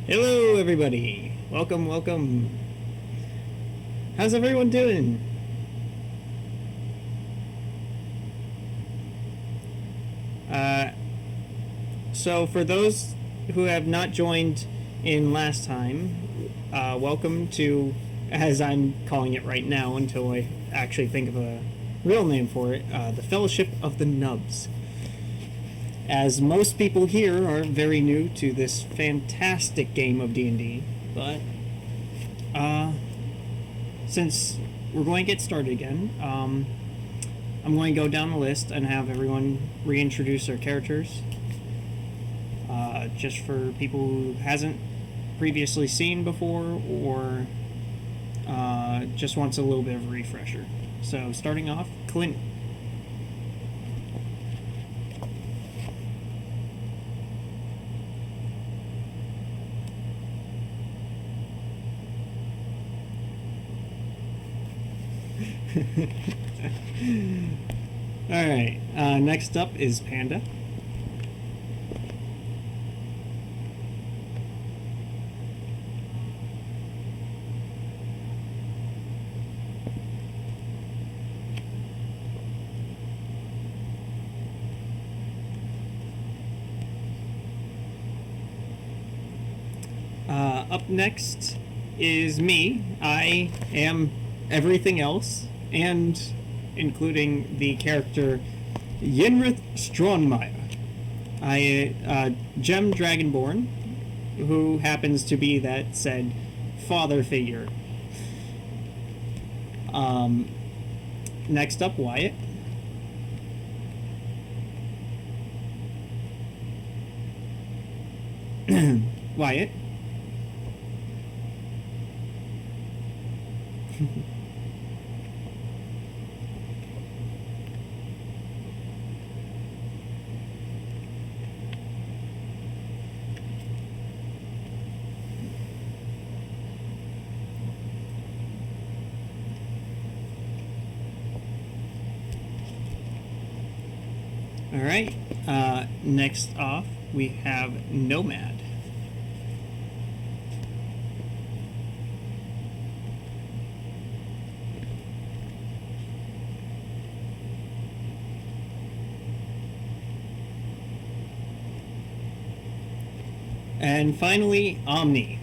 Hello, everybody. Welcome, welcome. How's everyone doing? Uh, so, for those who have not joined in last time, welcome to, as I'm calling it right now until I actually think of a real name for it, the Fellowship of the Nubs. As most people here are very new to this fantastic game of D&D, but since we're going to get started again, I'm going to go down the list and have everyone reintroduce their characters. Just for people who hasn't previously seen before or just wants a little bit of a refresher. So starting off, Clint. Alright, next up is Panda. Up next is me. I am everything else, and including the character Yenrith Strawnmeyer. Gem Dragonborn, who happens to be that said father figure. Next up, Wyatt. Wyatt. Alright, next off we have Nomad. And finally, Omni.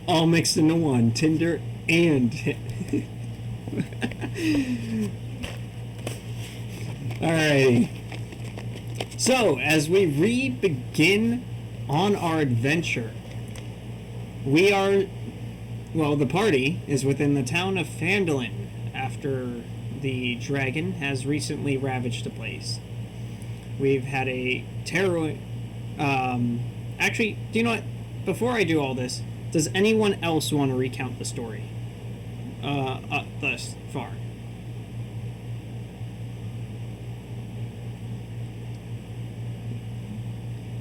All mixed into one, Tinder and Alrighty. So, as we re-begin on our adventure, we are, well, the party is within the town of Phandalin after the dragon has recently ravaged the place. We've had a terror. Actually, do you know what? Before I do all this, does anyone else want to recount the story? Thus far.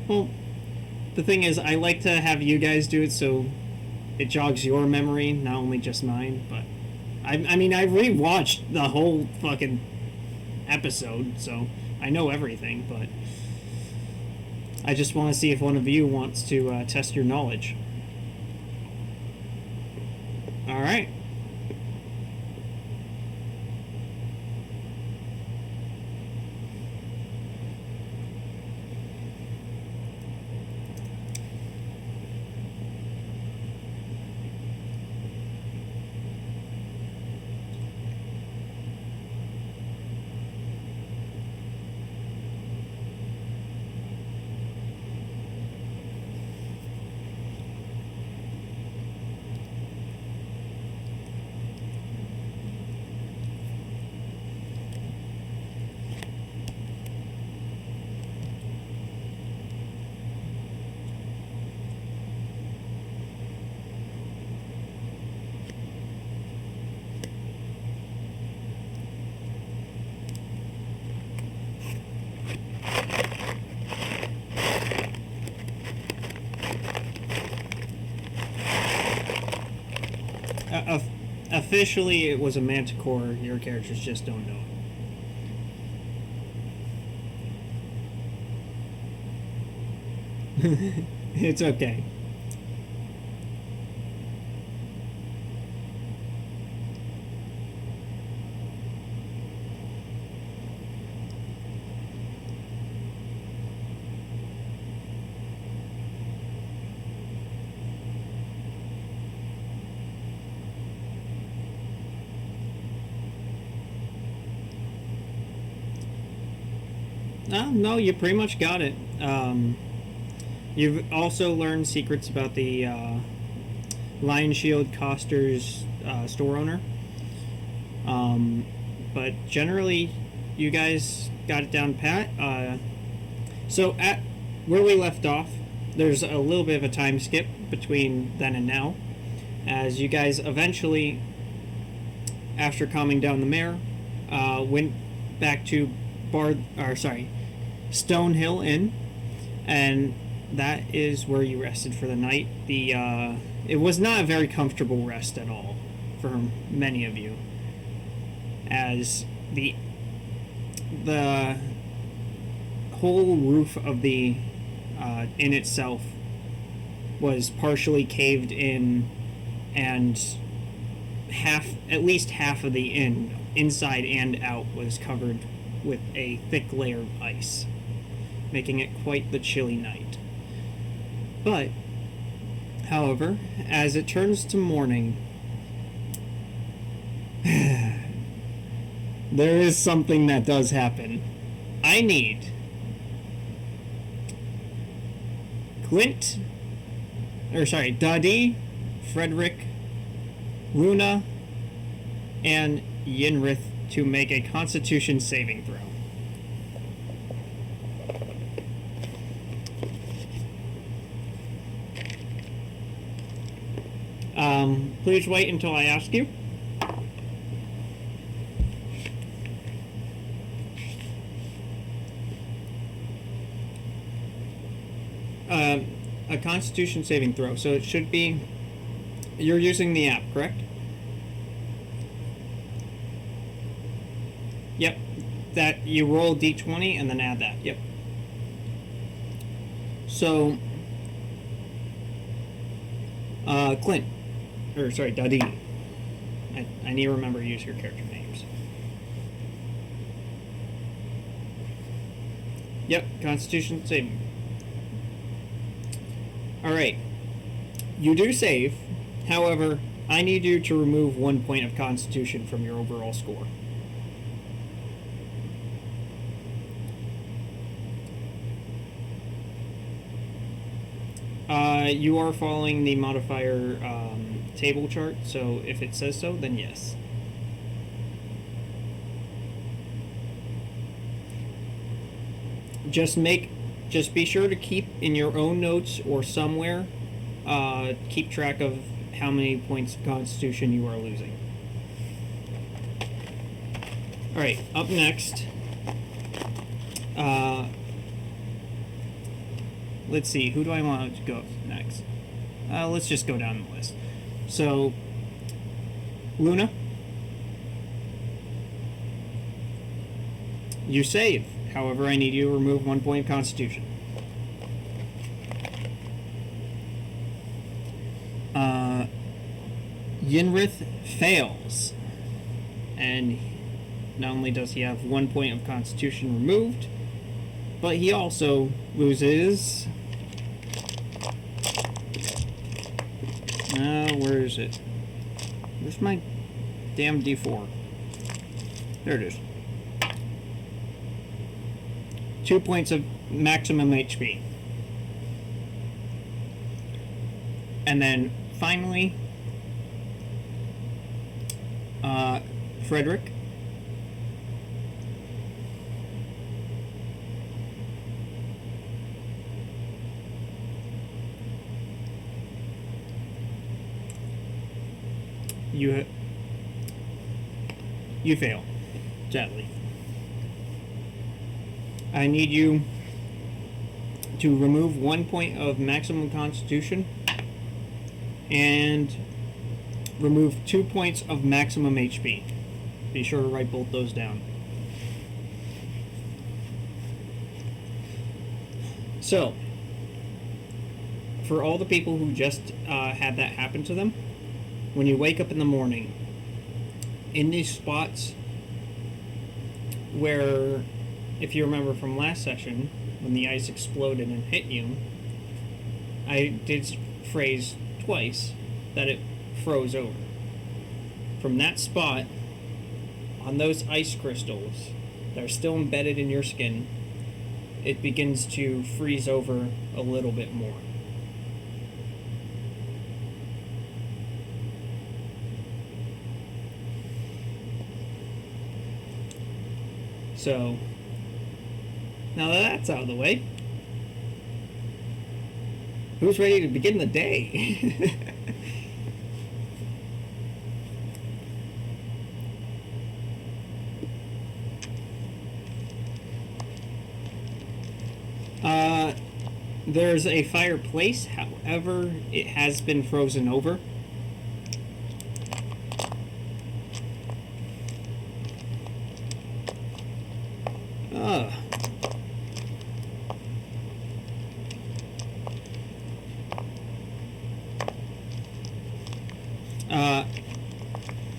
Well, the thing is, I like to have you guys do it so it jogs your memory, not only just mine. But I mean, I rewatched the whole fucking episode, so I know everything. But I just want to see if one of you wants to test your knowledge. All right. officially it was a manticore. Your characters just don't know it. It's okay. No, you pretty much got it. You've also learned secrets about the Lion Shield Coster's store owner. But generally, you guys got it down pat. So at where we left off, there's a little bit of a time skip between then and now, as you guys eventually, after calming down the mare, went back to Stonehill Inn, and that is where you rested for the night. It was not a very comfortable rest at all for many of you, as the whole roof of the inn itself was partially caved in, and at least half of the inn, inside and out, was covered with a thick layer of ice, making it quite the chilly night. But, however, as it turns to morning, there is something that does happen. I need Dadi, Frederick, Luna, and Yinrith to make a Constitution saving throw. Please wait until I ask you. A Constitution saving throw. So it should be... You're using the app, correct? Yep. That you roll d20 and then add that. Yep. So... Clint. Dadi. I need to remember to use your character names. Yep, Constitution saving. Alright. You do save. However, I need you to remove 1 point of Constitution from your overall score. You are following the modifier table chart, so if it says so, then yes. Just be sure to keep in your own notes or somewhere, keep track of how many points of Constitution you are losing. Alright, up next, let's see, who do I want to go next? Let's just go down the list. So, Luna, you save. However, I need you to remove 1 point of Constitution. Yinrith fails. And not only does he have 1 point of Constitution removed, but he also loses... where is it? Where's my damn D4? There it is. 2 points of maximum HP. And then, finally, Frederick. You fail. Sadly. I need you to remove 1 point of maximum Constitution and remove 2 points of maximum HP. Be sure to write both those down. So, for all the people who just had that happen to them, when you wake up in the morning, in these spots where, if you remember from last session, when the ice exploded and hit you, I did phrase twice that it froze over. From that spot, on those ice crystals that are still embedded in your skin, it begins to freeze over a little bit more. So, now that that's out of the way, who's ready to begin the day? There's a fireplace, however, it has been frozen over.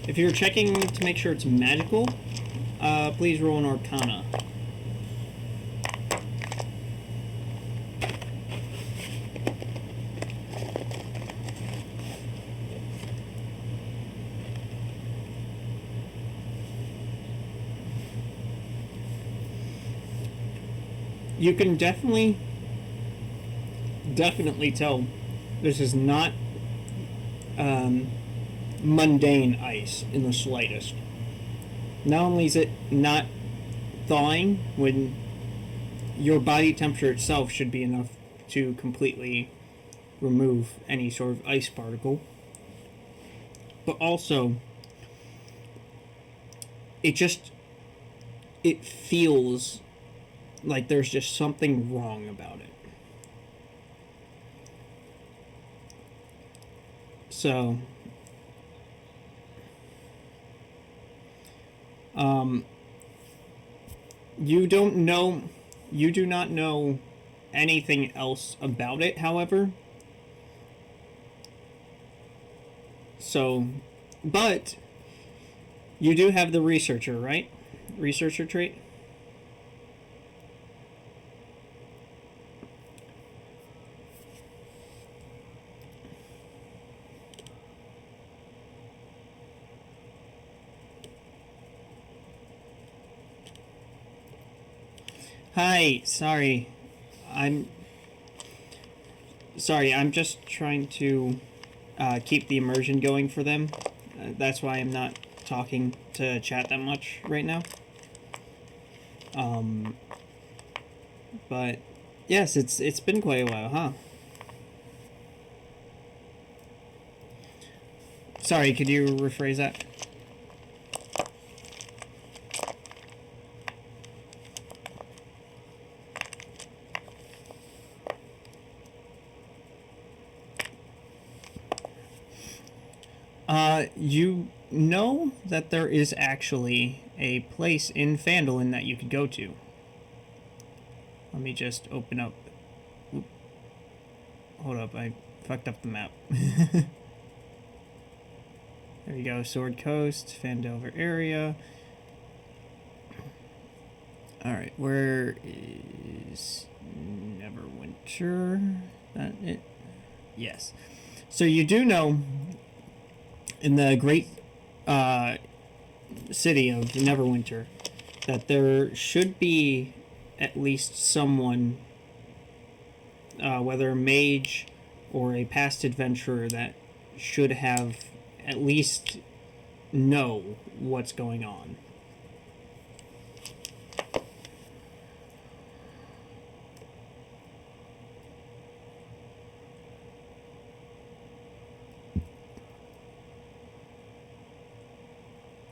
If you're checking to make sure it's magical, please roll an Arcana. You can definitely tell this is not mundane ice in the slightest. Not only is it not thawing when your body temperature itself should be enough to completely remove any sort of ice particle, but also it feels like there's just something wrong about it. So, you do not know anything else about it, however. So, but you do have the researcher, right? Researcher trait? Hi, sorry. I'm just trying to keep the immersion going for them. That's why I'm not talking to chat that much right now. But yes, it's been quite a while, huh? Sorry, could you rephrase that? You know that there is actually a place in Phandalin that you could go to. Let me just open up. Oop. Hold up, I fucked up the map. There you go, Sword Coast, Phandelver area. Alright, where is Neverwinter? That it? Yes. So you do know in the great city of Neverwinter that there should be at least someone, whether a mage or a past adventurer, that should have at least know what's going on.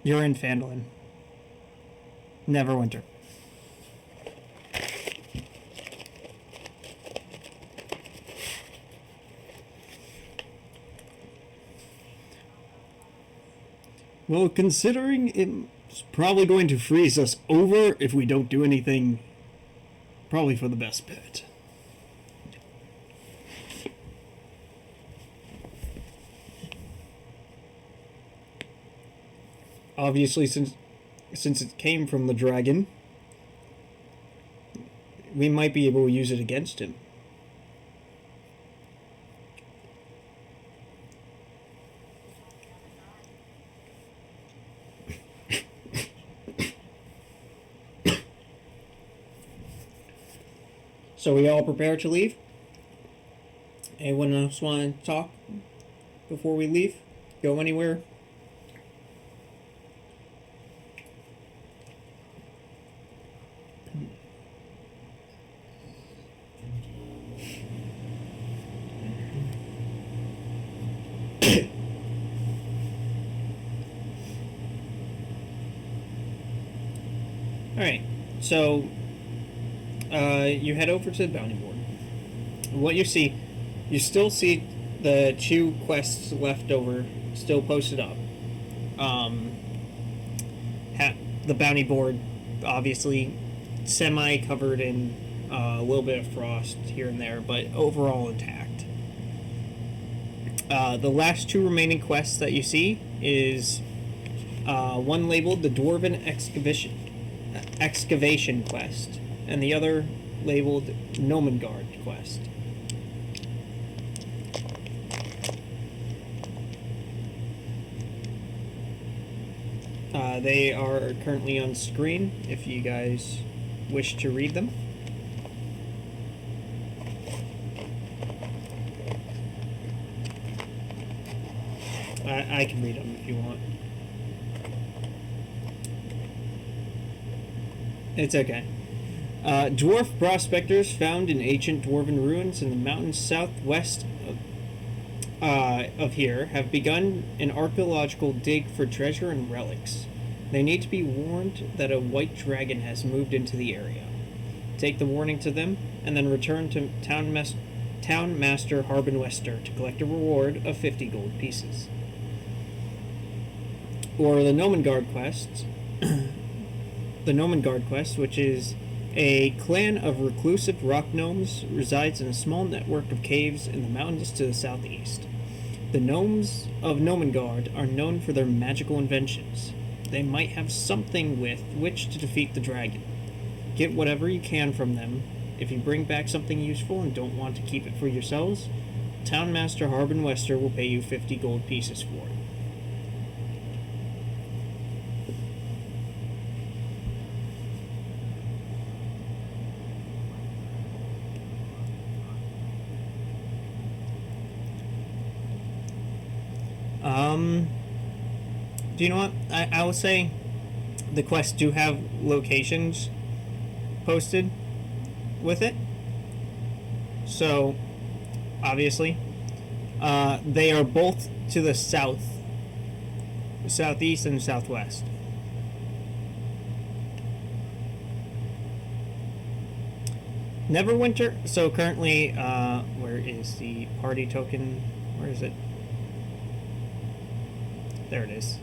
You're in Phandalin. Neverwinter. Well, considering it's probably going to freeze us over if we don't do anything, probably for the best bet. Obviously, since it came from the dragon, we might be able to use it against him. So we all prepare to leave? Anyone else want to talk before we leave? Go anywhere? Alright, so you head over to the bounty board. What you still see the 2 quests left over still posted up. The bounty board, obviously, semi-covered in a little bit of frost here and there, but overall intact. The last 2 remaining quests that you see is one labeled the Dwarven Excavation Quest, and the other labeled Nomengard Quest. They are currently on screen if you guys wish to read them. I can read them if you want. It's okay. Dwarf prospectors found in ancient dwarven ruins in the mountains southwest of here have begun an archaeological dig for treasure and relics. They need to be warned that a white dragon has moved into the area. Take the warning to them, and then return to Town Master Harbin-Wester to collect a reward of 50 gold pieces. Or the Nomengard quest. The Nomengard quest, which is a clan of reclusive rock gnomes, resides in a small network of caves in the mountains to the southeast. The gnomes of Nomengard are known for their magical inventions. They might have something with which to defeat the dragon. Get whatever you can from them. If you bring back something useful and don't want to keep it for yourselves, Town Master Harbin-Wester will pay you 50 gold pieces for it. Do you know what? I will say the quests do have locations posted with it. So, obviously, they are both to the south, southeast, and southwest. Neverwinter. So currently, where is the party token? Where is it? There it is.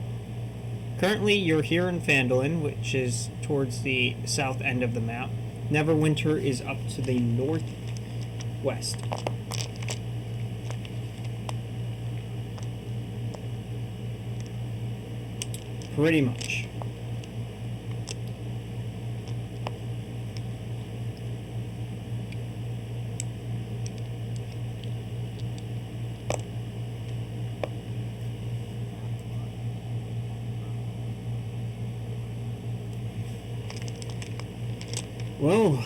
Currently, you're here in Phandalin, which is towards the south end of the map. Neverwinter is up to the northwest. Pretty much. Well,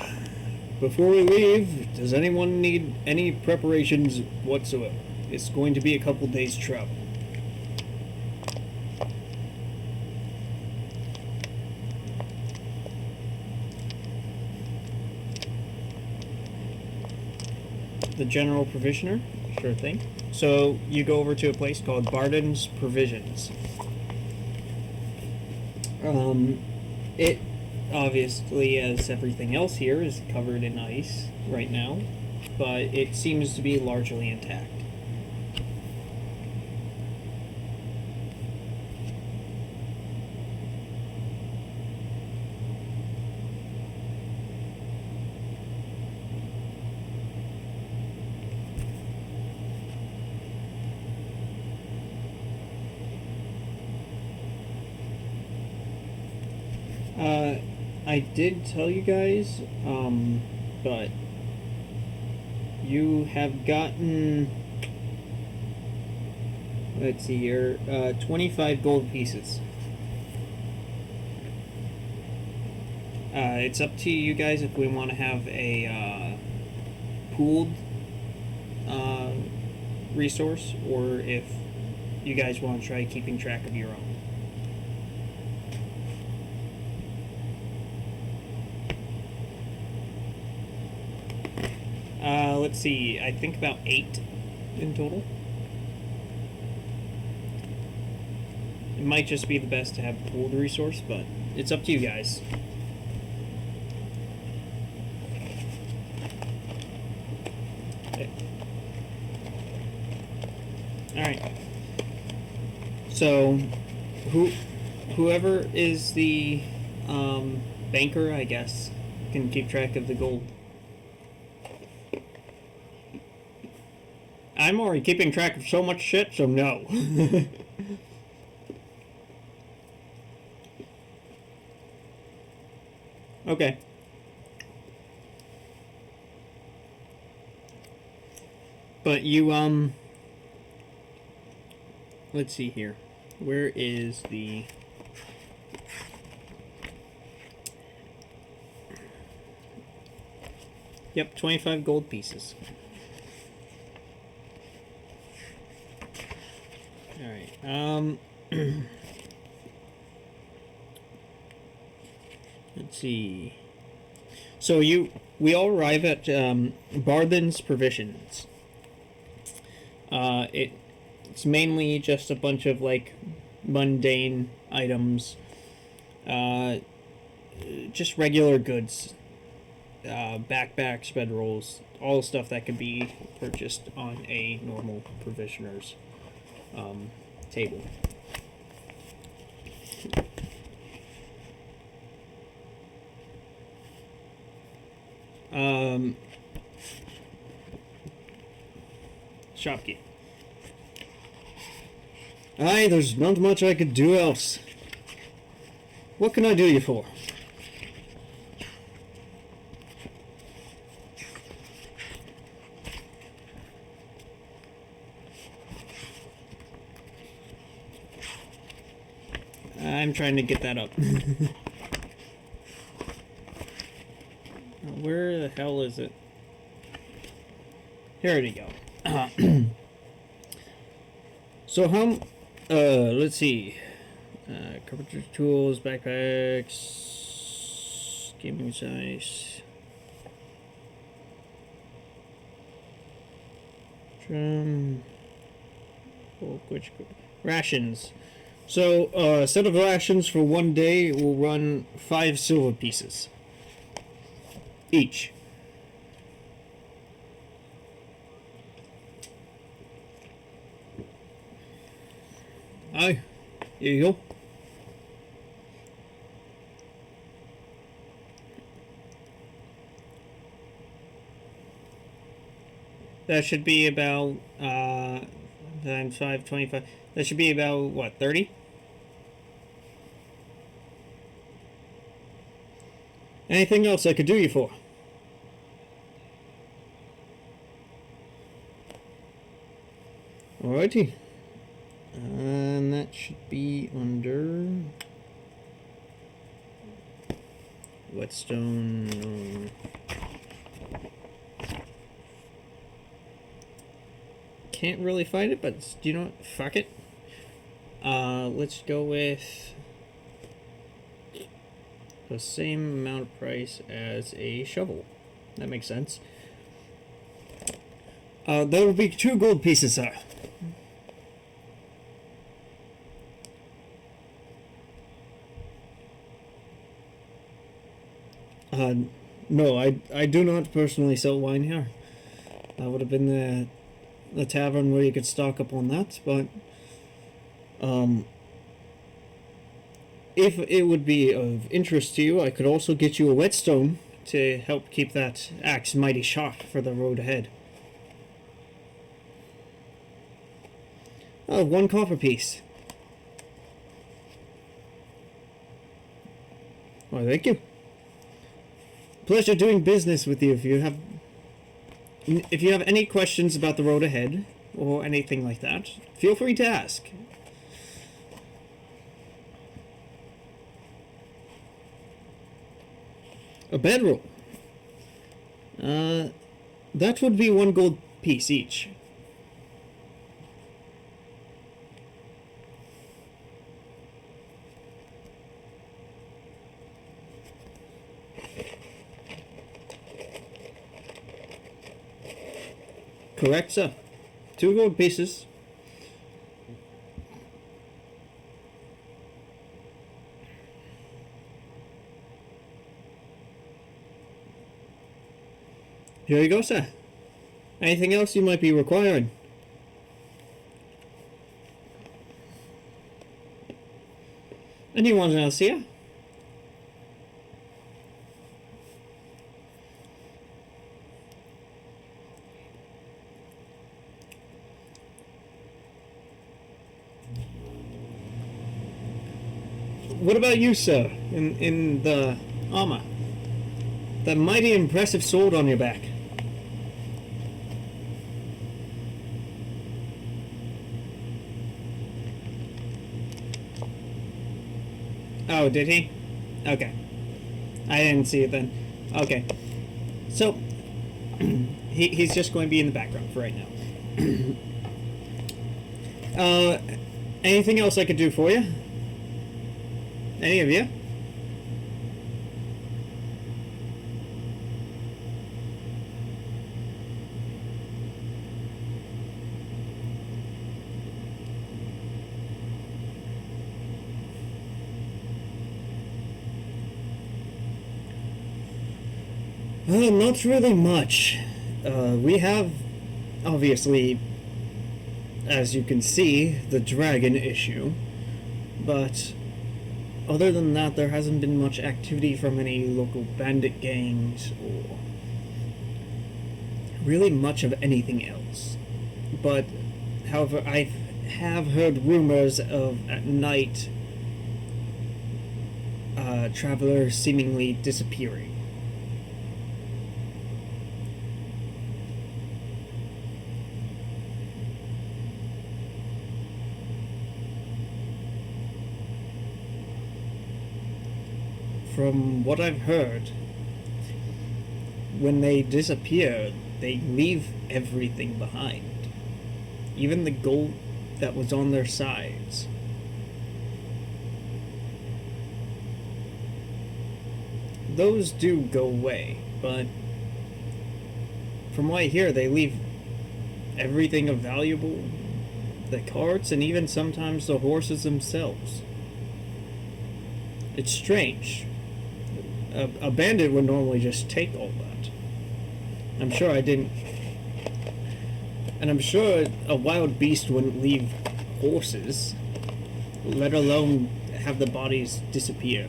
before we leave, does anyone need any preparations whatsoever? It's going to be a couple days' travel. The general provisioner? Sure thing. So you go over to a place called Barden's Provisions. It obviously, as everything else here, is covered in ice right now, but it seems to be largely intact. I did tell you guys, but you have gotten, let's see here, 25 gold pieces. It's up to you guys if we want to have a pooled resource, or if you guys want to try keeping track of your own. Let's see, I think about 8 in total. It might just be the best to have a pooled resource, but it's up to you guys. Okay. Alright. So, whoever is the banker, I guess, can keep track of the gold. I'm already keeping track of so much shit, so no. Okay. But you, let's see here. Where is the... Yep, 25 gold pieces. Alright, let's see. So we all arrive at, Barthen's Provisions. It's mainly just a bunch of, like, mundane items. Just regular goods. Backpacks, bedrolls, all the stuff that can be purchased on a normal provisioner's table. Shopkeep. Aye, there's not much I could do else. What can I do you for? I'm trying to get that up. Where the hell is it? Here we go. So let's see. Carpenter tools, backpacks, gaming size. Drum. Which rations. So, a set of rations for 1 day will run 5 silver pieces each. Aye, here you go. That should be about, times 5, 25. That should be about, what, 30? Anything else I could do you for? Alrighty. And that should be under whetstone. Can't really find it, but do you know what? Fuck it. Let's go with the same amount of price as a shovel. That makes sense. That will be 2 gold pieces, sir. No, I do not personally sell wine here. That would have been the tavern where you could stock up on that, but if it would be of interest to you, I could also get you a whetstone to help keep that axe mighty sharp for the road ahead. Oh, 1 copper piece. Oh, thank you. Pleasure doing business with you. If you have any questions about the road ahead or anything like that, feel free to ask. A bedroll. That would be 1 gold piece each. Correct, sir. 2 gold pieces. Here you go, sir. Anything else you might be requiring? Anyone else here? What about you, sir? In the armor? That mighty impressive sword on your back. Oh, did he? Okay. I didn't see it then. Okay. So, he's just going to be in the background for right now. Anything else I could do for you? Any of you? Not really much. We have, obviously, as you can see, the dragon issue, but other than that, there hasn't been much activity from any local bandit gangs or really much of anything else. But, however, I have heard rumors of, at night, travelers seemingly disappearing. From what I've heard, when they disappear, they leave everything behind. Even the gold that was on their sides. Those do go away, but from what I hear, they leave everything of valuable, the carts, and even sometimes the horses themselves. It's strange. A bandit would normally just take all that. I'm sure I didn't. And I'm sure a wild beast wouldn't leave horses, let alone have the bodies disappear.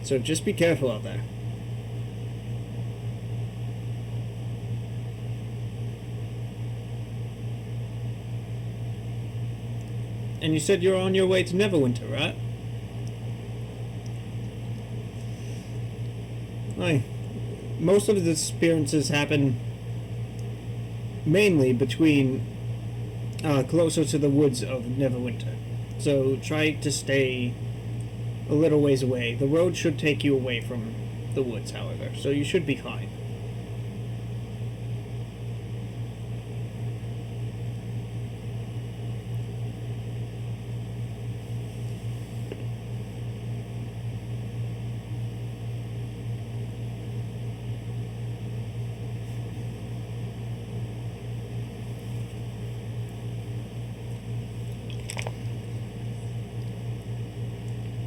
So just be careful out there. And you said you're on your way to Neverwinter, right? Aye. Most of the disappearances happen mainly between closer to the woods of Neverwinter. So try to stay a little ways away. The road should take you away from the woods, however, so you should be fine.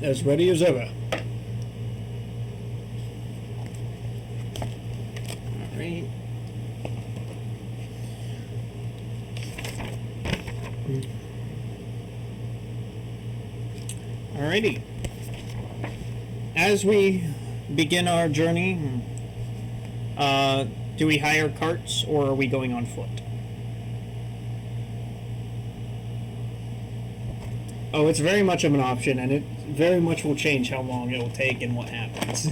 As ready as ever. Alright. Alrighty. As we begin our journey, do we hire carts or are we going on foot? Oh, it's very much of an option, and very much will change how long it will take and what happens.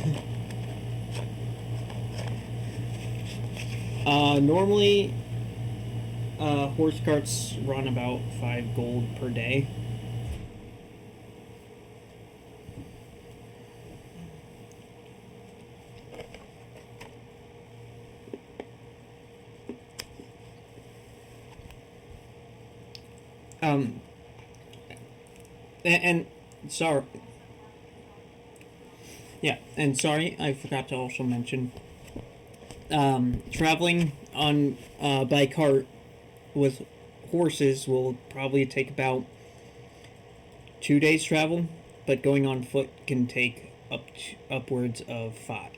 Normally, horse carts run about 5 gold per day. And sorry. Yeah, and sorry, I forgot to also mention, traveling on by cart with horses will probably take about 2 days travel, but going on foot can take upwards of 5.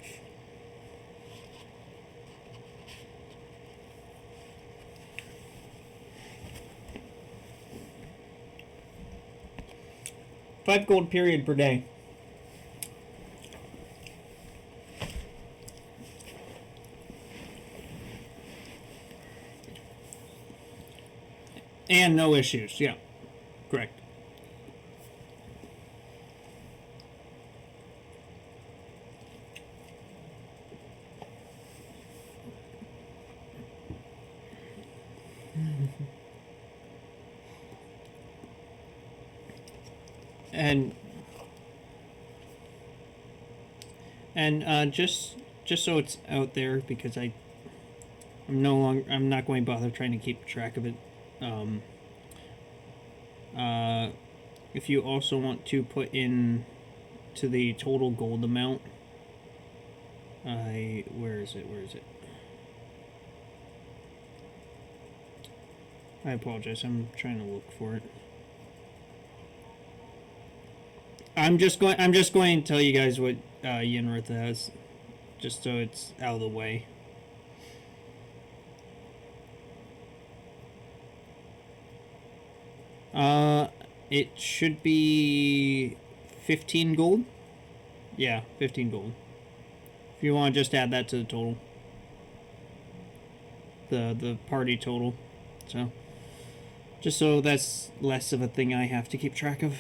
$5 gold period per day. And no issues, yeah. Correct. And just so it's out there, because I'm not going to bother trying to keep track of it. If you also want to put in to the total gold amount, where is it? I apologize. I'm trying to look for it. I'm just going to tell you guys what Yenrith has, just so it's out of the way. It should be 15 gold. Yeah, 15 gold. If you want to just add that to the total, the party total, so just so that's less of a thing I have to keep track of.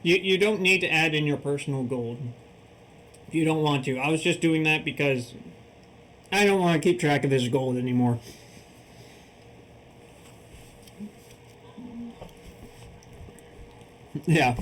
You don't need to add in your personal gold if you don't want to. I was just doing that because I don't want to keep track of this gold anymore. Yeah.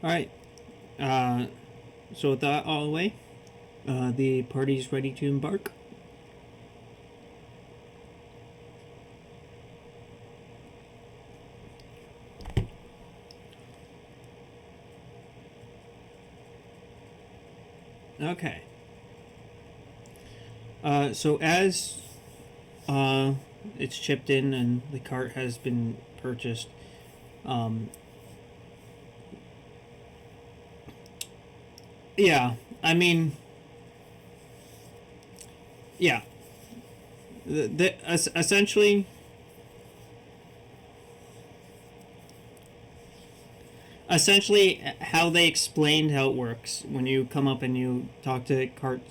Alright. So with that all the way, the party's ready to embark. Okay. So as it's chipped in and the cart has been purchased, yeah, I mean, yeah, essentially, how they explained how it works when you come up and you talk to cart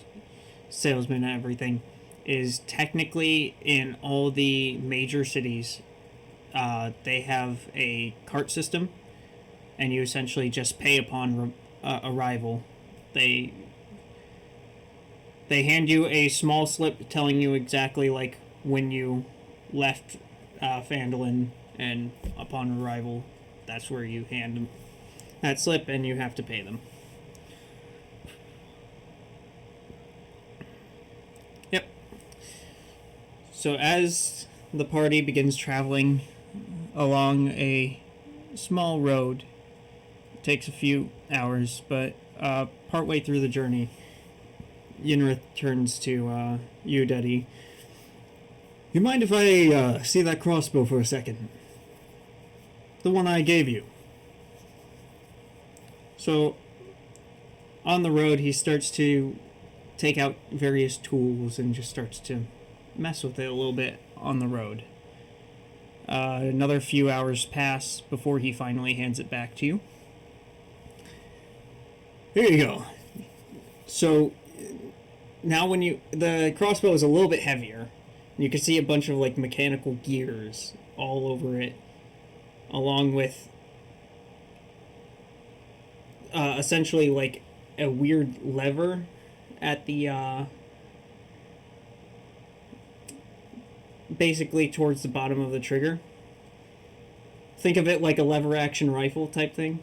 salesmen and everything is technically in all the major cities, they have a cart system, and you essentially just pay upon arrival. They hand you a small slip telling you exactly like when you left Phandalin, and upon arrival that's where you hand them that slip and you have to pay them. Yep. So as the party begins traveling along a small road, it takes a few hours, but partway through the journey, Yinrith turns to you, Daddy. You mind if I see that crossbow for a second? The one I gave you. So, on the road, he starts to take out various tools and just starts to mess with it a little bit on the road. Another few hours pass before he finally hands it back to you. Here you go. So, now when the crossbow is a little bit heavier, you can see a bunch of like mechanical gears all over it, along with essentially like a weird lever at the basically towards the bottom of the trigger. Think of it like a lever action rifle type thing.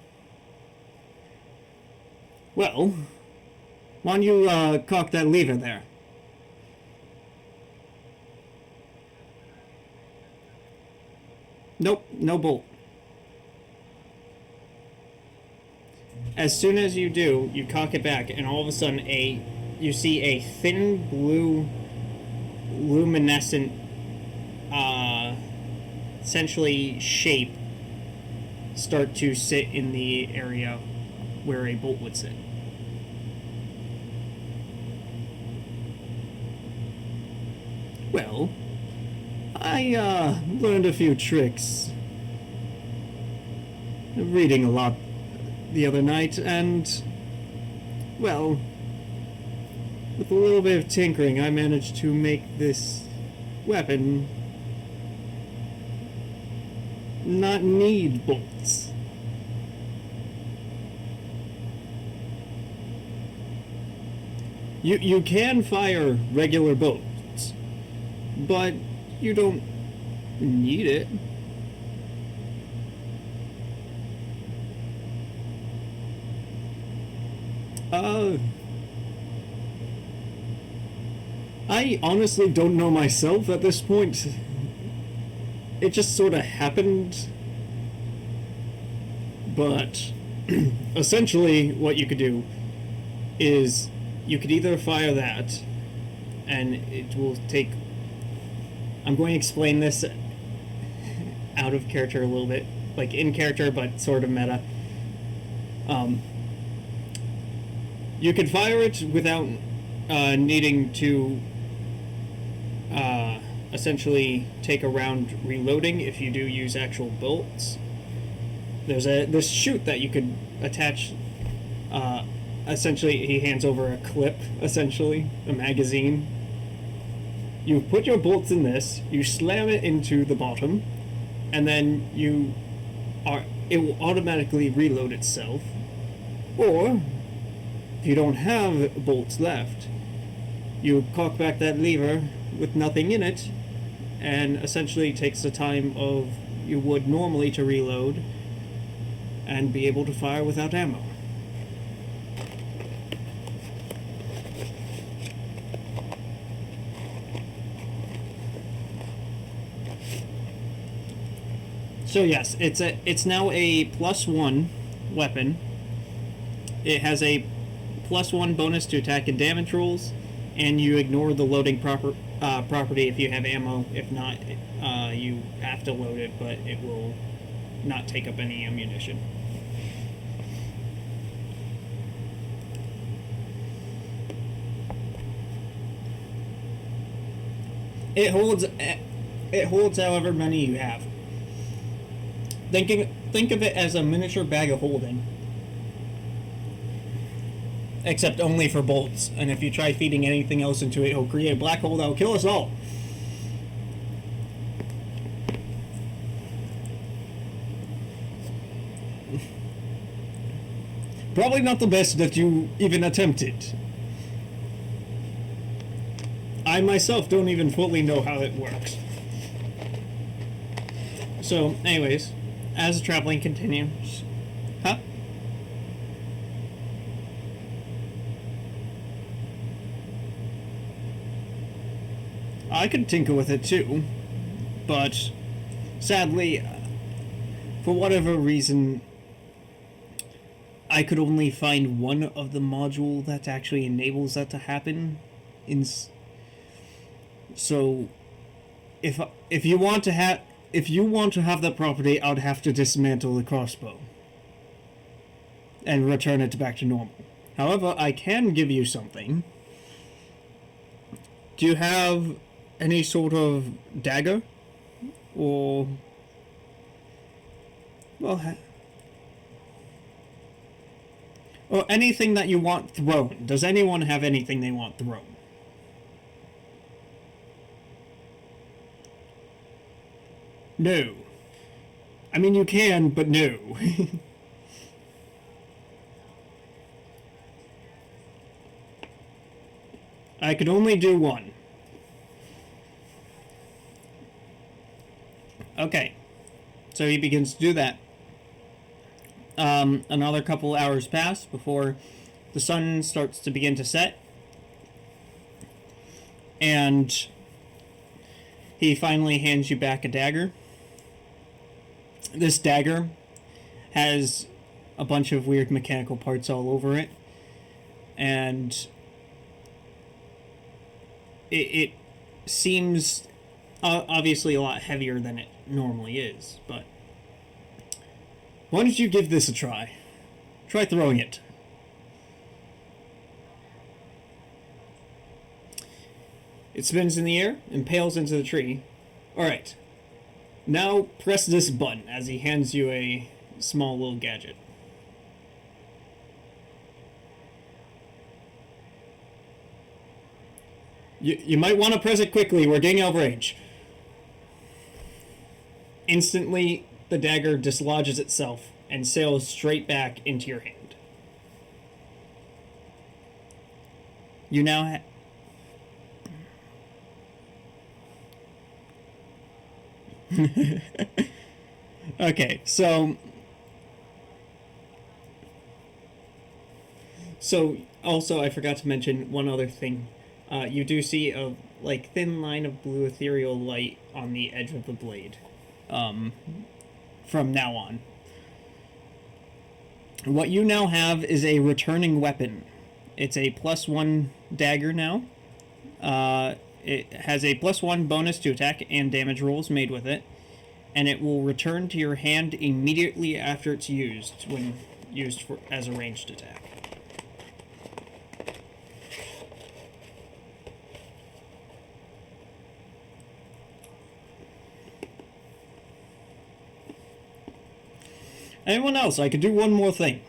Well, why don't you cock that lever there? Nope, no bolt. As soon as you do, you cock it back, and all of a sudden you see a thin blue luminescent essentially shape start to sit in the area where a bolt would sit. Well, I learned a few tricks reading a lot the other night, and well, with a little bit of tinkering, I managed to make this weapon not need bolts. You can fire regular bolts, but you don't need it. I honestly don't know myself at this point. It just sort of happened. But essentially what you could do is you could either fire that, and it will take... I'm going to explain this out of character a little bit. Like in character, but sort of meta. You could fire it without needing to essentially take a round reloading if you do use actual bolts. There's this chute that you could attach. Essentially, he hands over a clip, essentially, a magazine. You put your bolts in this, you slam it into the bottom, and then it will automatically reload itself. Or, if you don't have bolts left, you cock back that lever with nothing in it, and essentially takes the time of you would normally to reload, and be able to fire without ammo. So yes, it's now a +1 weapon. It has a +1 bonus to attack and damage rolls, and you ignore the loading property if you have ammo. If not, you have to load it, but it will not take up any ammunition. It holds however many you have. Think of it as a miniature bag of holding, except only for bolts. And if you try feeding anything else into it, it'll create a black hole that will kill us all. Probably not the best that you even attempted. I myself don't even fully know how it works. So, anyways, as the traveling continues. Huh? I could tinker with it too, but sadly, for whatever reason, I could only find one of the module that actually enables that to happen. So, if you want to have that property, I would have to dismantle the crossbow and return it back to normal. However, I can give you something. Do you have any sort of dagger? Or... well... or anything that you want thrown. Does anyone have anything they want thrown? No. I mean, you can, but no. I could only do one. Okay. So he begins to do that. Another couple hours pass before the sun starts to begin to set. And he finally hands you back a dagger. This dagger has a bunch of weird mechanical parts all over it. And it seems obviously a lot heavier than it normally is, but why don't you give this a try? Try throwing it. It spins in the air, impales into the tree. Alright. Now press this button as he hands you a small little gadget. You might want to press it quickly, we're getting out of range. Instantly, the dagger dislodges itself and sails straight back into your hand. You now okay, so also I forgot to mention one other thing. You do see a thin line of blue ethereal light on the edge of the blade. From now on. What you now have is a returning weapon. It's a +1 dagger now. It has a +1 bonus to attack and damage rolls made with it, and it will return to your hand immediately after it's used, when used as a ranged attack. Anyone else? I could do one more thing.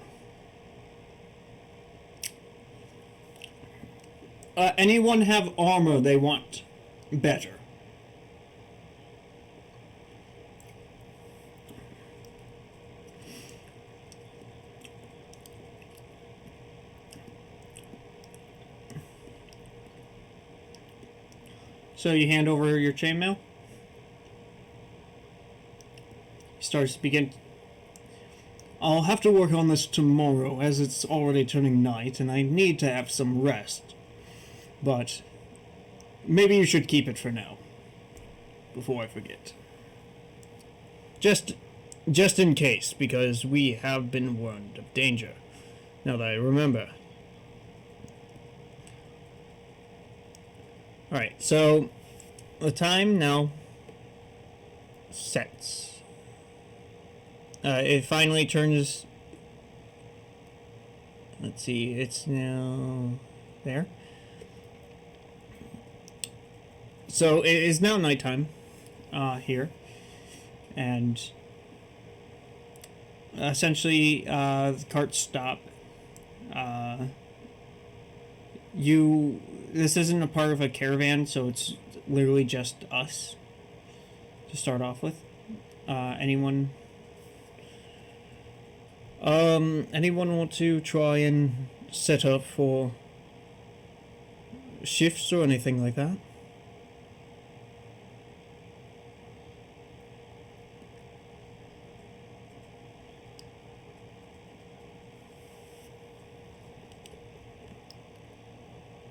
Anyone have armor they want better? So you hand over your chainmail. He starts to begin. I'll have to work on this tomorrow, as it's already turning night, and I need to have some rest. But maybe you should keep it for now, before I forget. Just in case, because we have been warned of danger, now that I remember. Alright, so the time now sets. It finally turns. Let's see, it's now there. So it is now nighttime here, and essentially the carts stop. This isn't a part of a caravan, so it's literally just us to start off with. Anyone want to try and set up for shifts or anything like that?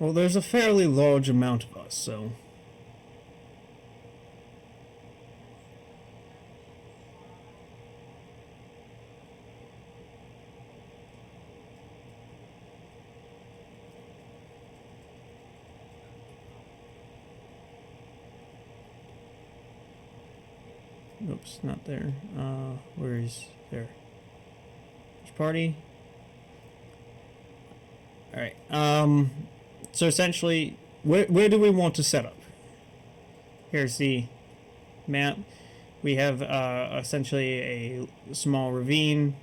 Well, there's a fairly large amount of us, so... Oops, not there. Where is there? Which party? Alright, so essentially, where do we want to set up? Here's the map. We have, essentially a small ravine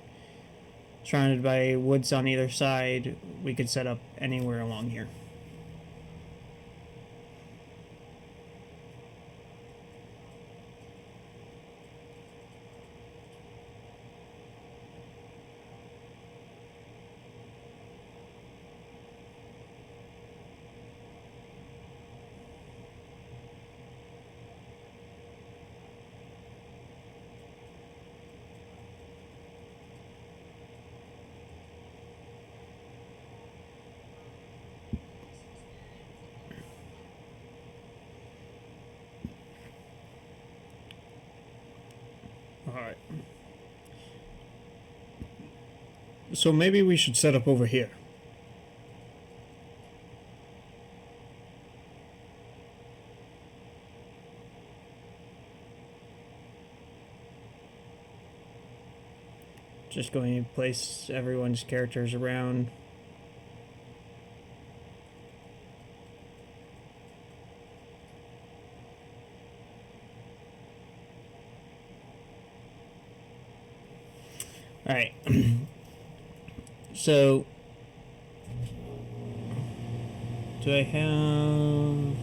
surrounded by woods on either side. We could set up anywhere along here. Alright. So maybe we should set up over here. Just going to place everyone's characters around. Alright. So, do I have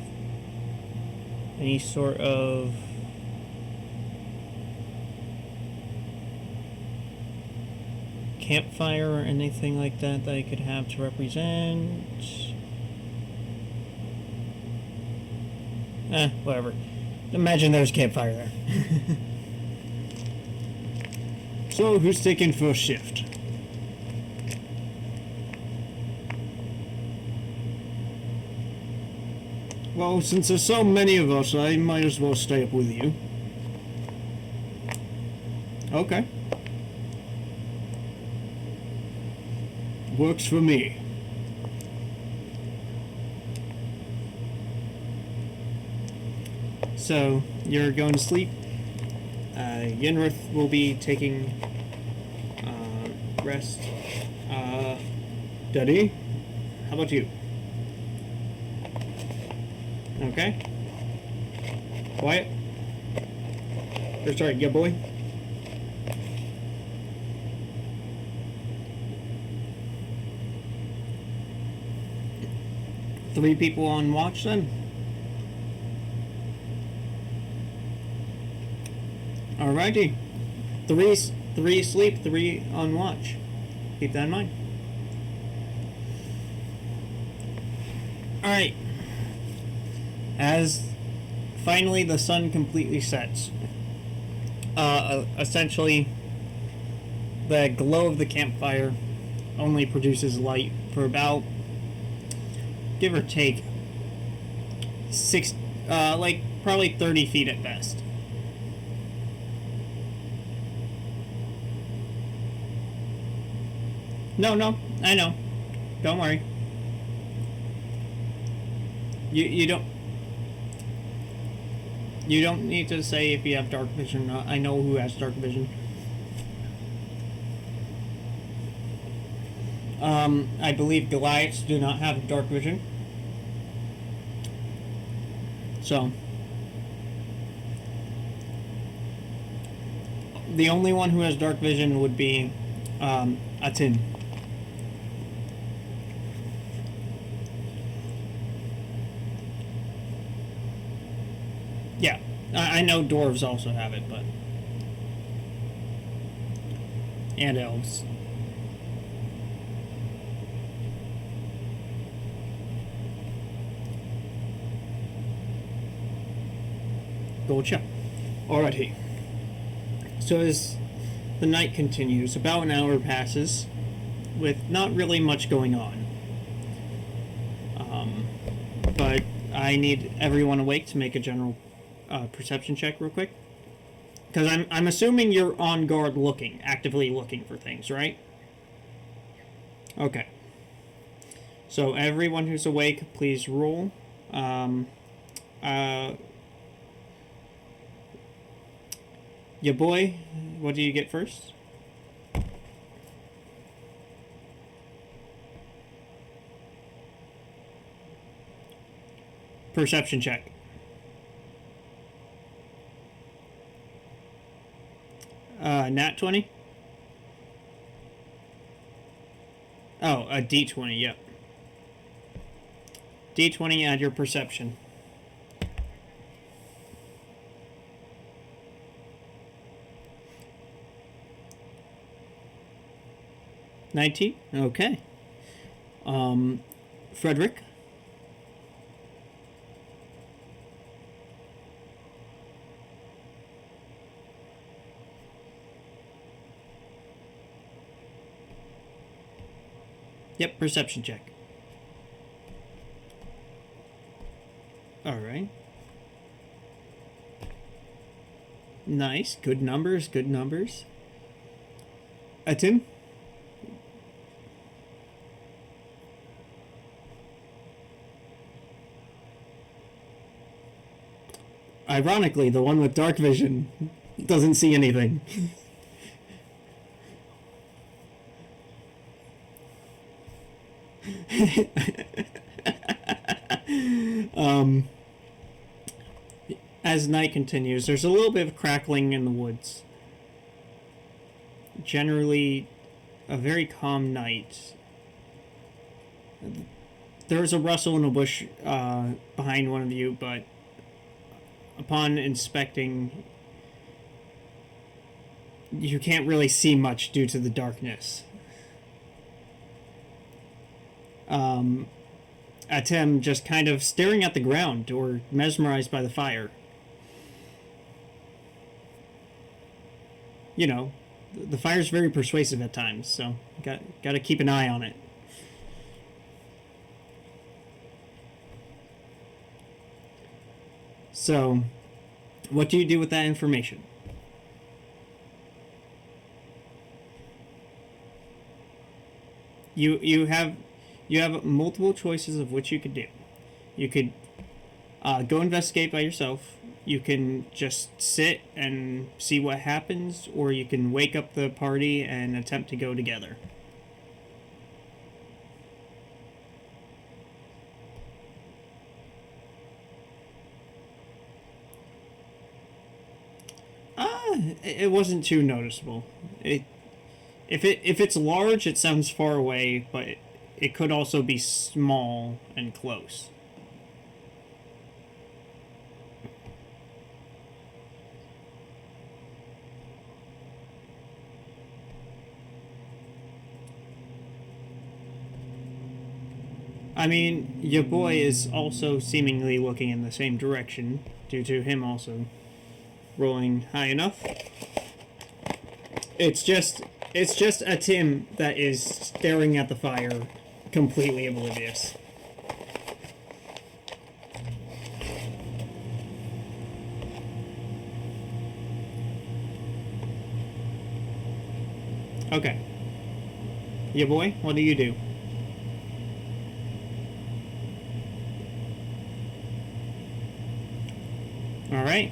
any sort of campfire or anything like that that I could have to represent? Whatever. Imagine there's a campfire there. So, who's taking first shift? Well, since there's so many of us, I might as well stay up with you. Okay. Works for me. So, you're going to sleep. Yenrith will be taking rest. Daddy, how about you? Okay. Quiet. Or sorry, yeah, boy. Three people on watch then? Alrighty. Three asleep, three on watch. Keep that in mind. Alright. As finally the sun completely sets, essentially the glow of the campfire only produces light for about, give or take, probably 30 feet at best. No, I know. Don't worry. You don't need to say if you have dark vision or not. I know who has dark vision. I believe Goliaths do not have dark vision. So, the only one who has dark vision would be Atin. Yeah, I know dwarves also have it, but... and elves. Gotcha. Alrighty. So as the night continues, about an hour passes with not really much going on. But I need everyone awake to make a general perception check real quick. Because I'm assuming you're on guard looking, actively looking for things, right? Okay. So everyone who's awake, please roll. Your boy, what do you get first? Perception check. Nat 20? Oh, a D20, yep. D20, add your perception. 19? Okay. Frederick? Yep, perception check. Alright. Nice. Good numbers, good numbers. Tim? Ironically, the one with dark vision doesn't see anything. As night continues, there's a little bit of crackling in the woods. Generally, a very calm night. There's a rustle in a bush behind one of you, but upon inspecting, you can't really see much due to the darkness. Atem just kind of staring at the ground or mesmerized by the fire. You know, the fire's very persuasive at times, so got to keep an eye on it. So, what do you do with that information? You have multiple choices of what you could do. You could go investigate by yourself. You can just sit and see what happens, or you can wake up the party and attempt to go together. It wasn't too noticeable. If it's large, it sounds far away, but it could also be small and close. I mean, your boy is also seemingly looking in the same direction, due to him also rolling high enough. It's just a Tim that is staring at the fire, completely oblivious. Okay. Yeah, boy, what do you do? Alright.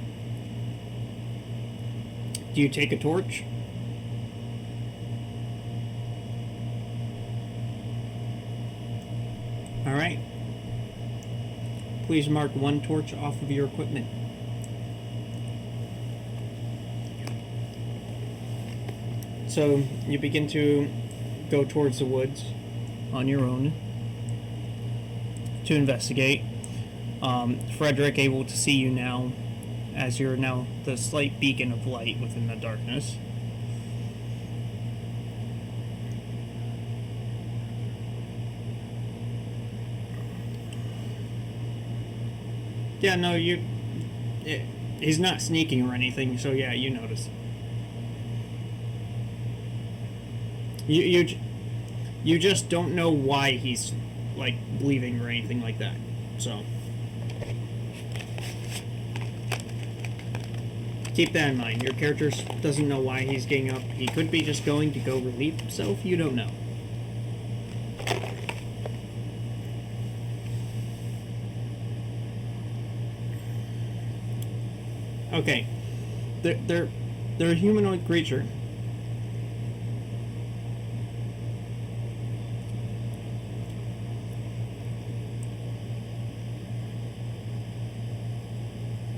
Do you take a torch? Alright. Please mark one torch off of your equipment. So, you begin to go towards the woods on your own to investigate. Frederick able to see you now, as you're now the slight beacon of light within the darkness. Yeah, no, he's not sneaking or anything, so yeah, you notice. You just don't know why he's like bleeding or anything like that. So keep that in mind. Your character doesn't know why he's getting up. He could be just going to go relieve himself. You don't know. Okay. They're a humanoid creature.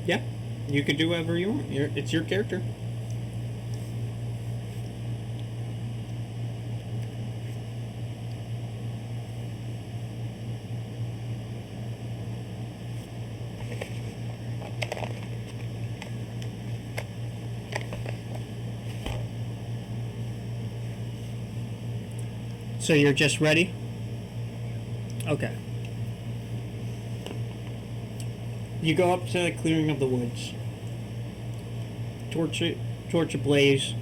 Yeah, you could do whatever you want. It's your character. So you're just ready? Okay. You go up to the clearing of the woods, torch ablaze,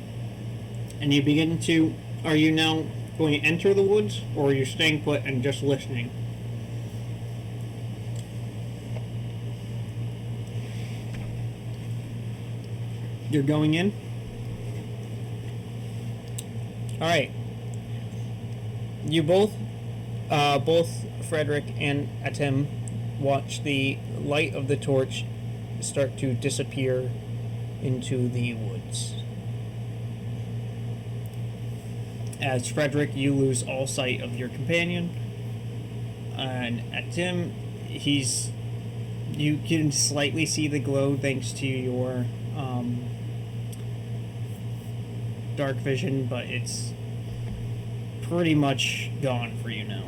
and you begin to... Are you now going to enter the woods, or are you staying put and just listening? You're going in? Alright. You both Frederick and Atem watch the light of the torch start to disappear into the woods. As Frederick, you lose all sight of your companion, and Atem, you can slightly see the glow thanks to your dark vision, but it's pretty much gone for you now.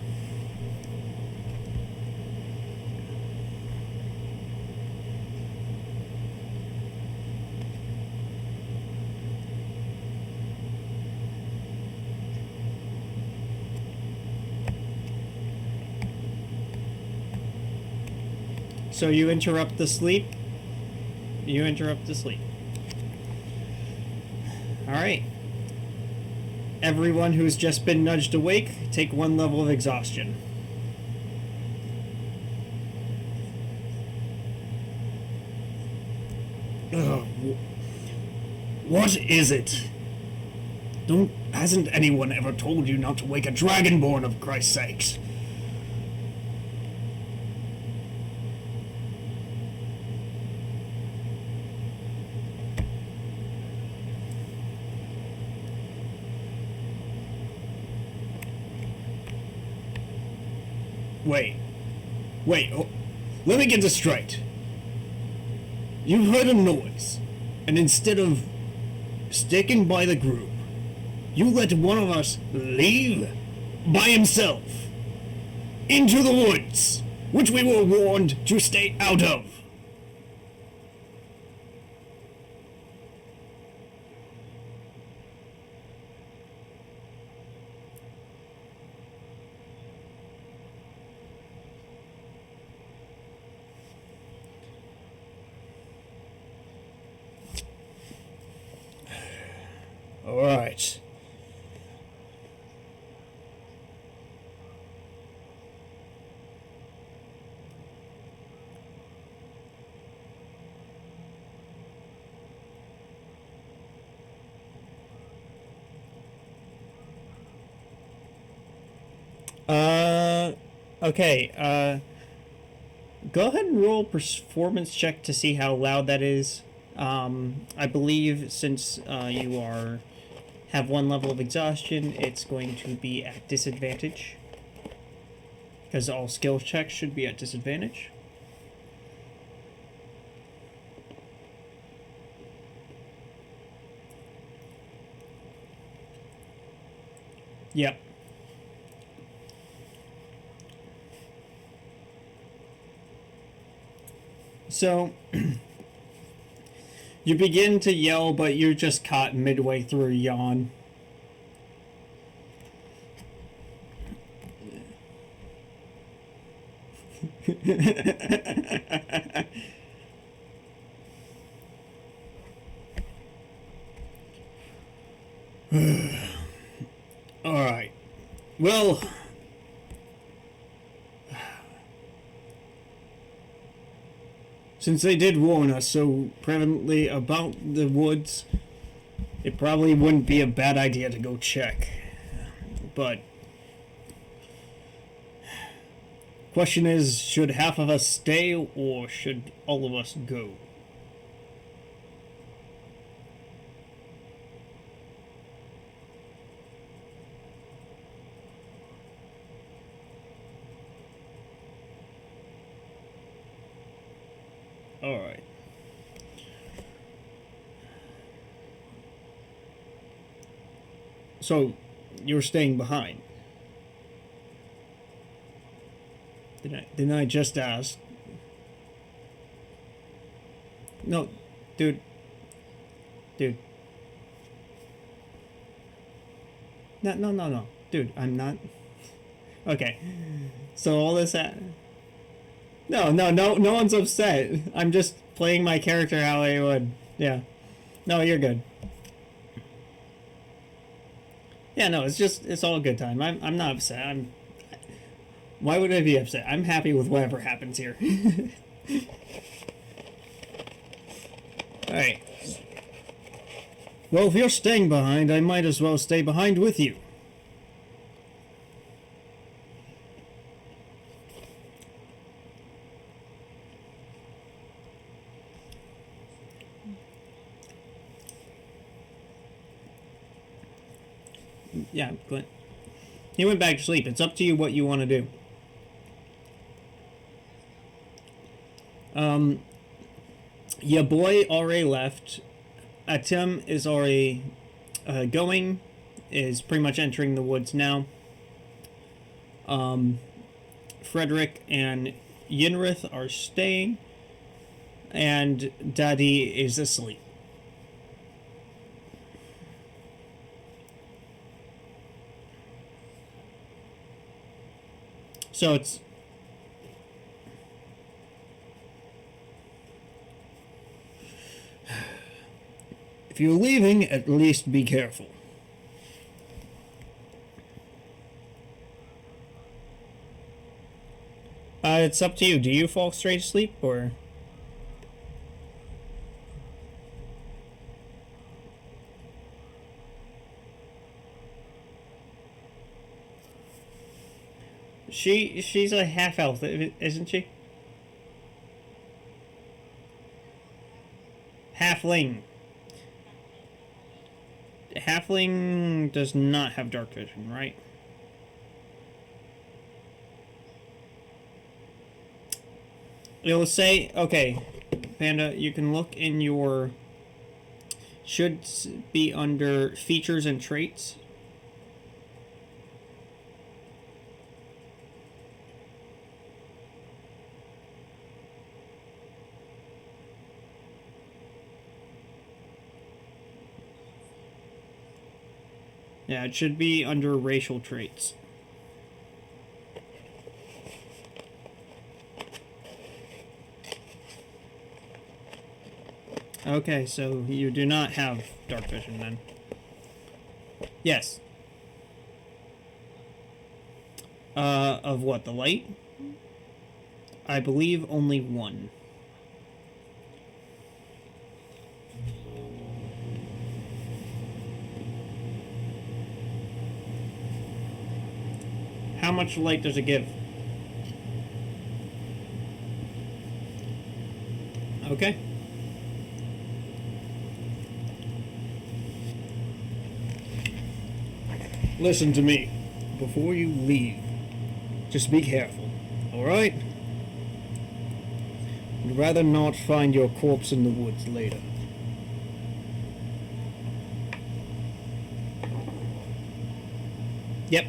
So you interrupt the sleep. Alright. Everyone who's just been nudged awake, take 1 level of exhaustion. What is it? Hasn't anyone ever told you not to wake a dragonborn, of Christ's sakes? Wait, let me get this straight. You heard a noise, and instead of sticking by the group, you let one of us leave by himself into the woods, which we were warned to stay out of. All right. Okay, go ahead and roll a performance check to see how loud that is. I believe since you have 1 level of exhaustion, it's going to be at disadvantage. Because all skill checks should be at disadvantage. Yep. So, you begin to yell, but you're just caught midway through a yawn. All right. Well, Since they did warn us so prevalently about the woods, it probably wouldn't be a bad idea to go check. But question is, should half of us stay or should all of us go? All right. So, you're staying behind. Didn't I just ask? No, dude. Dude. No. Dude, I'm not. Okay. So all this No one's upset. I'm just playing my character how I would. Yeah. No, you're good. Yeah, no, it's all a good time. I'm not upset. Why would I be upset? I'm happy with whatever happens here. Alright. Well, if you're staying behind, I might as well stay behind with you. Yeah, Clint. He went back to sleep. It's up to you what you want to do. Your boy already left. Tim is already going. Is pretty much entering the woods now. Frederick and Yinrith are staying. And Daddy is asleep. So it's... If you're leaving, at least be careful. It's up to you. Do you fall straight asleep, or... She's a half elf, isn't she? Halfling. Halfling does not have dark vision, right? It'll say, okay, Panda, you can look in your... Should be under features and traits. Yeah, it should be under racial traits. Okay, so you do not have dark vision then. Yes. Of what, the light? I believe only one. How much light does it give? Okay. Listen to me. Before you leave, just be careful, alright? I'd rather not find your corpse in the woods later. Yep.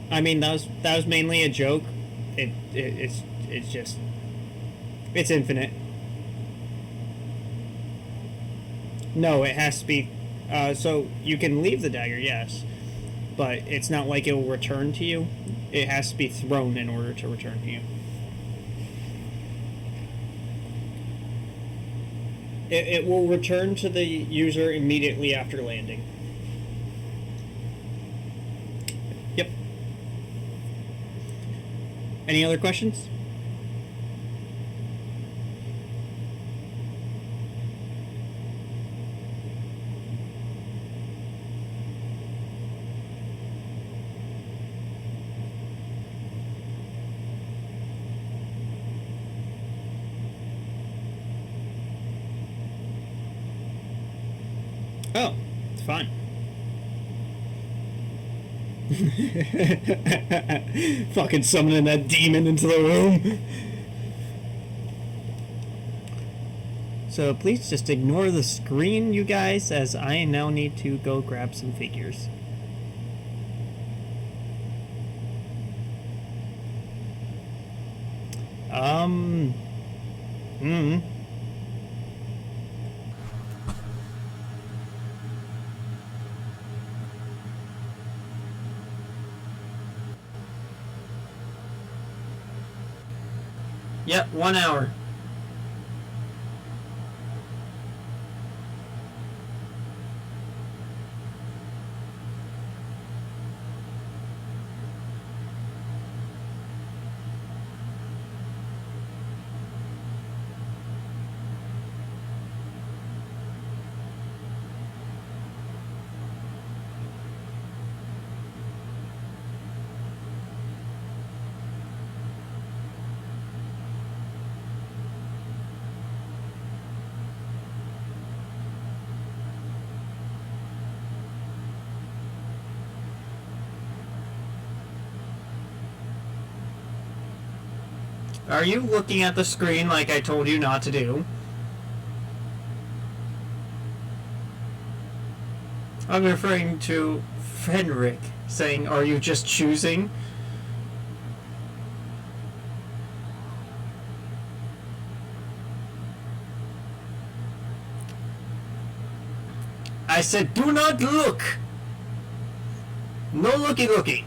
I mean, that was mainly a joke. It's just... It's infinite. No, it has to be... so, you can leave the dagger, yes. But it's not like it will return to you. It has to be thrown in order to return to you. It will return to the user immediately after landing. Yep. Any other questions? Oh, it's fine. Fucking summoning that demon into the room. So please just ignore the screen, you guys, as I now need to go grab some figures. Hmm. Yep, 1 hour. Are you looking at the screen like I told you not to do? I'm referring to Fenric saying, are you just choosing? I said, do not look! No looky.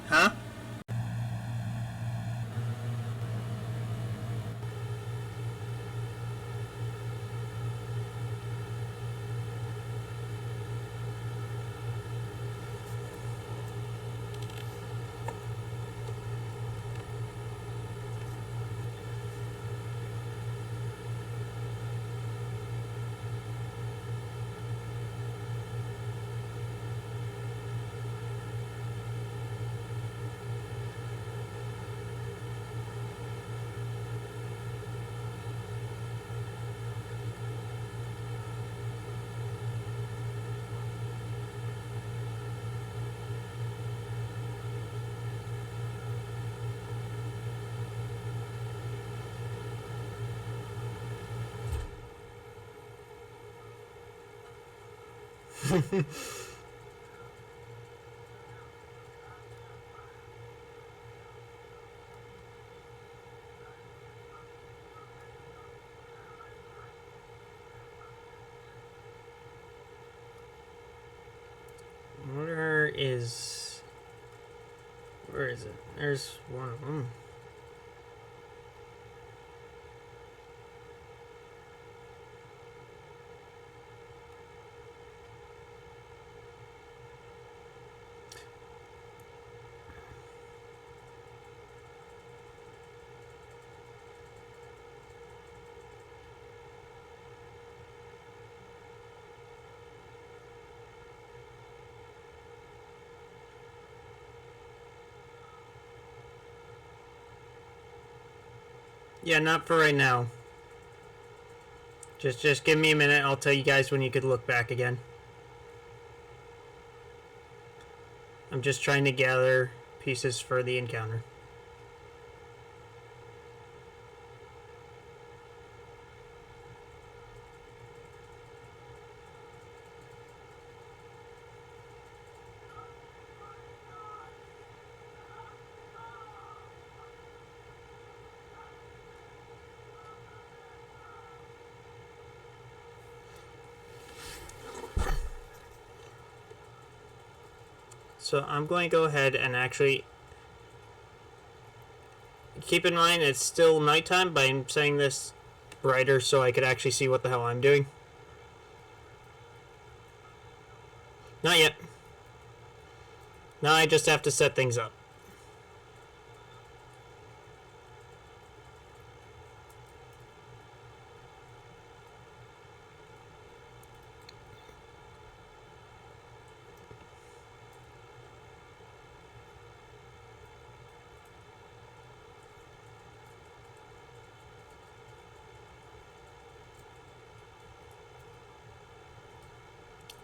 Huh? Where is it? There's one of them. Yeah, not for right now. Just give me a minute. I'll tell you guys when you could look back again. I'm just trying to gather pieces for the encounter. So I'm going to go ahead and actually keep in mind it's still nighttime, but I'm saying this brighter so I could actually see what the hell I'm doing. Not yet. Now I just have to set things up.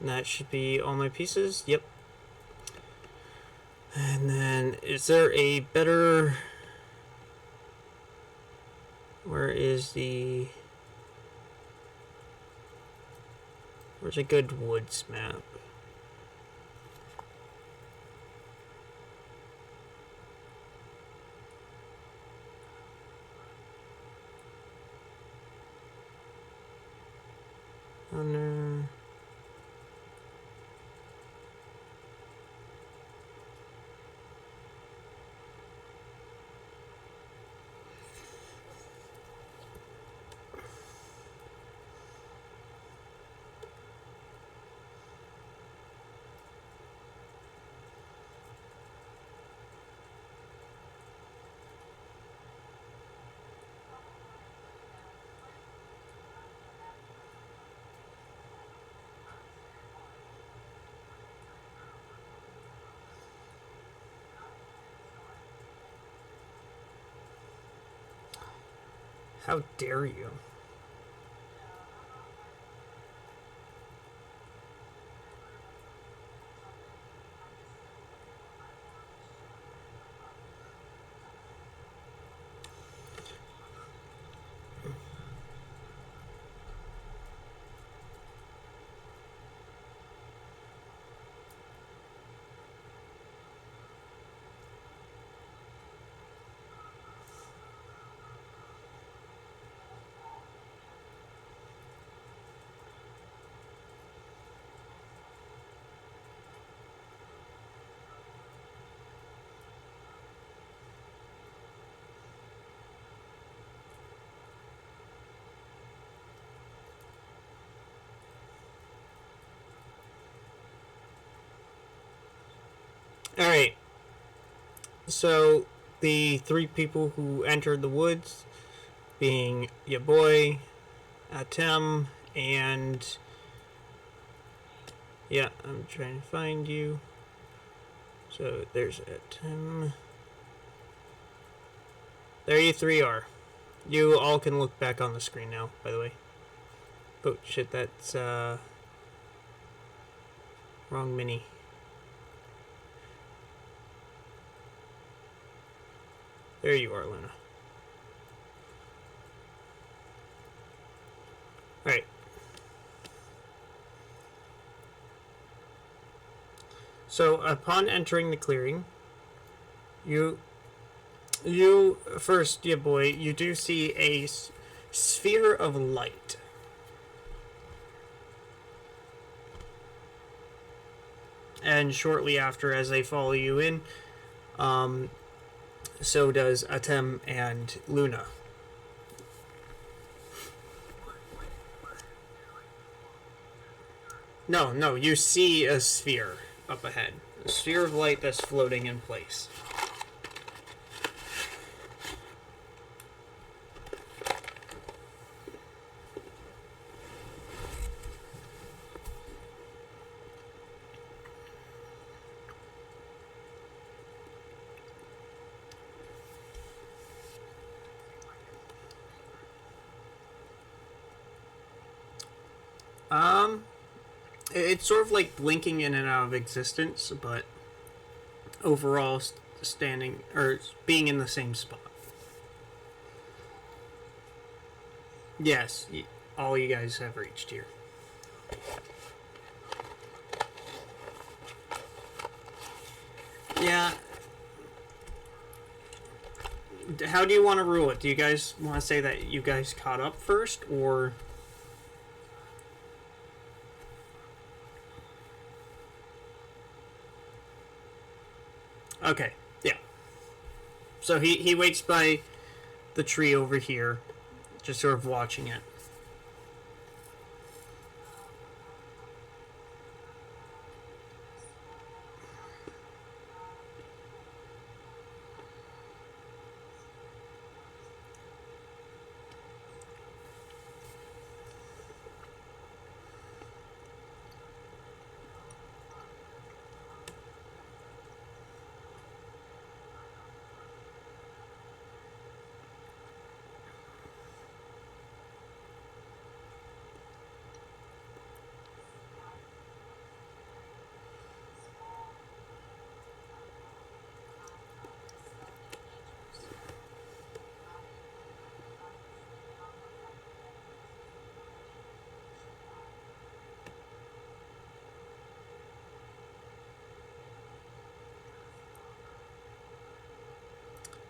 And that should be all my pieces. Yep. And then, is there a better... Where is the... Where's a good woods map? Oh no. How dare you? Alright. So, the three people who entered the woods, being your boy, Atem, and... Yeah, I'm trying to find you. So, there's Atem. There you three are. You all can look back on the screen now, by the way. Oh, shit, that's, wrong mini. There you are, Luna. Alright. So, upon entering the clearing, you first, dear boy, you do see a sphere of light. And shortly after, as they follow you in, so does Atem and Luna. No, you see a sphere up ahead. A sphere of light that's floating in place. It's sort of like blinking in and out of existence, but overall standing or being in the same spot. Yes, all you guys have reached here. Yeah. How do you want to rule it? Do you guys want to say that you guys caught up first, or... Okay, yeah. So he waits by the tree over here, just sort of watching it.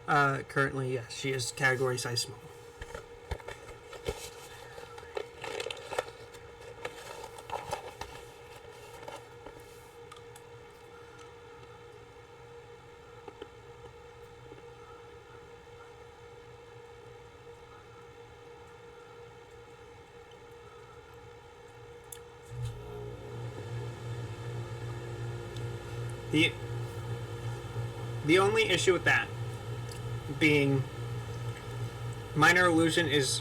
Currently, yes, she is category size small. The only issue with that being Minor Illusion is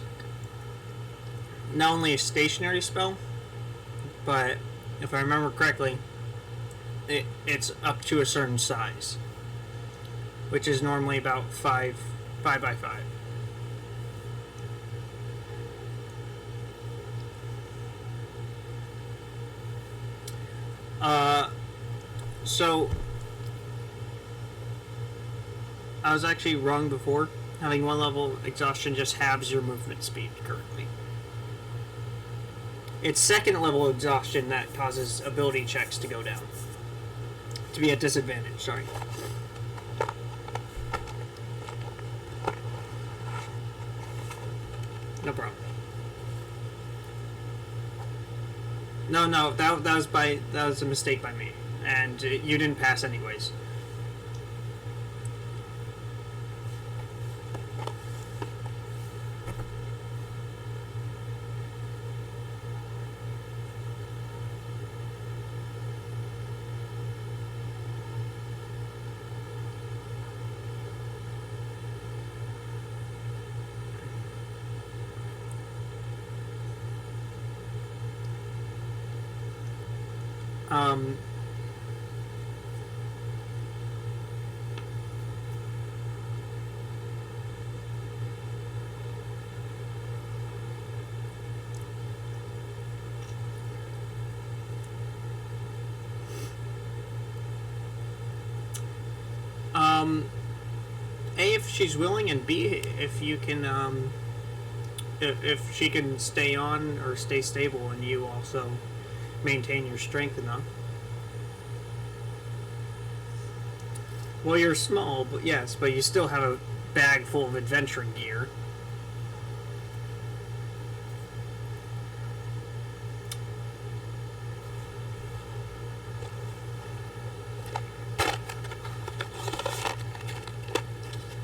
not only a stationary spell, but if I remember correctly, it's up to a certain size, which is normally about 5 by 5. So I was actually wrong before. Having 1 level exhaustion just halves your movement speed currently. It's 2nd level exhaustion that causes ability checks to go down. To be at disadvantage, sorry. No problem. No, that was a mistake by me, and you didn't pass anyways. Um, A, if she's willing, and B, if you can, if she can stay on or stay stable, and you also maintain your strength enough. Well, you're small, but yes, but you still have a bag full of adventuring gear.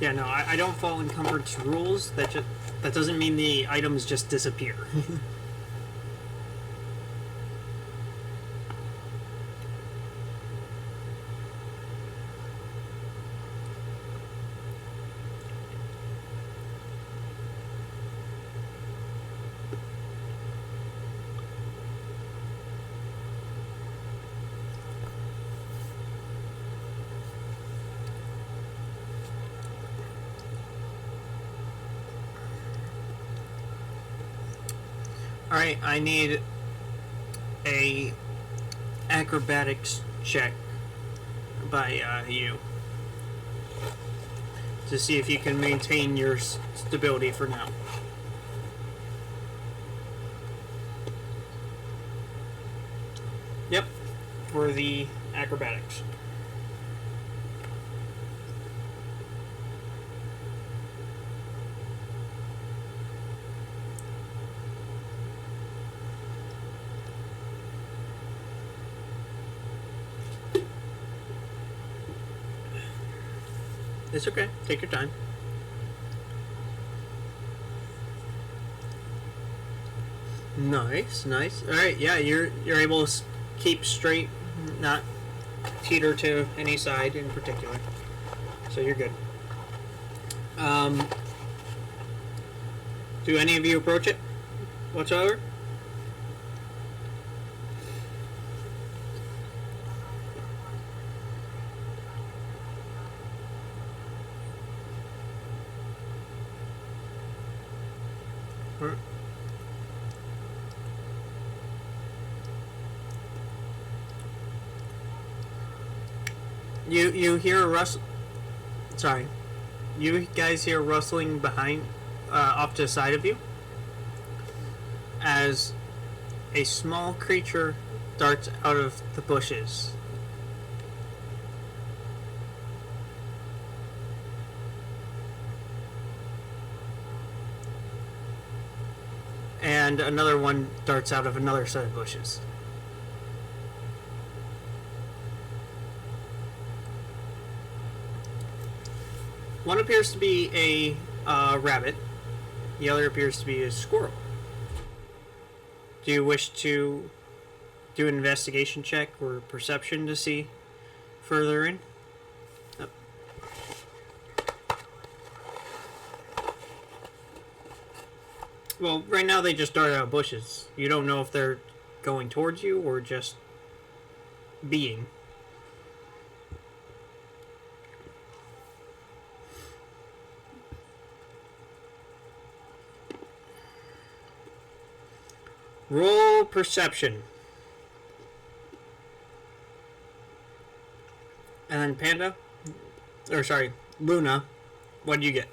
Yeah, no, I don't fall encumbered rules. That doesn't mean the items just disappear. Alright, I need a acrobatics check by you to see if you can maintain your stability for now. Yep, for the acrobatics. It's okay. Take your time. Nice, nice. All right, yeah, you're able to keep straight, not teeter to any side in particular. So you're good. Do any of you approach it whatsoever? You hear a rustle. Sorry, you guys hear rustling behind, off to the side of you, as a small creature darts out of the bushes. and another one darts out of another set of bushes. One appears to be a rabbit. The other appears to be a squirrel. Do you wish to do an investigation check or perception to see further in? Oh. Well, right now they just dart out of bushes. You don't know if they're going towards you or just being. Roll perception. And then Panda, or sorry, Luna, what do you get?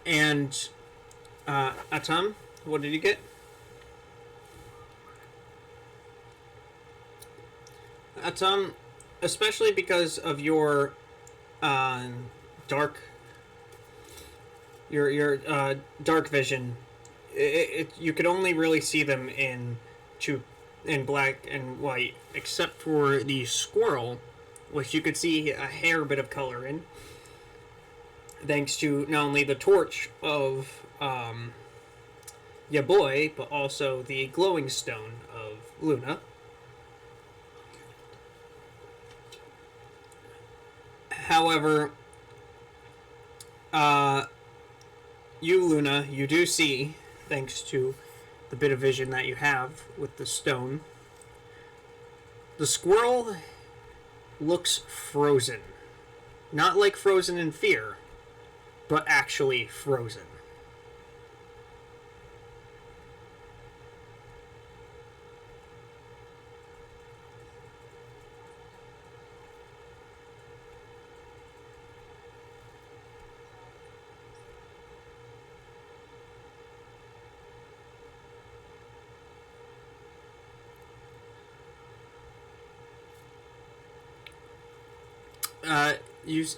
And Atom, what did you get? Atom, especially because of your dark dark vision, you could only really see them in black and white, except for the squirrel, which you could see a hair bit of color in, thanks to not only the torch of ya boy, but also the glowing stone of Luna. However, you, Luna, you do see, thanks to the bit of vision that you have with the stone, the squirrel looks frozen. Not like frozen in fear, but actually frozen.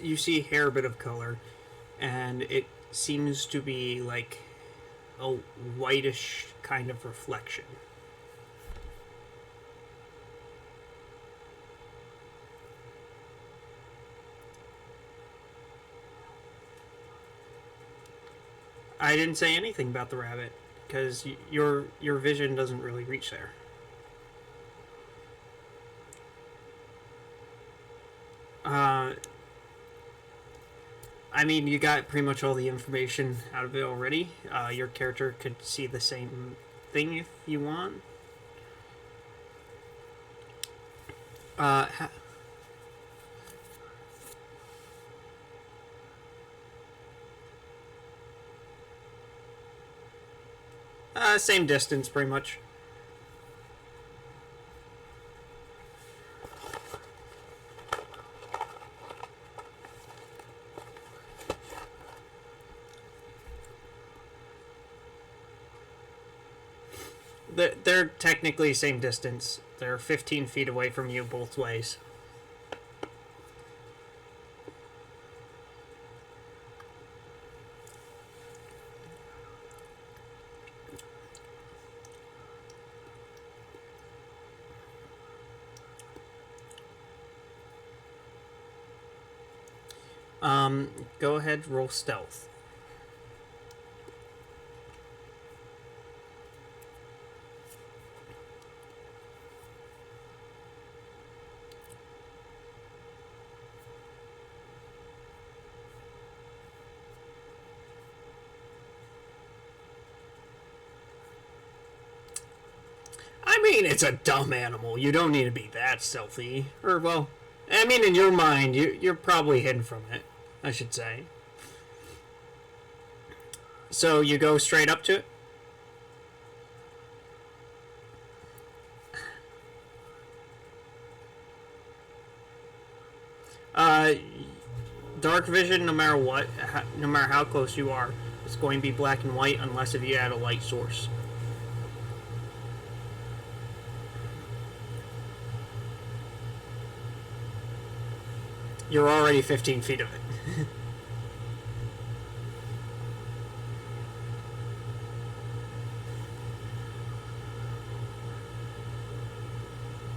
You see a hair bit of color, and it seems to be like a whitish kind of reflection. I didn't say anything about the rabbit, because your vision doesn't really reach there. I mean, you got pretty much all the information out of it already. Your character could see the same thing if you want. Same distance, pretty much. They're technically same distance. They're 15 feet away from you both ways. Go ahead, roll stealth. I mean, it's a dumb animal. You don't need to be that stealthy. Or, well, I mean, in your mind, you're probably hidden from it, I should say. So you go straight up to it? Dark vision, no matter what, no matter how close you are, it's going to be black and white unless if you add a light source. You're already 15 feet of it.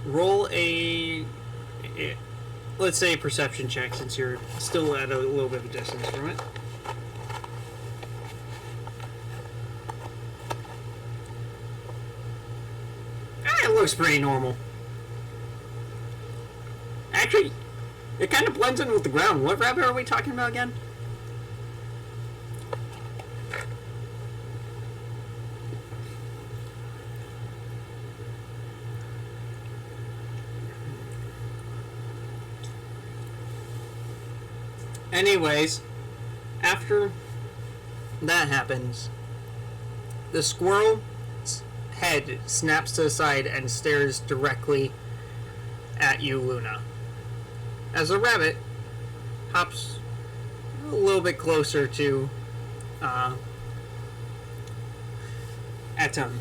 Roll let's say a perception check, since you're still at a little bit of a distance from it. It looks pretty normal. Actually, it kind of blends in with the ground. What rabbit are we talking about again? Anyways, after that happens, the squirrel's head snaps to the side and stares directly at you, Luna. As the rabbit hops a little bit closer to Atom.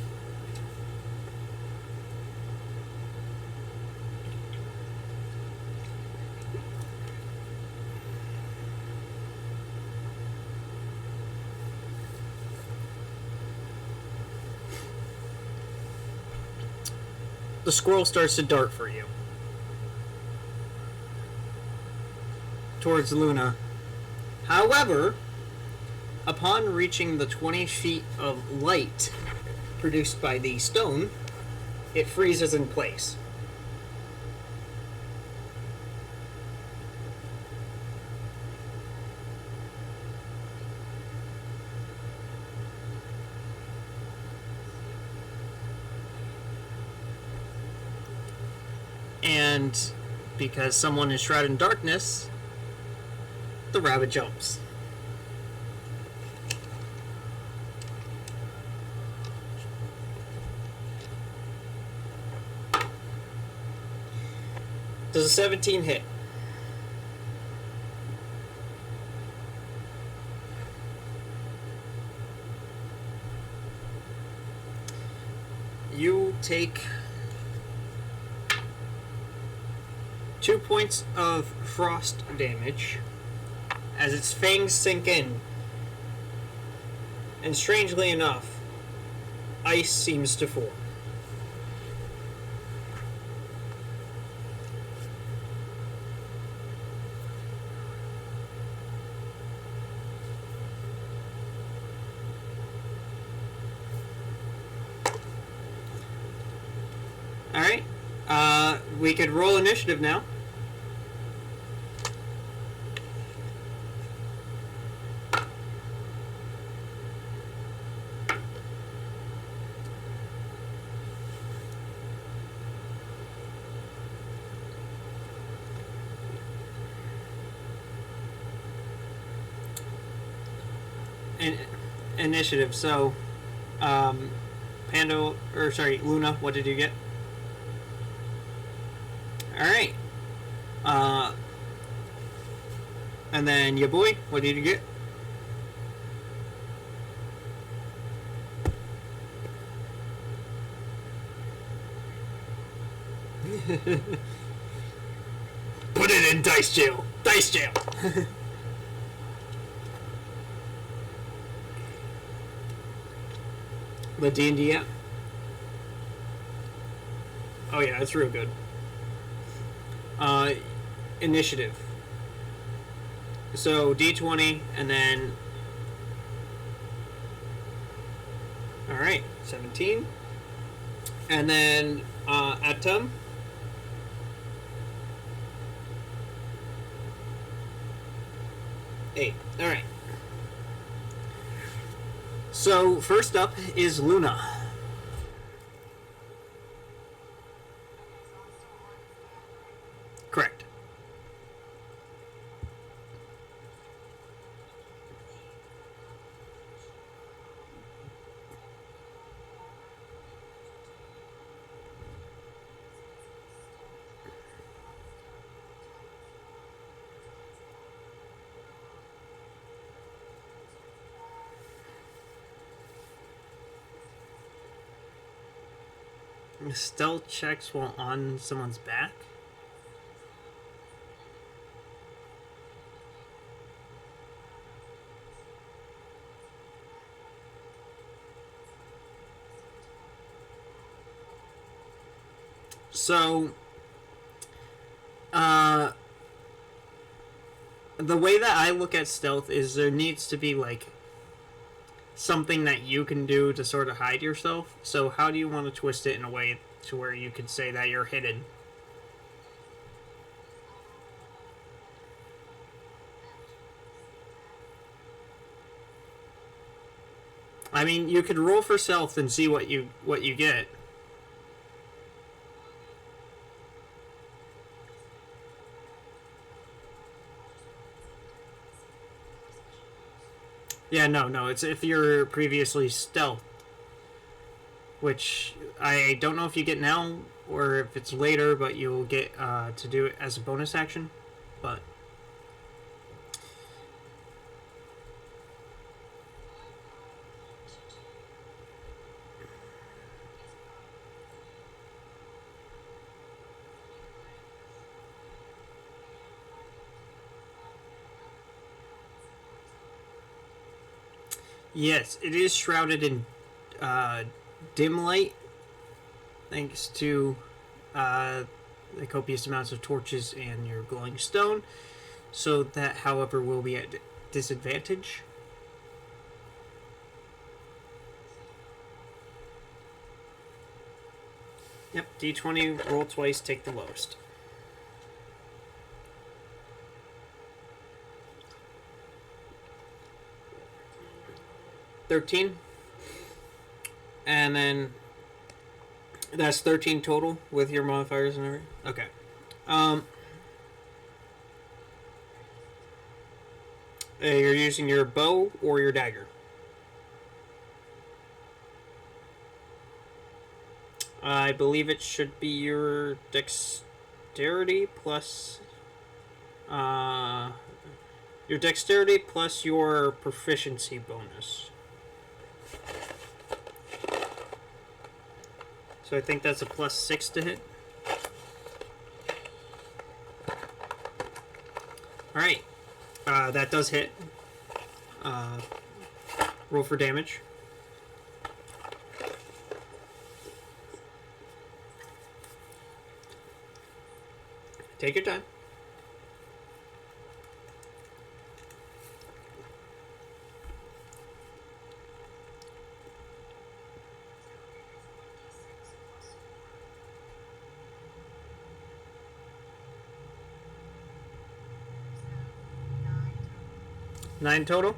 The squirrel starts to dart for you. Towards Luna. However, upon reaching the 20 feet of light produced by the stone, it freezes in place. And because someone is shrouded in darkness, the rabbit jumps. Does a 17 hit? You take 2 points of frost damage as its fangs sink in. And strangely enough, ice seems to form. Alright. We could roll initiative now. Initiative. So, Luna, what did you get? Alright. And then your boy, what did you get? Put it in dice jail. Dice jail. The D&D app? Oh yeah, it's real good. Initiative. So D20 and then... Alright, 17. And then Atom. Eight. Alright. So, first up is Luna. Correct. Stealth checks while on someone's back? So, the way that I look at stealth is there needs to be, like, something that you can do to sort of hide yourself. So how do you want to twist it in a way to where you could say that you're hidden? I mean, you could roll for stealth and see what you get. Yeah, no, it's if you're previously stealth. Which, I don't know if you get now, or if it's later, but you'll get to do it as a bonus action. But... yes, it is shrouded in dim light, thanks to the copious amounts of torches and your glowing stone. So that, however, will be at disadvantage. Yep, d20, roll twice, take the lowest. $13. And then that's 13 total with your modifiers and everything. Okay. You're using your bow or your dagger? I believe it should be your dexterity plus your proficiency bonus. So I think that's a +6 to hit. Alright. That does hit. Roll for damage. Take your time. Nine total.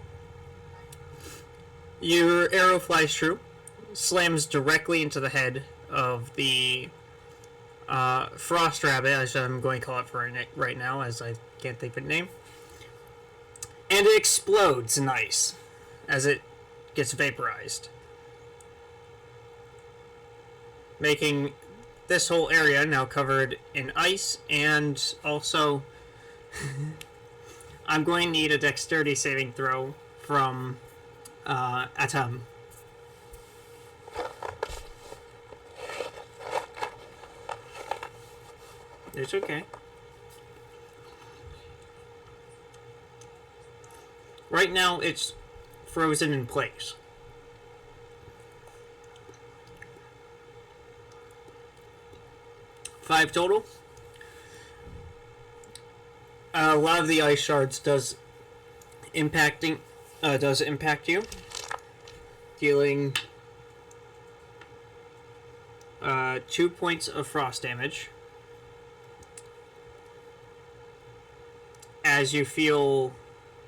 Your arrow flies true, slams directly into the head of the frost rabbit, as I'm going to call it for right now, as I can't think of a name. And it explodes in ice as it gets vaporized, making this whole area now covered in ice. And also I'm going to need a dexterity saving throw from Atom. It's okay. Right now, it's frozen in place. Five total. A lot of the ice shards does impact you, dealing 2 points of frost damage as you feel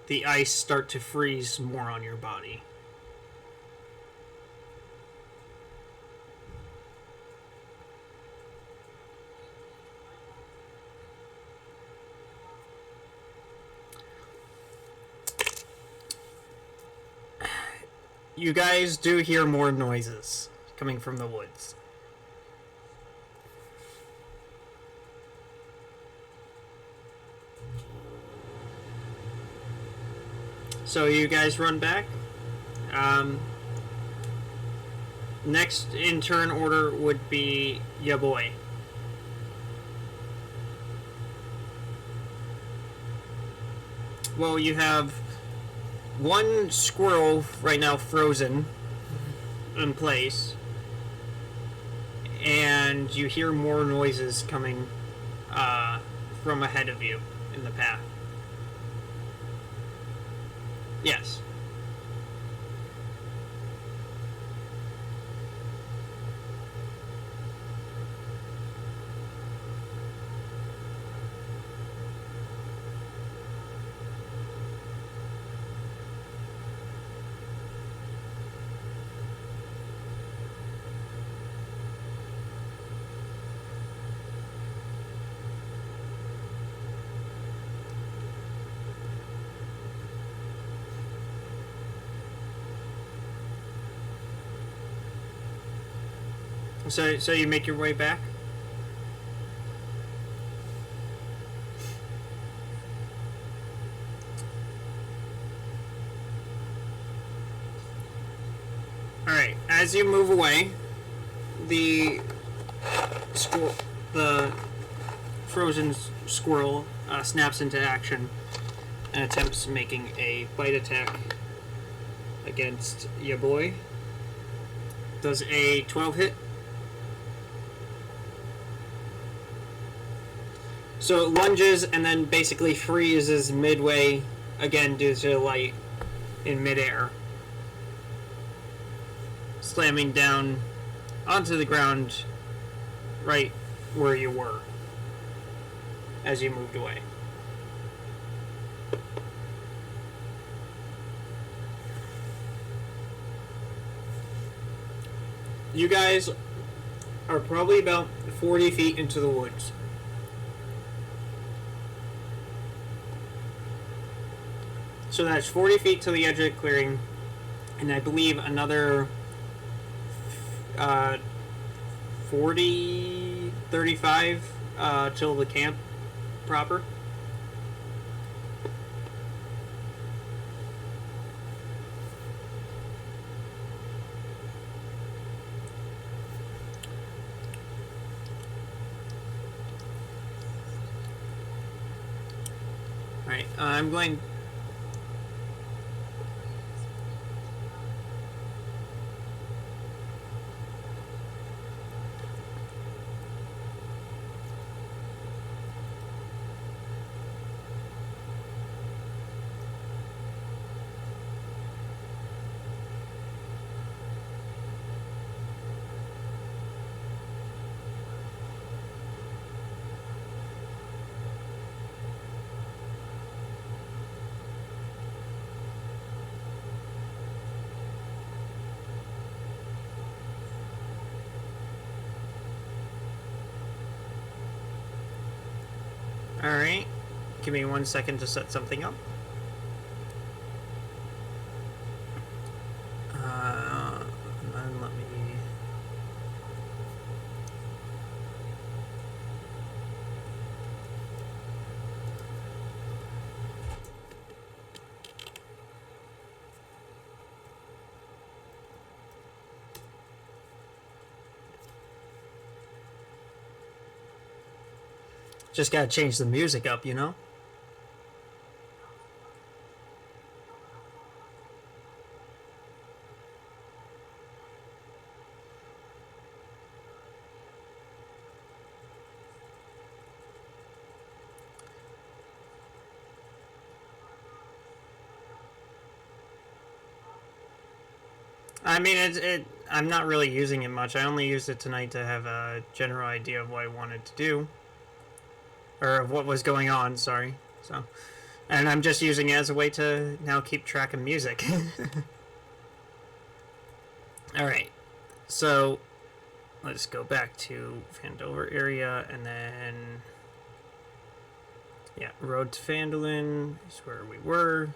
the ice start to freeze more on your body. You guys do hear more noises coming from the woods. So you guys run back. Next in turn order would be ya boy. Well, you have one squirrel right now frozen in place, and and you hear more noises coming from ahead of you in the path. Yes. So you make your way back? Alright, as you move away, the frozen squirrel snaps into action and attempts making a bite attack against your boy. Does a 12 hit? So it lunges and then basically freezes midway, again due to light, in midair, slamming down onto the ground right where you were as you moved away. You guys are probably about 40 feet into the woods. So that's 40 feet to the edge of the clearing, and I believe another 40, 35 till the camp proper. Alright, I'm going... Alright, give me 1 second to set something up. And then let me... Just gotta change the music up, you know? I mean, I'm not really using it much. I only used it tonight to have a general idea of what I wanted to do. Or of what was going on, sorry. So, and I'm just using it as a way to now keep track of music. Alright, so let's go back to Vandover area, and then, yeah, Road to Phandalin is where we were,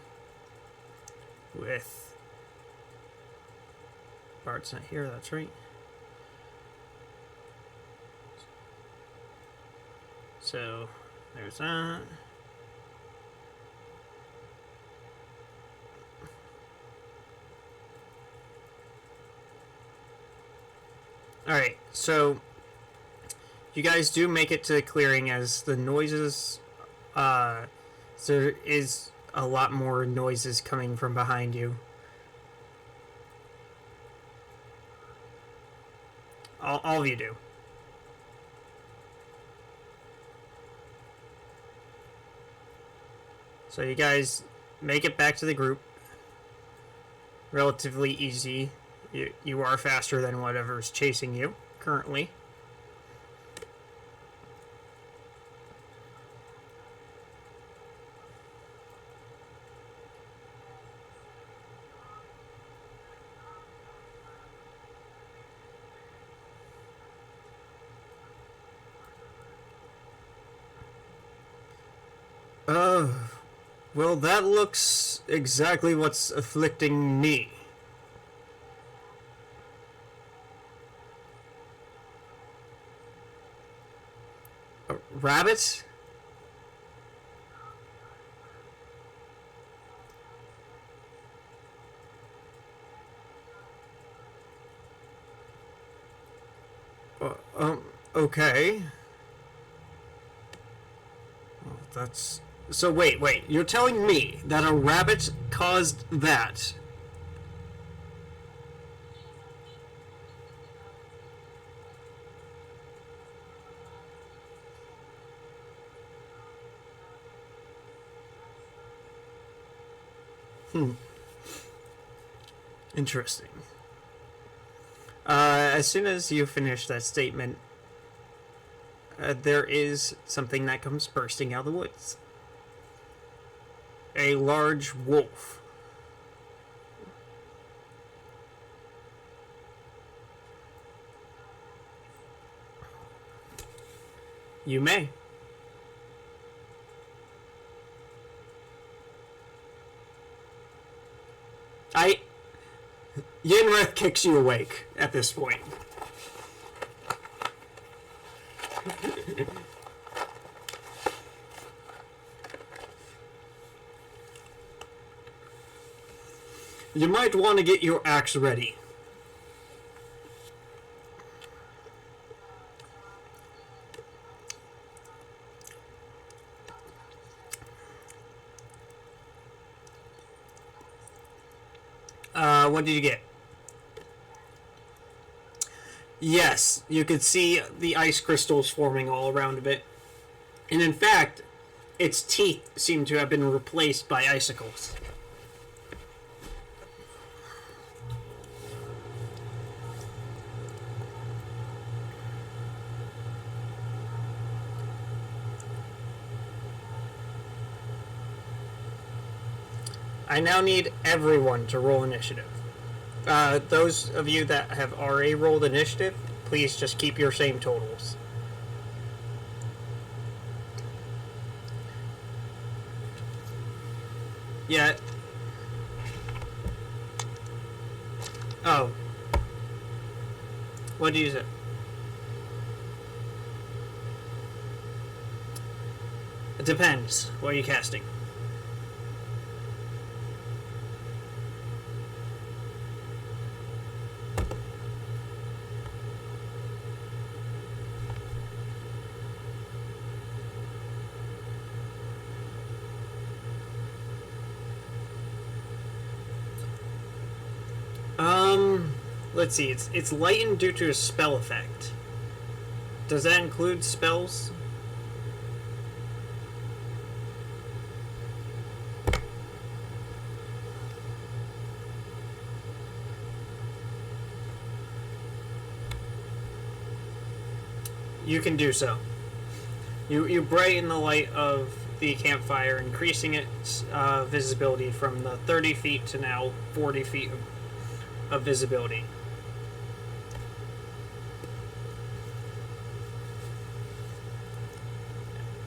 with, Bart's not here, that's right. So, there's that. Alright, so you guys do make it to the clearing as the noises, there is a lot more noises coming from behind you. All of you do. So you guys make it back to the group. Relatively easy. You are faster than whatever's chasing you currently. Well, that looks exactly what's afflicting me. A rabbit? Okay. Well, that's... So wait. You're telling me that a rabbit caused that? Interesting. As soon as you finish that statement, there is something that comes bursting out of the woods. A large wolf. You may. Yenrith kicks you awake at this point. You might want to get your axe ready. What did you get? Yes, you could see the ice crystals forming all around a bit. And in fact, its teeth seem to have been replaced by icicles. I now need everyone to roll initiative. Those of you that have already rolled initiative, please just keep your same totals. Yeah. Oh. What did you say? It depends. What are you casting? Let's see, it's lightened due to a spell effect. Does that include spells? You can do so. You brighten the light of the campfire, increasing its visibility from the 30 feet to now 40 feet of visibility.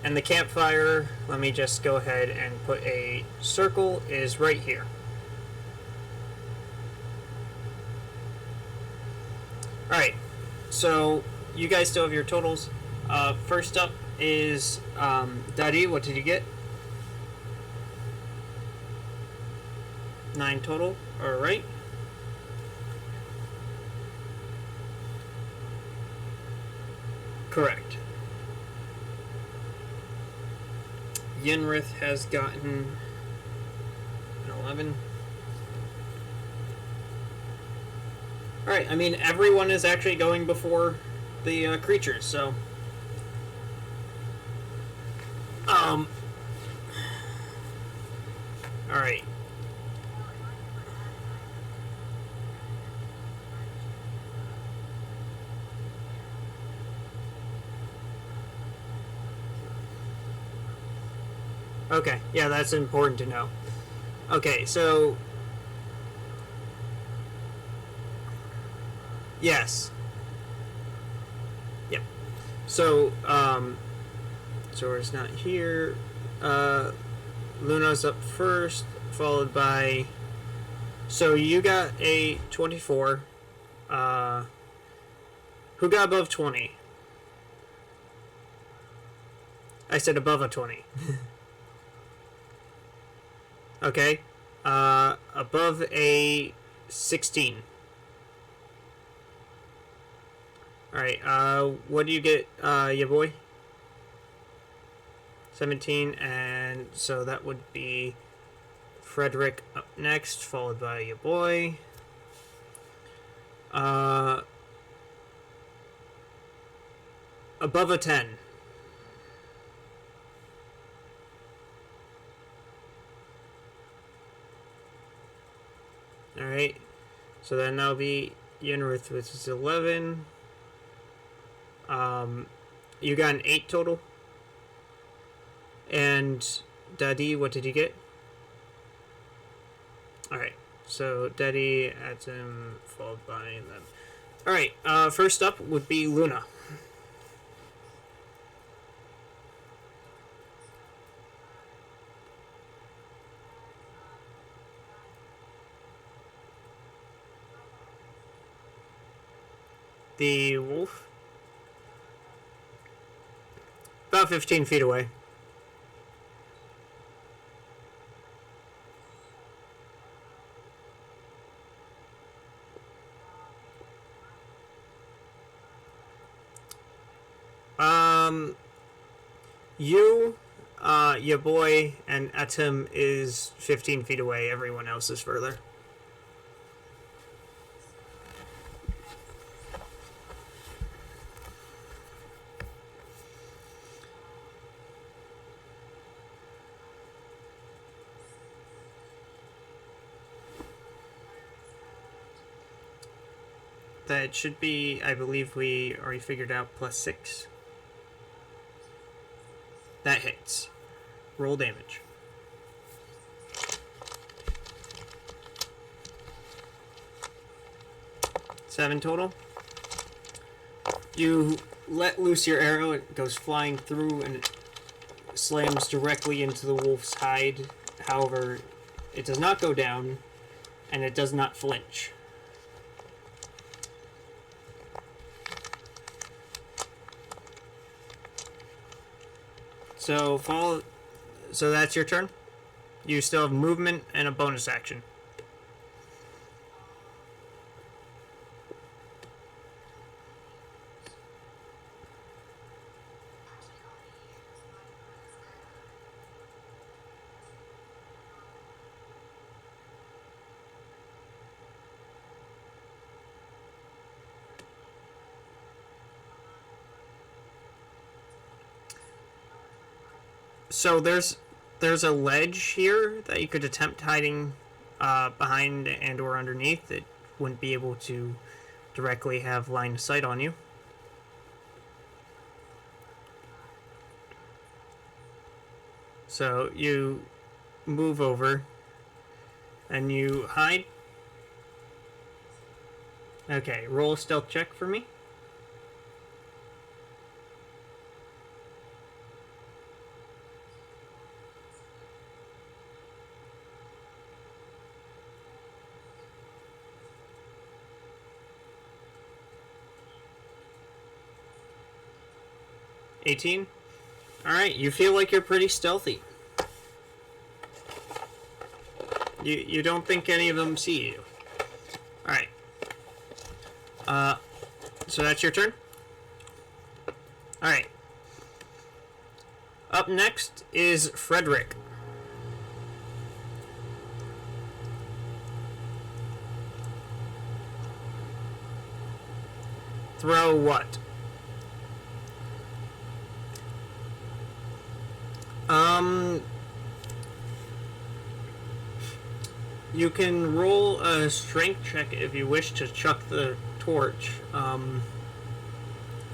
And the campfire, let me just go ahead and put a circle, is right here. Alright, so you guys still have your totals. First up is Daddy, what did you get? 9 total, alright. Correct. Yenrith has gotten an 11. Alright, I mean, everyone is actually going before the creatures, so... Alright. Okay, yeah, that's important to know. Okay, so... Yes. Yep. So, Zora's not here. Luna's up first, followed by... So you got a 24. Who got above 20? I said above a 20. Okay. Above a 16. Alright, what do you get, ya boy? 17, and so that would be Frederick up next, followed by your boy. Above a 10. Alright, so then that'll be Yenrith, which is 11. You got an 8 total. And Daddy, what did you get? Alright, so Daddy adds him, followed by them. Alright, first up would be Luna. The wolf? About 15 feet away. You, your boy, and Atom is 15 feet away. Everyone else is further. That should be, I believe we already figured out, +6. That hits. Roll damage. 7 total. You let loose your arrow, it goes flying through and it slams directly into the wolf's hide. However, it does not go down and it does not flinch. So that's your turn. You still have movement and a bonus action. So there's a ledge here that you could attempt hiding behind and or underneath. It wouldn't be able to directly have line of sight on you. So you move over and you hide. Okay, roll a stealth check for me. $18. Alright, you feel like you're pretty stealthy. You don't think any of them see you. Alright. So that's your turn? Alright. Up next is Frederick. Throw what? You can roll a strength check if you wish to chuck the torch.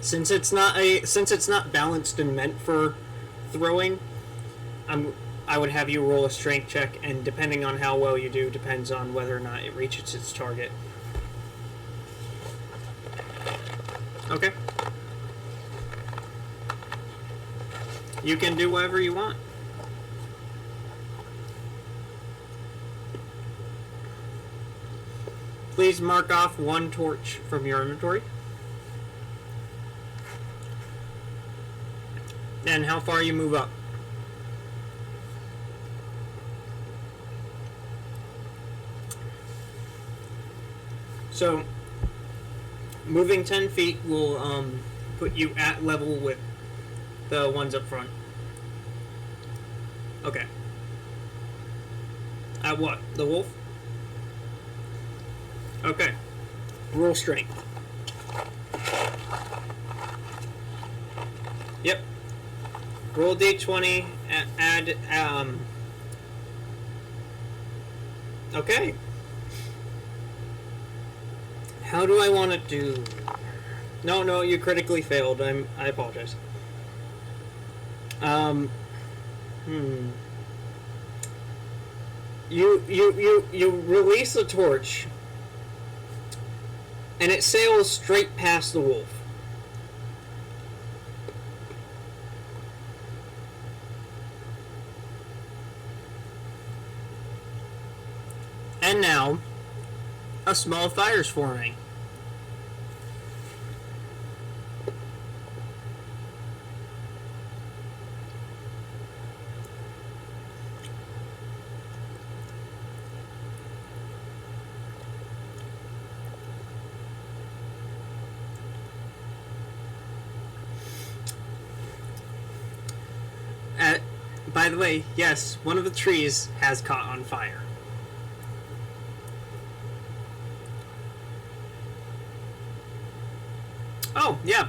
Since it's not balanced and meant for throwing, I would have you roll a strength check, and depending on how well you do, depends on whether or not it reaches its target. Okay. You can do whatever you want. Please mark off one torch from your inventory. And how far you move up. So, moving 10 feet will put you at level with the ones up front. Okay. At what? The wolf? Okay. Roll strength. Yep. Roll d20, add, okay. How do I want to do... No, you critically failed. I apologize. You release the torch, and it sails straight past the wolf. And now, a small fire's forming. By the way, yes, one of the trees has caught on fire. Oh, yeah.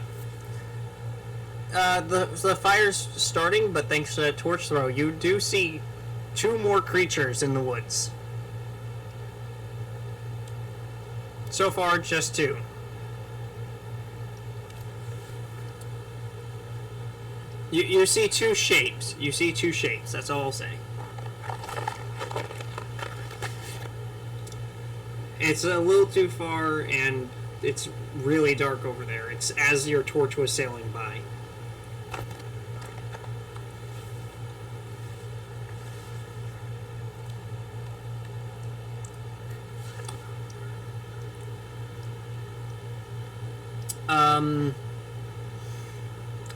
The fire's starting, but thanks to that torch throw, you do see 2 more creatures in the woods. So far, just 2. You see 2 shapes. You see 2 shapes. That's all I'll say. It's a little too far, and it's really dark over there. It's as your torch was sailing by.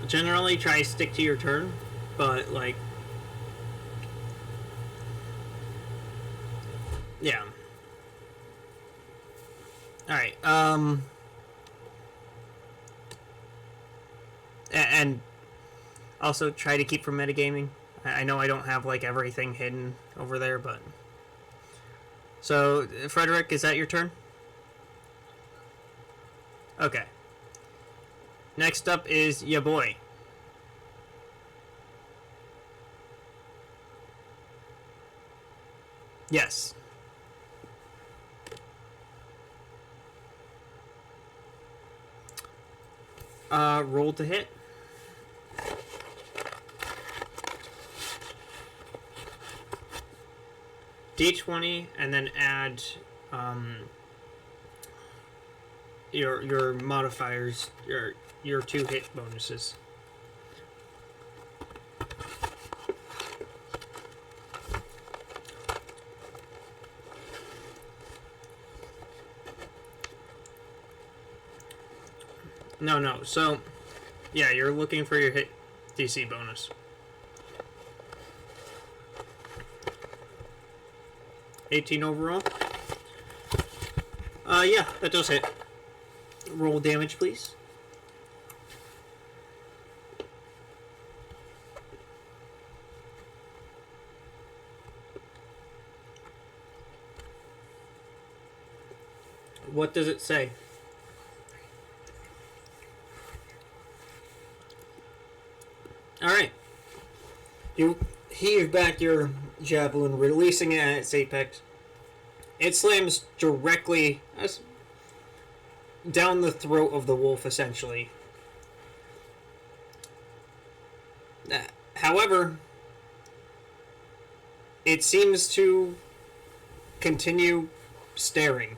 Generally try to stick to your turn, but like, yeah. Alright, and also try to keep from metagaming. I know I don't have like everything hidden over there, but... So, Frederick, is that your turn? Okay. Next up is ya boy. Yes. Roll to hit. D20 and then add your modifiers, your 2 hit bonuses. No. So, yeah, you're looking for your hit DC bonus. 18 overall. Yeah, that does hit. Roll damage, please. What does it say? Alright. You heave back your javelin, releasing it at its apex. It slams directly down the throat of the wolf, essentially. However, it seems to continue staring.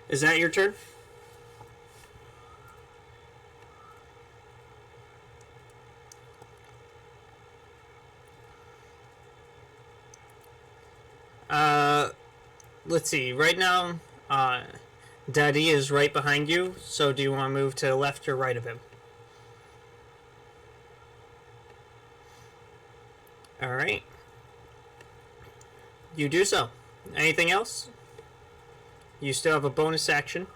Is that your turn? Let's see. Right now, Daddy is right behind you, so do you want to move to the left or right of him? Alright. You do so. Anything else? You still have a bonus action.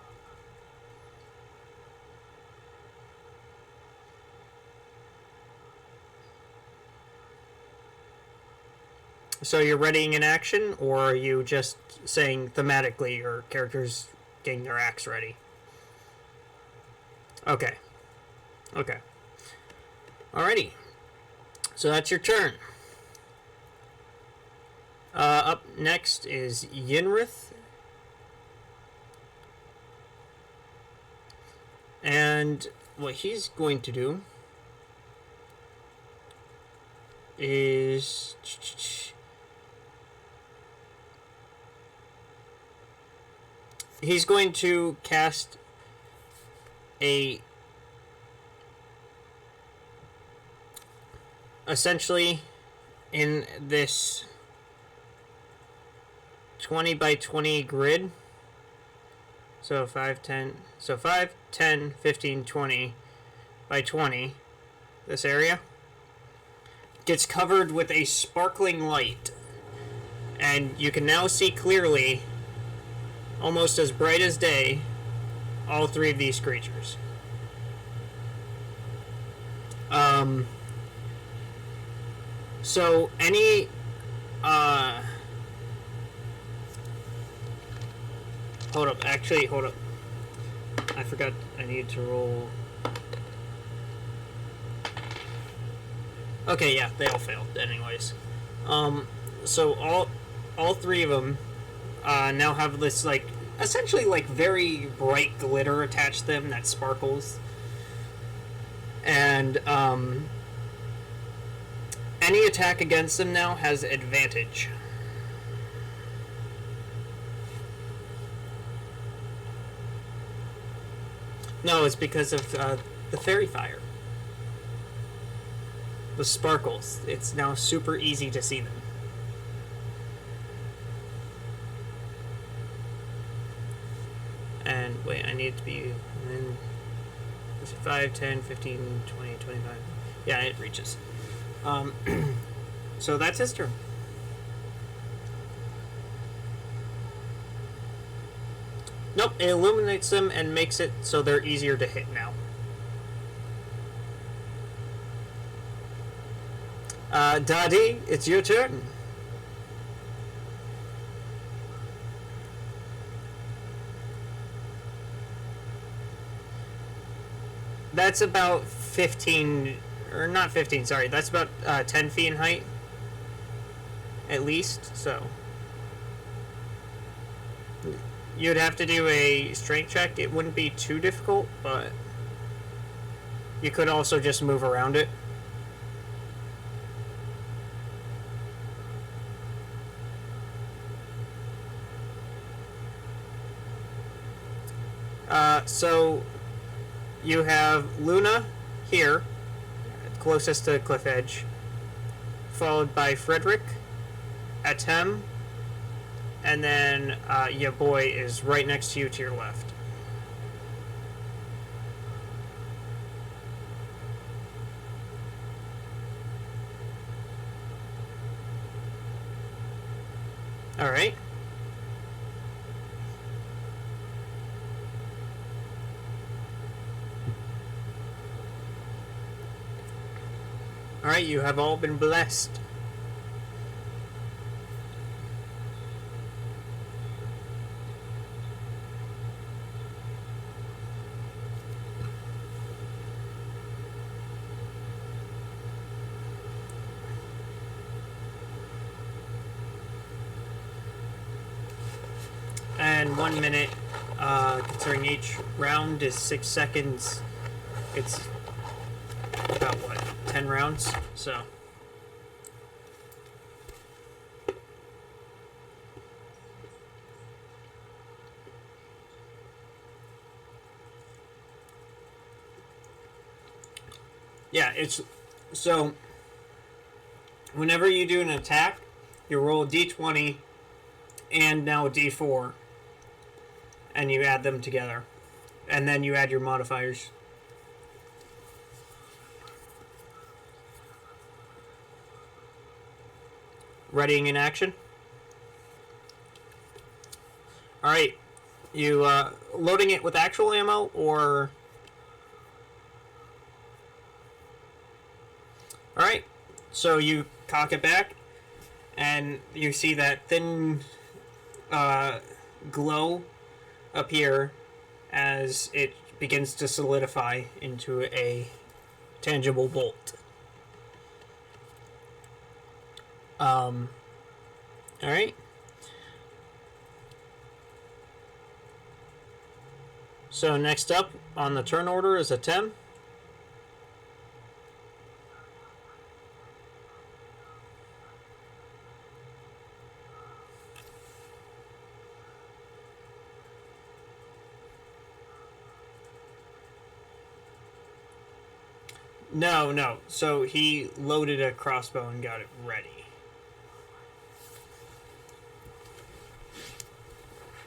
So you're readying an action, or are you just saying thematically your character's getting their axe ready? Okay. Okay. Alrighty. So that's your turn. Up next is Yinrith. And what he's going to do is... he's going to cast a... essentially, in this 20 by 20 grid. So 5, 10, 15, 20 by 20. This area gets covered with a sparkling light. And you can now see clearly, almost as bright as day, all three of these creatures. So any hold up, hold up. I forgot I need to roll. Okay, yeah, they all failed anyways. So all three of them now have this, like, essentially, like, very bright glitter attached to them that sparkles. And any attack against them now has advantage. No, it's because of the fairy fire. The sparkles. It's now super easy to see them. And wait, I need to be 5, 10, 15, 20, 25. Yeah, it reaches. So that's his turn. Nope, it illuminates them and makes it so they're easier to hit now. Daddy, it's your turn. That's about 15, or not 15, sorry, that's about 10 feet in height. At least, so. You'd have to do a strength check. It wouldn't be too difficult, but you could also just move around it. So you have Luna here, closest to the cliff edge, followed by Frederick, Atem, and then your boy is right next to you to your left. Alright. Alright, you have all been blessed. 1 minute. Considering each round is 6 seconds, it's about what, 10 rounds? So. Yeah, it's so whenever you do an attack, you roll a d20 and now a d4, and you add them together, and then you add your modifiers. Readying in action. All right, you loading it with actual ammo or? All right, so you cock it back, and you see that thin glow appear as it begins to solidify into a tangible bolt. All right. So next up on the turn order is a 10. No. So he loaded a crossbow and got it ready.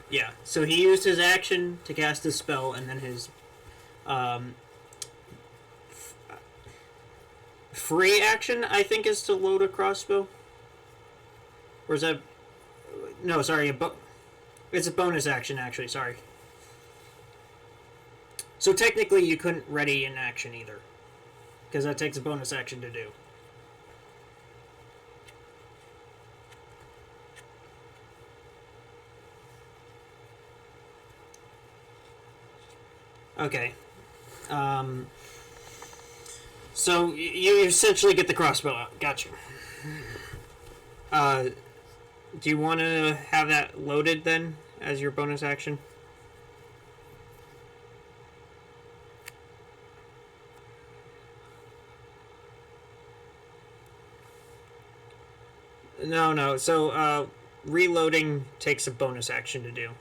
Yeah, so he used his action to cast his spell, and then his free action, I think, is to load a crossbow. Or is that... No, sorry, it's a bonus action, actually, sorry. So technically you couldn't ready in action either, because that takes a bonus action to do. Okay. So you essentially get the crossbow out. Gotcha. Do you want to have that loaded then as your bonus action? No. So reloading takes a bonus action to do.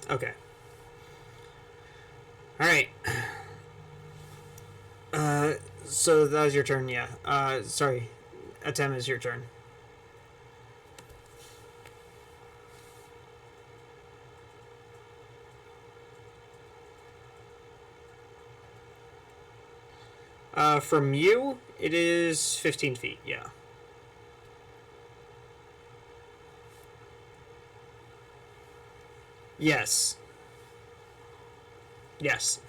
Okay. Alright. So that was your turn, yeah. Sorry. Atem is your turn. From you, it is 15 feet, yeah. Yes. Yes.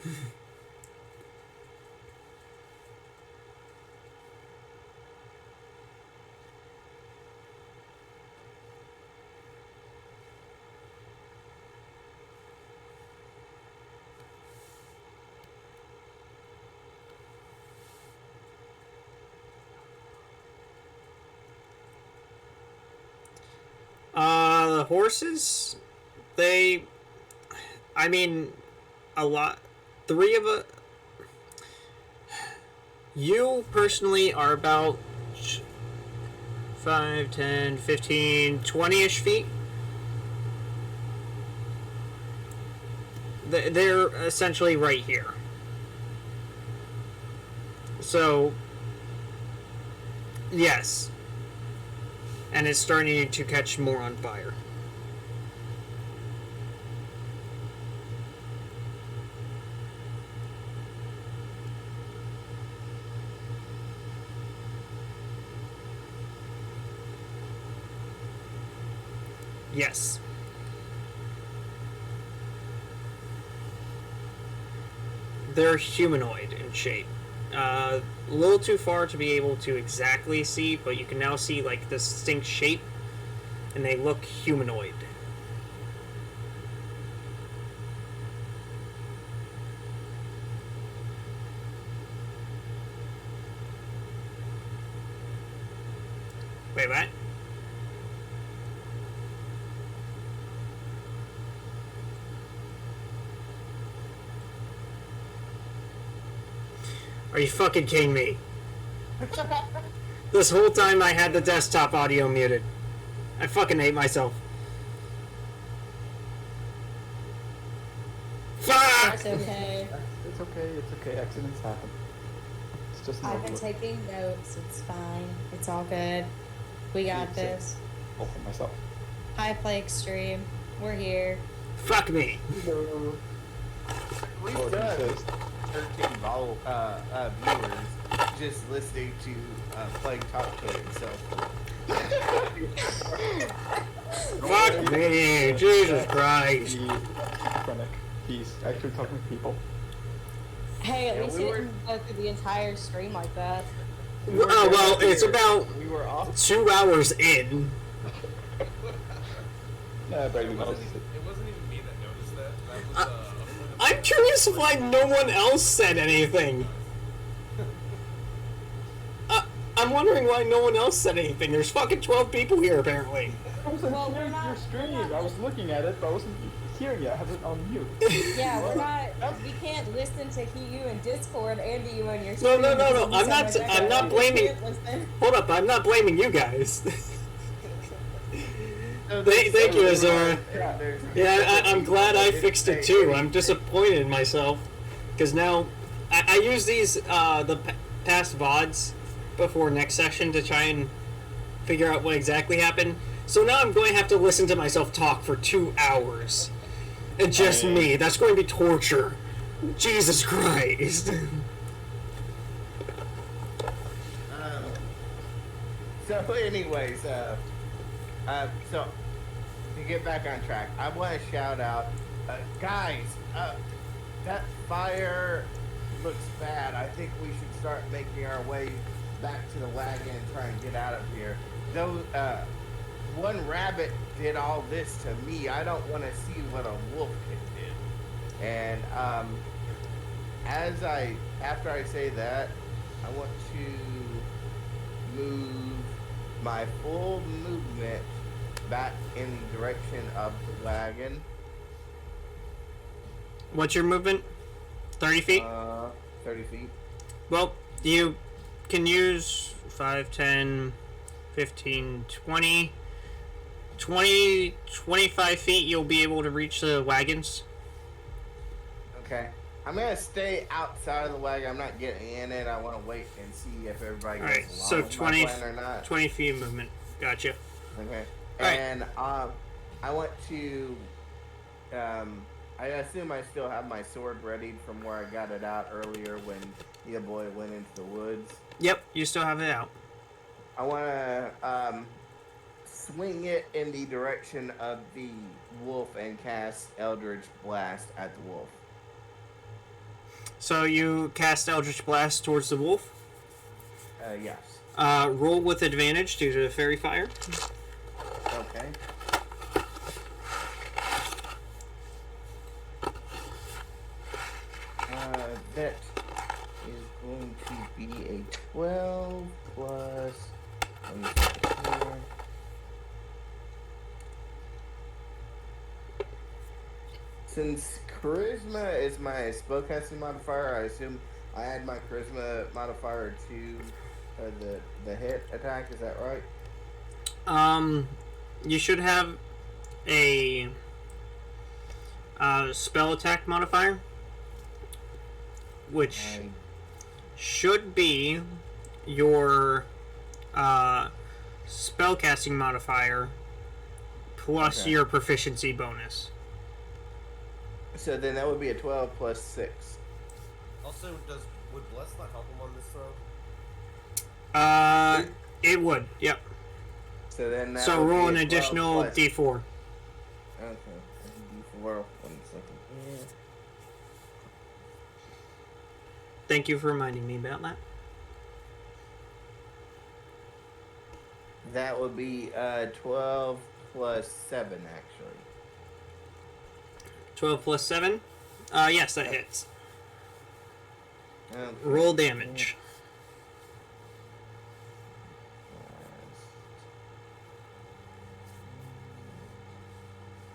The horses, I mean, a lot. Three of a. You personally are about 5, 10, 15, 20-ish feet. They're essentially right here. So, yes. And it's starting to catch more on fire. Yes. They're humanoid in shape. A little too far to be able to exactly see, but you can now see like the distinct shape, and they look humanoid. Wait, what? Are you fucking kidding me? This whole time I had the desktop audio muted. I fucking hate myself. Fuck! It's okay. It's okay. It's okay. Accidents happen. It's just I've been normal. taking notes. It's fine. It's all good. We got this. All for myself. Hi, Plague Stream. We're here. Fuck me. Hello. We Oh, still he have says. 13 viewers just listening to Plague talk to himself. Fuck me. Jesus Christ. He's schizophrenic. He's actually talking to people. Hey, at Yeah, least we you were- didn't go through the entire stream like that. Oh, well, it's about We were off. 2 hours in. Nah, Brady It knows. wasn't even me that noticed that. That was I'm curious why no one else said anything. I'm wondering why no one else said anything. There's fucking 12 people here, apparently. I wasn't Well, we're hearing not- your stream. I was looking at it, but I wasn't hearing it. I have it on mute. Yeah, we're not. We can't listen to you in Discord and to you on your No, stream. no, no, no, because you I'm not- sound like I'm that. not We blaming- can't listen. Hold up, I'm not blaming you guys. So Thank you, Azora. there's- Yeah, I'm glad I fixed it too. I'm disappointed in myself. Because now, I use these, past VODs before next session to try and figure out what exactly happened. So now I'm going to have to listen to myself talk for 2 hours. And just me. That's going to be torture. Jesus Christ. So, anyways, so to get back on track, I want to shout out, guys. That fire looks bad. I think we should start making our way back to the wagon and try and get out of here. Though, one rabbit did all this to me. I don't want to see what a wolf can do. And after I say that, I want to move my full movement back in the direction of the wagon. What's your movement? 30 feet? 30 feet. Well, you can use 5, 10, 15, 20, 25 feet. You'll be able to reach the wagons. Okay. I'm gonna stay outside of the wagon. I'm not getting in it. I want to wait and see if everybody goes Alright, along so with 20, my plan or not. 20 feet of movement. Gotcha. Okay. Alright. And I want to. I assume I still have my sword readied from where I got it out earlier when your boy went into the woods. Yep, you still have it out. I want to swing it in the direction of the wolf and cast Eldritch Blast at the wolf. So you cast Eldritch Blast towards the wolf. Yes. Roll with advantage due to the fairy fire. Okay. That is going to be a 12 plus. Let me check it here. Since charisma is my spellcasting modifier, I assume I add my charisma modifier to the hit attack. Is that right? You should have a spell attack modifier, which I should be your spellcasting modifier plus Okay. your proficiency bonus. So then that would be a 12 plus 6. Also, would Bless not help him on this throw? It would. Yep. So then that So would roll be an a 12 additional plus- D4. Okay. D4. 1 second. Yeah. Thank you for reminding me about that. That would be 12 plus 7 actually. 12 plus 7. Yes, that hits. Okay. Roll damage.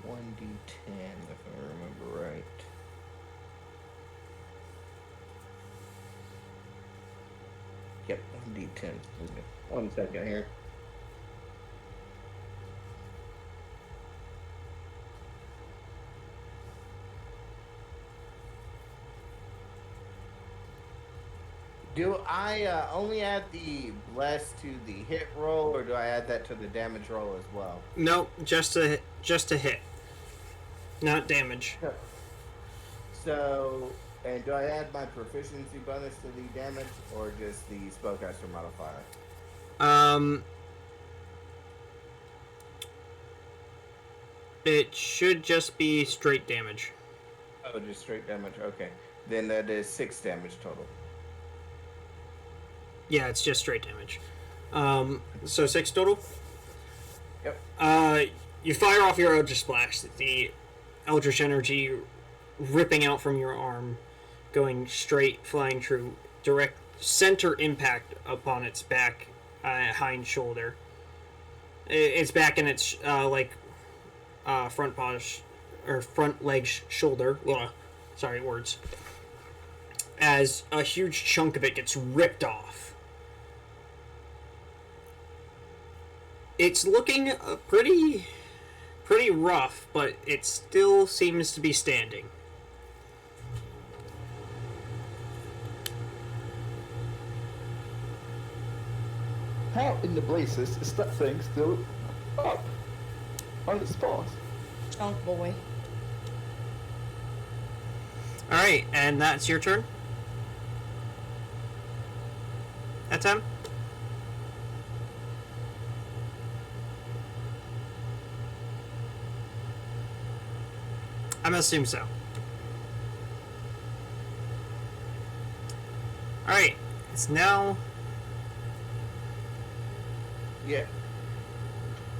1d10 if I remember right. Yep, D10. 1 second here. Do I only add the bless to the hit roll, or do I add that to the damage roll as well? No, just a hit, not damage. So, and do I add my proficiency bonus to the damage, or just the spellcaster modifier? It should just be straight damage. Oh, just straight damage. Okay, then that is 6 damage total. Yeah, it's just straight damage. So 6 total. Yep. You fire off your Eldritch Splash, the Eldritch energy ripping out from your arm, going straight, flying true, direct center impact upon its back, hind shoulder. Its back and its front paw or front leg shoulder. Ugh, sorry, words. As a huge chunk of it gets ripped off. It's looking pretty rough, but it still seems to be standing. How in the blazes is that thing still up on its paws? Chunk boy. Alright, and that's your turn? That's him? I'm gonna assume so. Alright, it's now... Yeah.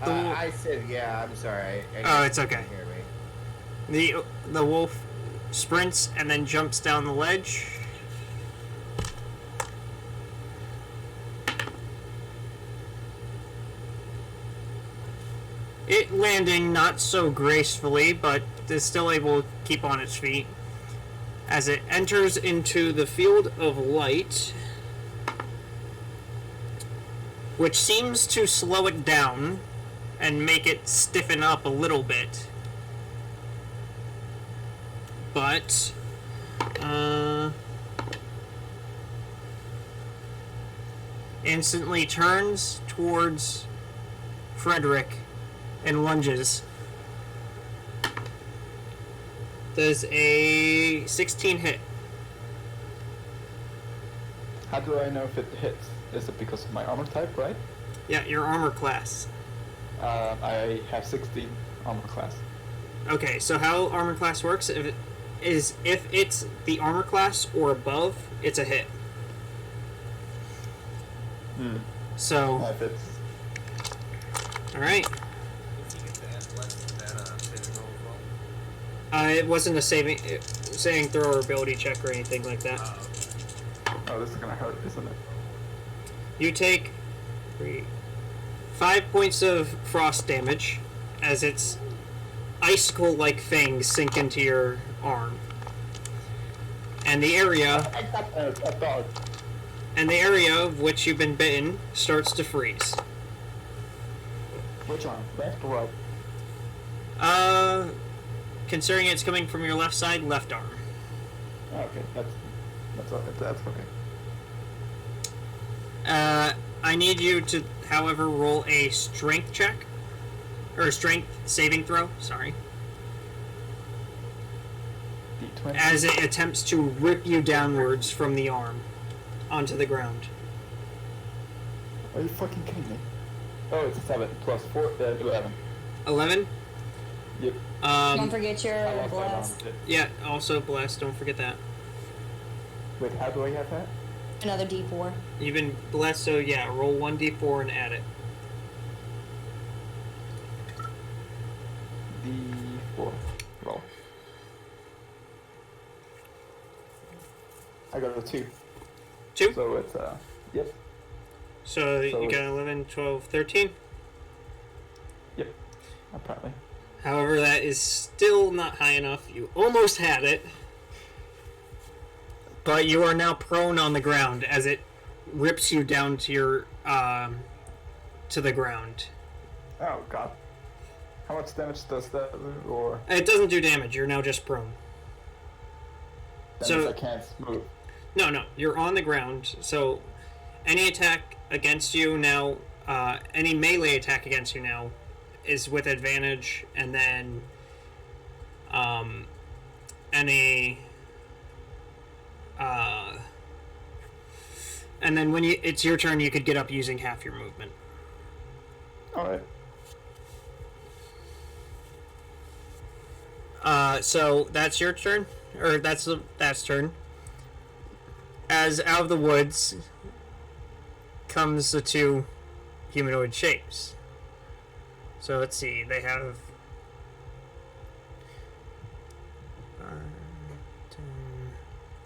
I said yeah. I'm sorry. Oh, it's okay. Hear me. The wolf sprints and then jumps down the ledge. It landing not so gracefully, but is still able to keep on its feet. As it enters into the field of light, which seems to slow it down and make it stiffen up a little bit. But, instantly turns towards Frederick and lunges. Does a 16 hit? How do I know if it hits? Is it because of my armor type, right? Yeah, your armor class. I have 16 armor class. Okay, so how armor class works if it's the armor class or above, it's a hit. So, If it's all right. Does he get to add less to that saving roll as well? It wasn't a saving throw or ability check or anything like that. oh, this is gonna hurt, isn't it? You take 5 points of frost damage as its icicle-like fangs sink into your arm, and the area I got a dog. of which you've been bitten starts to freeze. Which arm? Left or right? Considering it's coming from your left side, left arm. Oh, okay, that's okay. That's okay. I need you to, however, roll a strength check. Or a strength saving throw, sorry. D20. As it attempts to rip you downwards from the arm onto the ground. Are you fucking kidding me? Oh, it's 7 plus 4, 11. 11? Yep. Don't forget your I lost my bless. armor. Yeah, also blessed, don't forget that. Wait, how do I have that? Another D4. You've been blessed, so yeah, roll 1d4 and add it. D4. Roll. I got a 2. 2? So it's, yep. So So you got 11, 12, 13. Yep. Apparently. However, that is still not high enough. You almost had it. But you are now prone on the ground as it rips you down to your to the ground. Oh god. How much damage does that do, or It doesn't do damage. You're now just prone. that So- means I can't move? No, you're on the ground. So any attack against you now, any melee attack against you now, is with advantage, and then any and then when it's your turn, you could get up using half your movement. Alright. So that's your turn, or that's turn. As out of the woods comes the two humanoid shapes. So let's see, they have 10,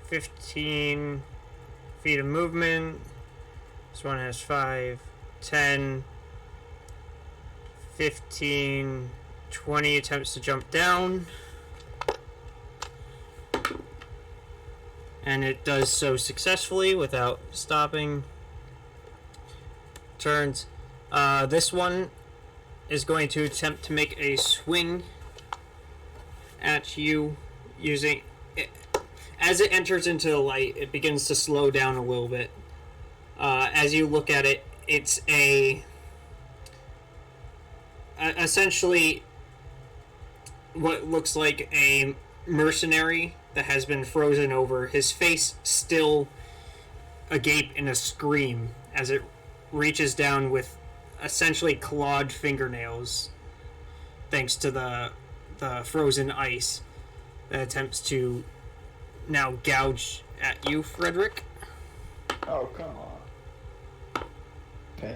15 feet of movement. This one has 5, 10, 15, 20 attempts to jump down. And it does so successfully without stopping. Turns. This one is going to attempt to make a swing at you using it. As it enters into the light, it begins to slow down a little bit. As you look at it, it's essentially what looks like a mercenary that has been frozen over, his face still agape in a scream as it reaches down with essentially clawed fingernails, thanks to the frozen ice that attempts to now gouge at you, Frederick. Oh, come on. Okay.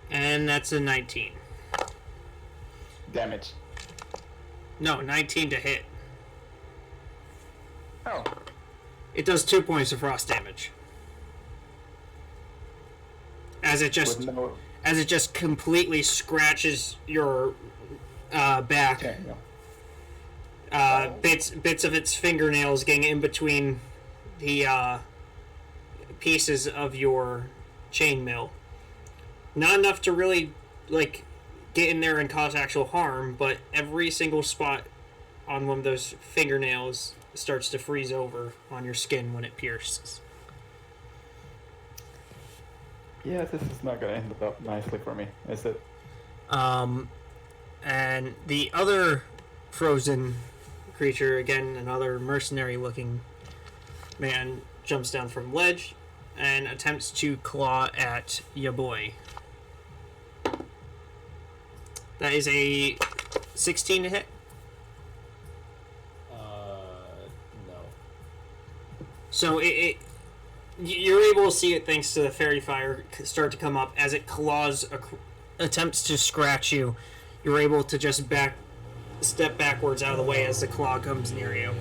And that's a 19. Damage. No, 19 to hit. Oh. It does 2 points of frost damage. As it just With no... completely scratches your back. Okay, yeah. Bits of its fingernails getting in between the pieces of your chainmail. Not enough to really get in there and cause actual harm, but every single spot on one of those fingernails starts to freeze over on your skin when it pierces. Yeah, this is not gonna end up nicely for me, is it? And the other frozen creature, again, another mercenary-looking man, jumps down from ledge and attempts to claw at ya boy. That is a 16 to hit. No. So you're able to see it thanks to the fairy fire start to come up as it claws, attempts to scratch you. You're able to just step backwards out of the way as the claw comes near you.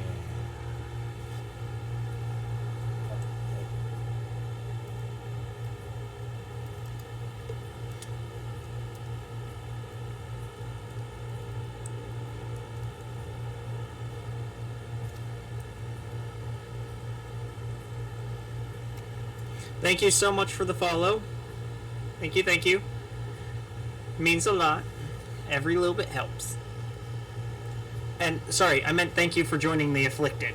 Thank you so much for the follow. Thank you. Means a lot. Every little bit helps. And, sorry, I meant thank you for joining the Afflicted.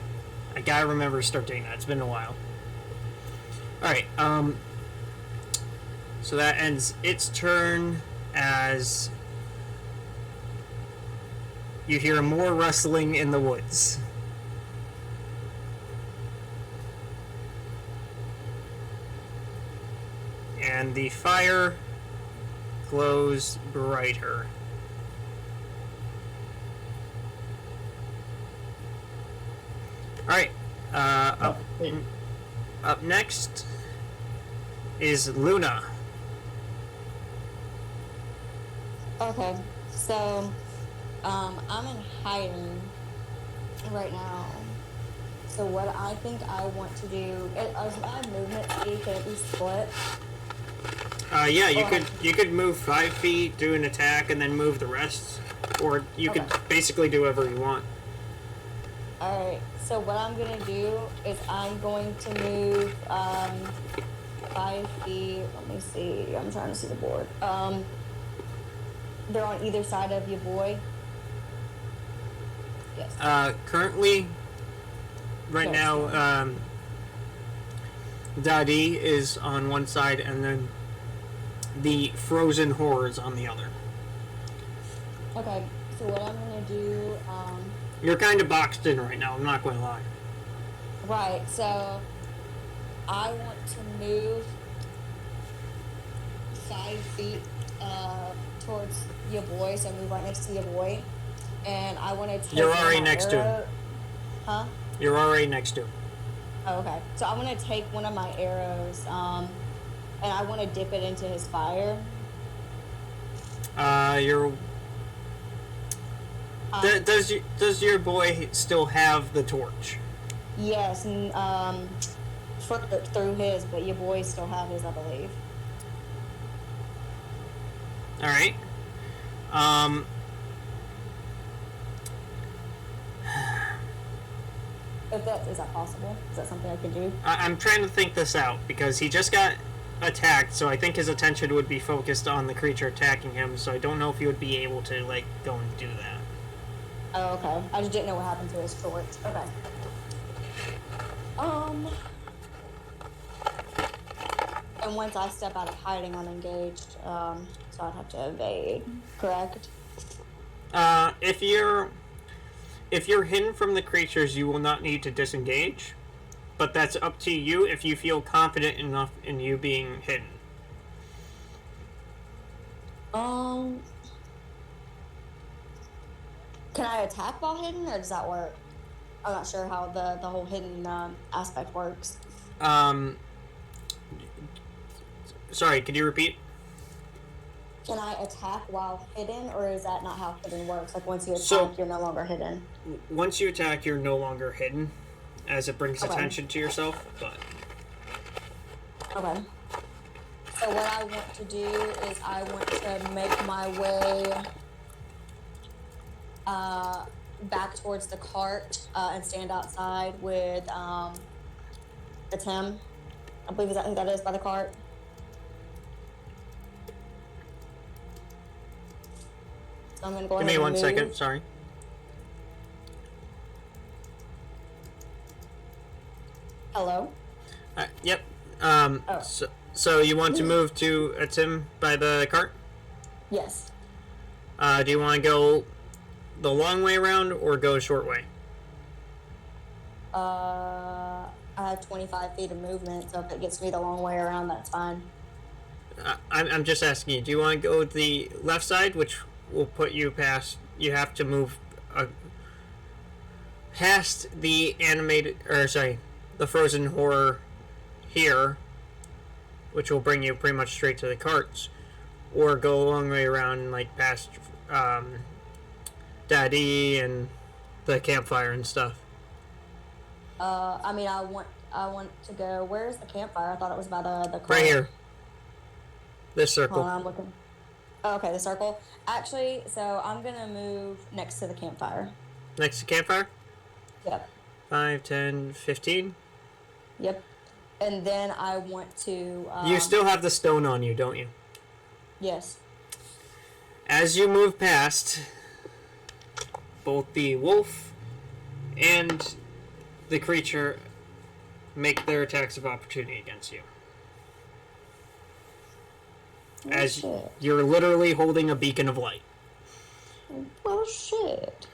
I gotta remember to start doing that. It's been a while. Alright, so that ends its turn as you hear more rustling in the woods. And the fire glows brighter. Alright, up next is Luna. Okay, so I'm in hiding right now. So what I think I want to do is my movement speed can it be split? Yeah, you could move 5 feet, do an attack, and then move the rest, or you could basically do whatever you want. Alright, so what I'm gonna do is I'm going to move 5 feet. Let me see. I'm trying to see the board. They're on either side of your boy. Yes. Currently, right Yes. now, Dadi is on one side, and then the frozen horror is on the other. Okay. So what I'm gonna do, You're kind of boxed in right now. I'm not going to lie. right. So I want to move 5 feet towards your boy. So move right next to your boy, and I want to take. You're one of already my next to him. arrow- Huh? You're already next to him. Oh, okay. So I'm gonna take one of my arrows, and I want to dip it into his fire. You're. Um, Does your boy still have the torch? Yes, through his, but your boys still have his, I believe. All right. Is that possible? Is that something I can do? I'm trying to think this out because he just got attacked, so I think his attention would be focused on the creature attacking him. So I don't know if he would be able to like go and do that. Oh, okay. I just didn't know what happened to his torch. Okay. And once I step out of hiding, I'm engaged. So I'd have to evade. Correct? If you're hidden from the creatures, you will not need to disengage, but that's up to you if you feel confident enough in you being hidden. Can I attack while hidden, or does that work? I'm not sure how the whole hidden aspect works. Sorry, could you repeat? Can I attack while hidden, or is that not how hidden works? Like once you attack, So- you're no longer hidden. Once you attack, you're no longer hidden, as it brings Okay. attention to yourself, but... Okay. So what I want to do is I want to make my way back towards the cart and stand outside with it's him. I believe is that who that is by the cart. So I'm gonna go Give ahead me and 1 move. second, sorry. Hello. Yep. Oh. So you want to move to Tim by the cart? Yes. Do you want to go the long way around or go short way? I have 25 feet of movement, so if it gets me the long way around, that's fine. I'm just asking you, do you want to go the left side, which will put you past... You have to move past the animated... Or, sorry, the frozen horror here, which will bring you pretty much straight to the carts. Or go a long way around, like, past Daddy and the campfire and stuff. I mean, I want to go. Where's the campfire? I thought it was by the car. Right here. This circle. Hold on, I'm looking. Oh, okay, the circle. Actually, so I'm gonna move next to the campfire. Next to campfire? Yep. 5, 10, 15. Yep. And then I want to. You still have the stone on you, don't you? Yes. As you move past, both the wolf and the creature make their attacks of opportunity against you. As shit. you're literally holding a beacon of light. Well, shit.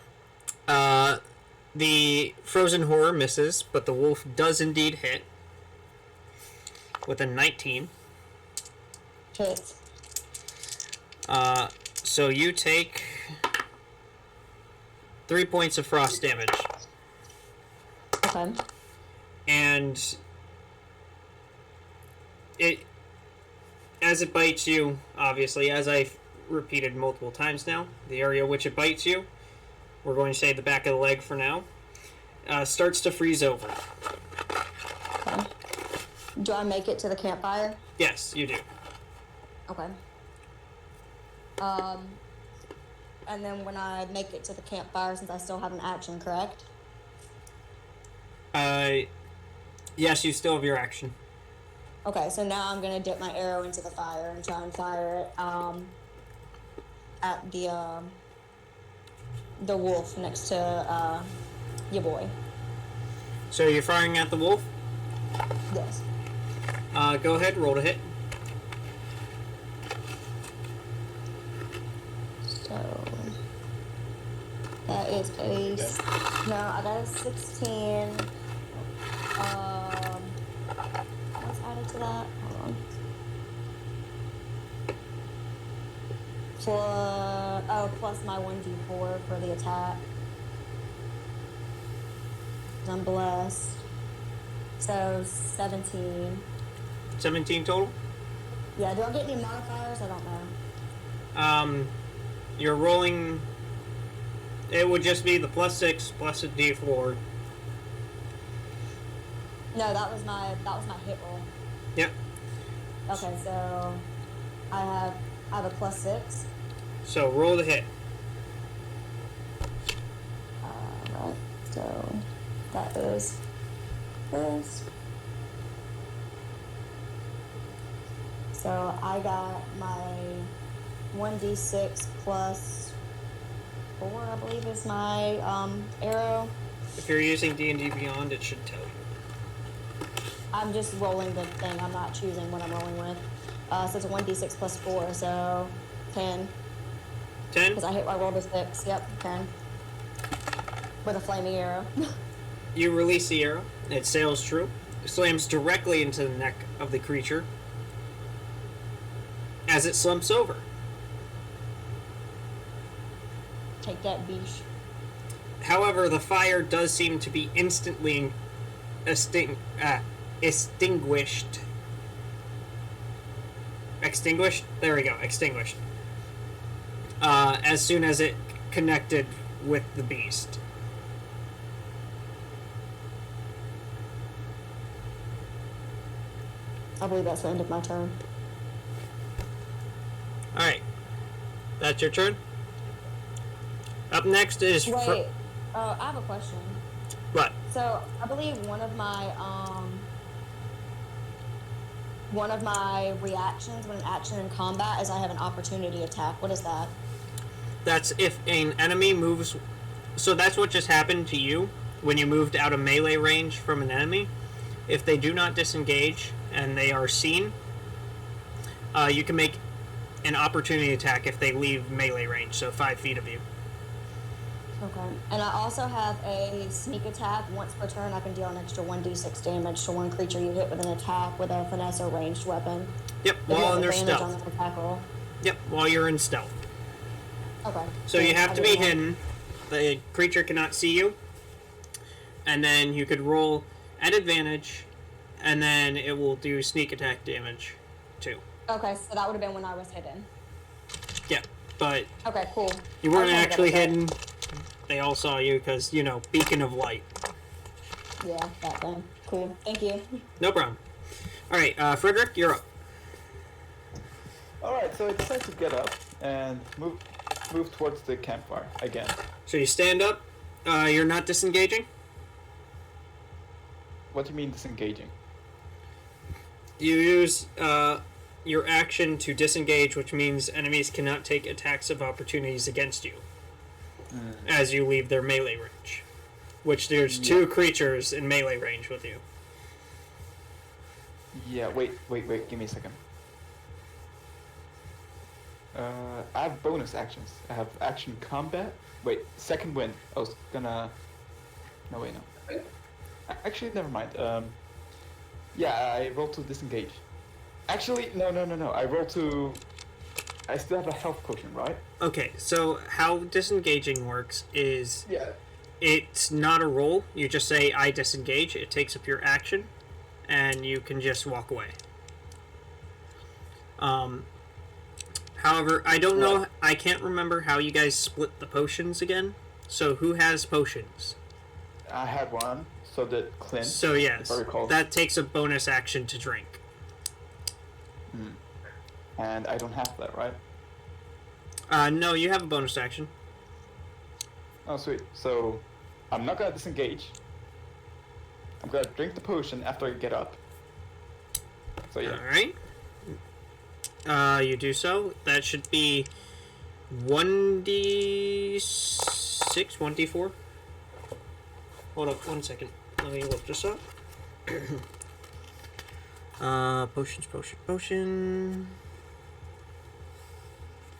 The frozen horror misses, but the wolf does indeed hit with a 19. Hit. So you take 3 points of frost damage. Okay. And as it bites you, obviously, as I've repeated multiple times now, the area which it bites you, we're going to say the back of the leg for now, starts to freeze over. Okay. Do I make it to the campfire? Yes, you do. Okay. And then when I make it to the campfire, since I still have an action, correct? Yes, you still have your action. Okay, so now I'm gonna dip my arrow into the fire and try and fire it at the wolf next to your boy. So you're firing at the wolf? Yes. Go ahead, roll to hit. So that is I got a 16. What's added to that? Hold on. Plus my 1d4 for the attack. I'm blessed. So 17. 17 total? Yeah, do I get any modifiers? I don't know. You're rolling. It would just be the +6 plus a d4. No, that was my hit roll. Yep. Okay, so I have a +6. So roll the hit. Right. So that is this. So I got my 1d6 plus 4, I believe, is my arrow. If you're using D&D Beyond, it should tell you. I'm just rolling the thing. I'm not choosing what I'm rolling with. So it's a 1d6 plus 4, so 10. 10? Because I rolled a 6. Yep, 10. With a flaming arrow. You release the arrow. It sails true. Slams directly into the neck of the creature as it slumps over. Take that, beesh. However, the fire does seem to be instantly extinguished. Extinguished? There we go, extinguished. As soon as it connected with the beast. I believe that's the end of my turn. Alright. That's your turn? Up next is... Wait, I have a question. What? So, I believe one of my reactions when an action in combat is I have an opportunity attack. What is that? That's if an enemy moves... So that's what just happened to you when you moved out of melee range from an enemy. If they do not disengage and they are seen, you can make an opportunity attack if they leave melee range, so 5 feet of you. Okay. And I also have a sneak attack. Once per turn, I can deal an extra 1d6 damage to one creature you hit with an attack with a finesse or ranged weapon. Yep, If you while have in their advantage stealth. on the attack roll. Yep, while you're in stealth. Okay. So you have I to be didn't know. hidden. The creature cannot see you. And then you could roll at advantage, and then it will do sneak attack damage, too. Okay, so that would have been when I was hidden. Yeah, but Okay, cool. you I weren't was trying to actually double check. hidden. They all saw you because, beacon of light. Yeah, that thing. Cool. Thank you. No problem. Alright, Frederick, you're up. Alright, so I decide to get up and move towards the campfire again. So you stand up. You're not disengaging. What do you mean disengaging? You use your action to disengage, which means enemies cannot take attacks of opportunities against you as you leave their melee range. Which there's 2 creatures in melee range with you. Yeah, wait, give me a second. I have bonus actions. I have action combat. Wait, second wind. I was gonna... No, wait, no. Actually, never mind. Yeah, I rolled to disengage. Actually, no. I rolled to... I still have a health potion, right? Okay, so how disengaging works is Yeah. it's not a roll. You just say, I disengage. It takes up your action, and you can just walk away. However, I don't know. I can't remember how you guys split the potions again. So who has potions? I had one, so did Clint. So yes, if I recall. that takes a bonus action to drink. And I don't have that, right? No, you have a bonus action. Oh, sweet. So, I'm not gonna disengage. I'm gonna drink the potion after I get up. So yeah. Alright. You do so. That should be 1d6, 1d4. Hold up 1 second. Let me look this up. Potion.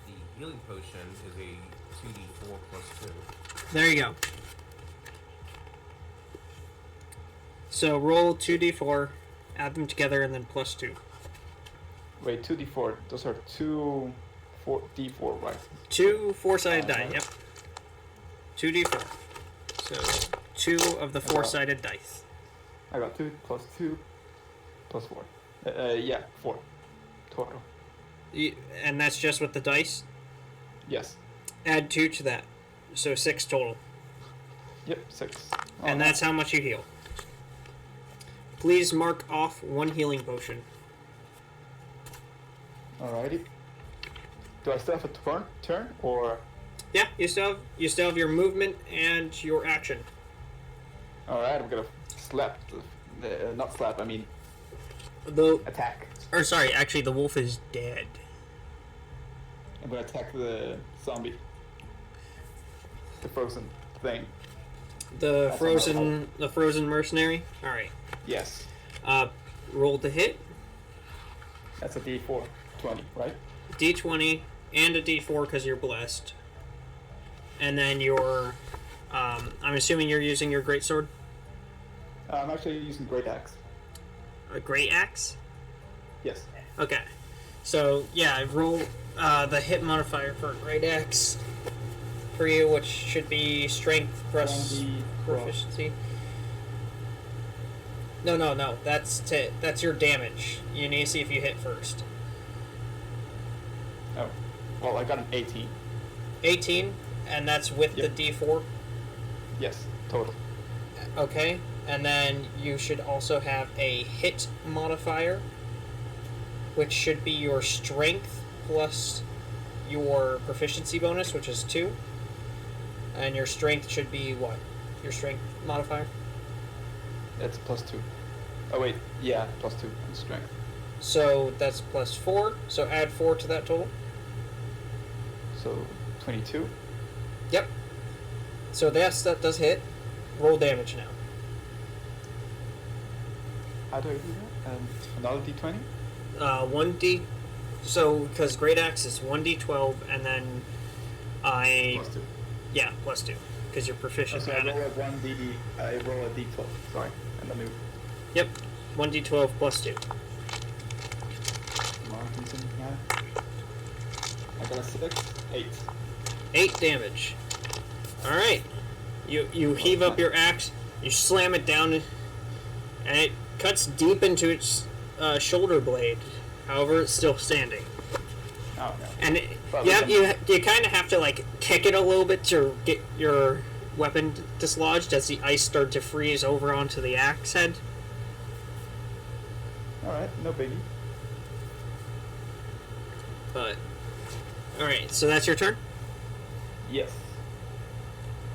The healing potion is a 2d4 plus 2. There you go. So roll 2d4, add them together, and then plus 2. Wait, 2d4. Those are two d4, right? 2 4-sided die, yep. 2d4. So 2 of the 4-sided dice. I got 2 plus 2 plus 4. Yeah, 4 total. And that's just with the dice? Yes. Add 2 to that. So 6 total. Yep, 6. And that's how much you heal. Please mark off 1 healing potion. Alrighty. Do I still have a turn or? Yeah, you still have your movement and your action. Alright, I'm gonna slap. Not slap, I mean attack. Or sorry, actually the wolf is dead. I'm gonna attack the zombie. The frozen thing. The frozen mercenary? Alright. Yes. Roll to hit. That's a d4. 20, right? D20 and a D4 because you're blessed. And then your... I'm assuming you're using your greatsword? I'm actually using great axe. A great axe? Yes. Okay. So, yeah, roll the hit modifier for a great axe for you, which should be strength plus proficiency. No. That's your damage. You need to see if you hit first. Oh. Well, I got an 18. 18, and that's with the D4? Yes, total. Okay, and then you should also have a hit modifier, which should be your strength plus your proficiency bonus, which is 2. And your strength should be what? Your strength modifier? It's plus 2. Oh wait, yeah, plus 2 in strength. So that's plus 4, so add 4 to that total. So 22. Yep. So that does hit. Roll damage now. How do I do that? Another d20? 1d. So because great axe is 1d12, and then Plus 2. Yeah, plus 2, because you're proficient So at it. I roll a d12. Sorry, and then move. Yep, 1d12 plus 2. I got a 6, 8. 8 damage. All right. You heave up your axe. You slam it down, and it cuts deep into its shoulder blade. However, it's still standing. Oh no. And you kind of have to like kick it a little bit to get your weapon dislodged as the ice started to freeze over onto the axe head. All right, no biggie. But all right, so that's your turn. Yes.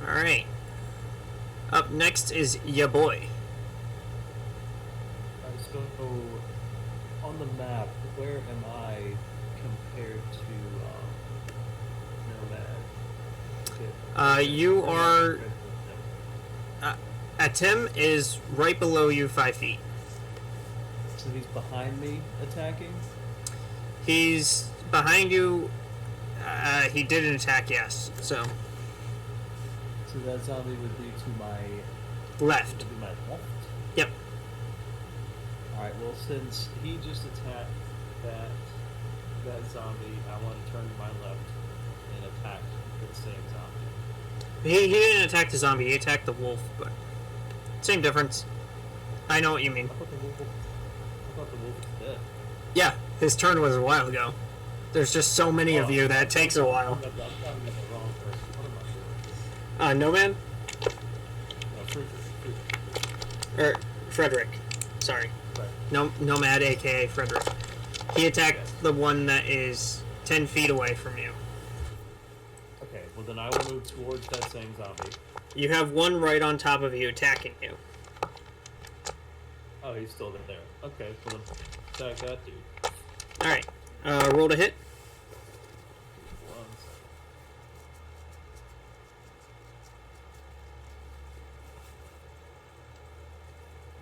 All right. Up next is ya boy. So, on the map, where am I compared to Nomad? You are. Atem is right below you 5 feet. So he's behind me attacking? He's behind you. He did an attack, yes. So that zombie would be to my left. Would be my left? Yep. Alright, well, since he just attacked that zombie, I want to turn to my left and attack the same zombie. He didn't attack the zombie, he attacked the wolf, but same difference. I know what you mean. I thought the wolf was dead. Yeah, his turn was a while ago. There's just so many of you that it takes a while. I'm talking about the wrong person. What am I doing? Nomad? No, Frederick. Sorry. Right. Nomad, aka Frederick. He attacked the one that is 10 feet away from you. Okay, well then I will move towards that same zombie. You have one right on top of you attacking you. Oh, he's still there. Okay, well then attack that dude. All right. Roll to hit. 1 second.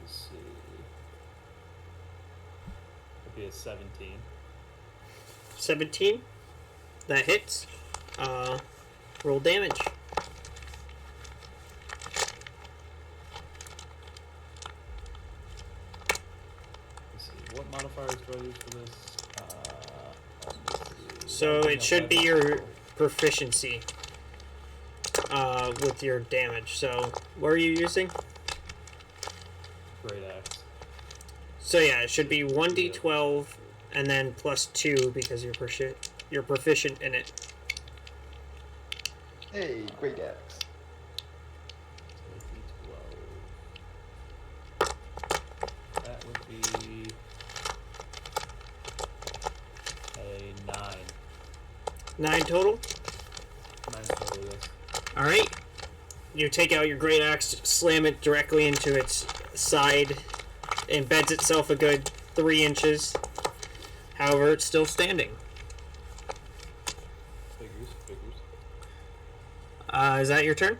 Let's see. It'd be a 17. 17. That hits. Roll damage. Let's see. What modifiers do I use for this? So it should be your proficiency with your damage. So what are you using? Great axe. So yeah, it should be 1d12 and then plus 2 because you're proficient in it. Hey, great axe. So D12. That would be a 9. 9 total. 9 total, yes. All right. You take out your great axe, slam it directly into its side, embeds itself a good 3 inches. However, it's still standing. Figures. Is that your turn?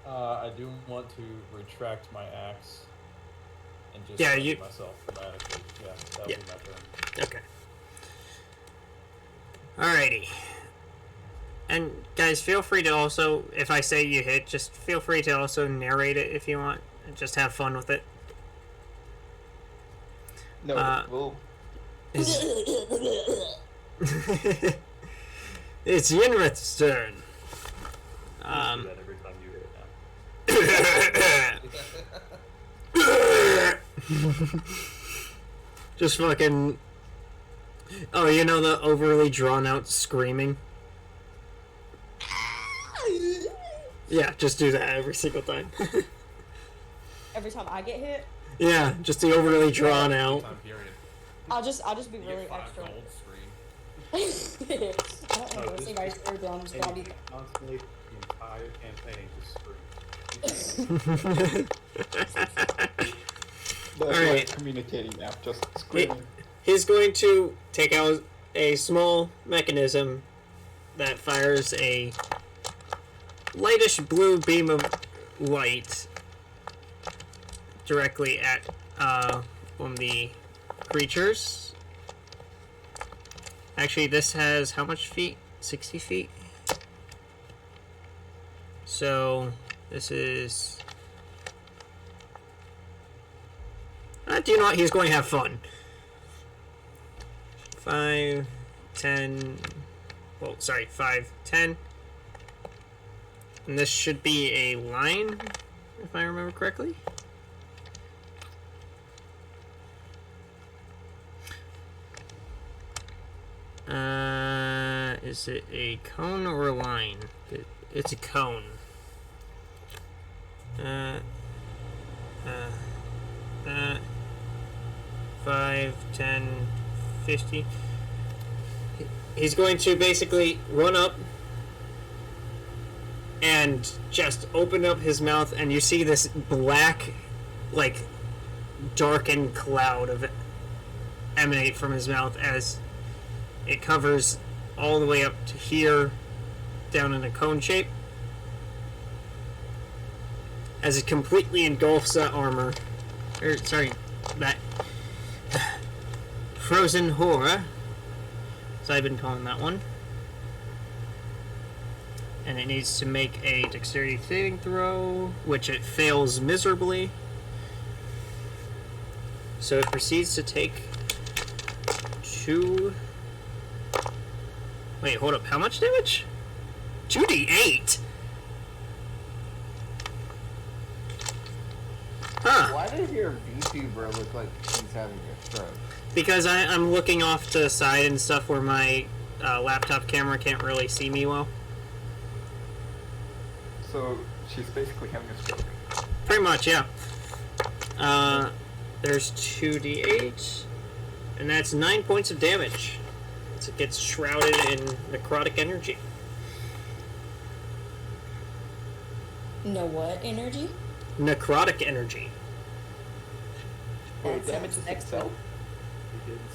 I do want to retract my axe and just Yeah, strike myself dramatically. Yeah, that would be my turn. Okay. Alrighty. And guys, feel free to also, if I say you hit, just feel free to also narrate it if you want. And just have fun with it. No, we'll... It's Yenrith's turn. Do that every time you hit it now. Just fucking... Oh, you know the overly drawn out screaming? Yeah, just do that every single time. Every time I get hit, Yeah, just the overly drawn out. Time period. I'll just be You really get 5 extra. gold screen. I don't know if anybody's eardrums, but I'll be Constantly, the entire campaign just scream. That's Alright. communicating now, just screaming. He's going to take out a small mechanism that fires a lightish blue beam of light directly at one of the creatures. Actually, this has how much feet? 60 feet? So, this is... do you know what? He's going to have fun. 5, 10... Well, sorry, 5, 10. And this should be a line, if I remember correctly. Is it a cone or a line? It's a cone. 5, 10, 50. He's going to basically run up and just open up his mouth, and you see this black, like, darkened cloud of emanate from his mouth as it covers all the way up to here, down in a cone shape, as it completely engulfs that armor, that frozen horror, as I've been calling that one. And it needs to make a dexterity saving throw, which it fails miserably. So it proceeds to take 2... Wait, hold up. How much damage? 2d8? Huh. Why does your VTuber look like he's having a stroke? Because I'm looking off to the side and stuff where my laptop camera can't really see me well. So she's basically having a stroke. Pretty much, yeah. There's 2d8, and that's 9 points of damage. So it gets shrouded in necrotic energy. No what energy? Necrotic energy. Wait, That damages sounds itself?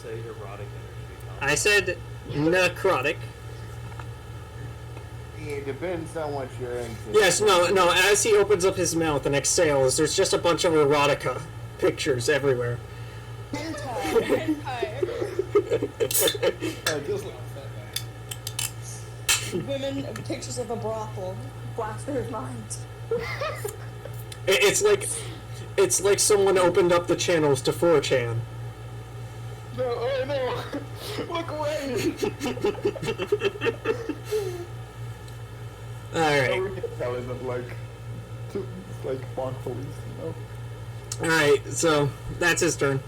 say erotic energy. I said necrotic. It depends on what you're into. Yes, no. As he opens up his mouth and exhales, there's just a bunch of erotica pictures everywhere. Women, pictures of a brothel flash through his mind. It's like someone opened up the channels to 4chan. No, oh no! Look away! Alright. That isn't like, it's like Bond police, you know? Alright, so that's his turn.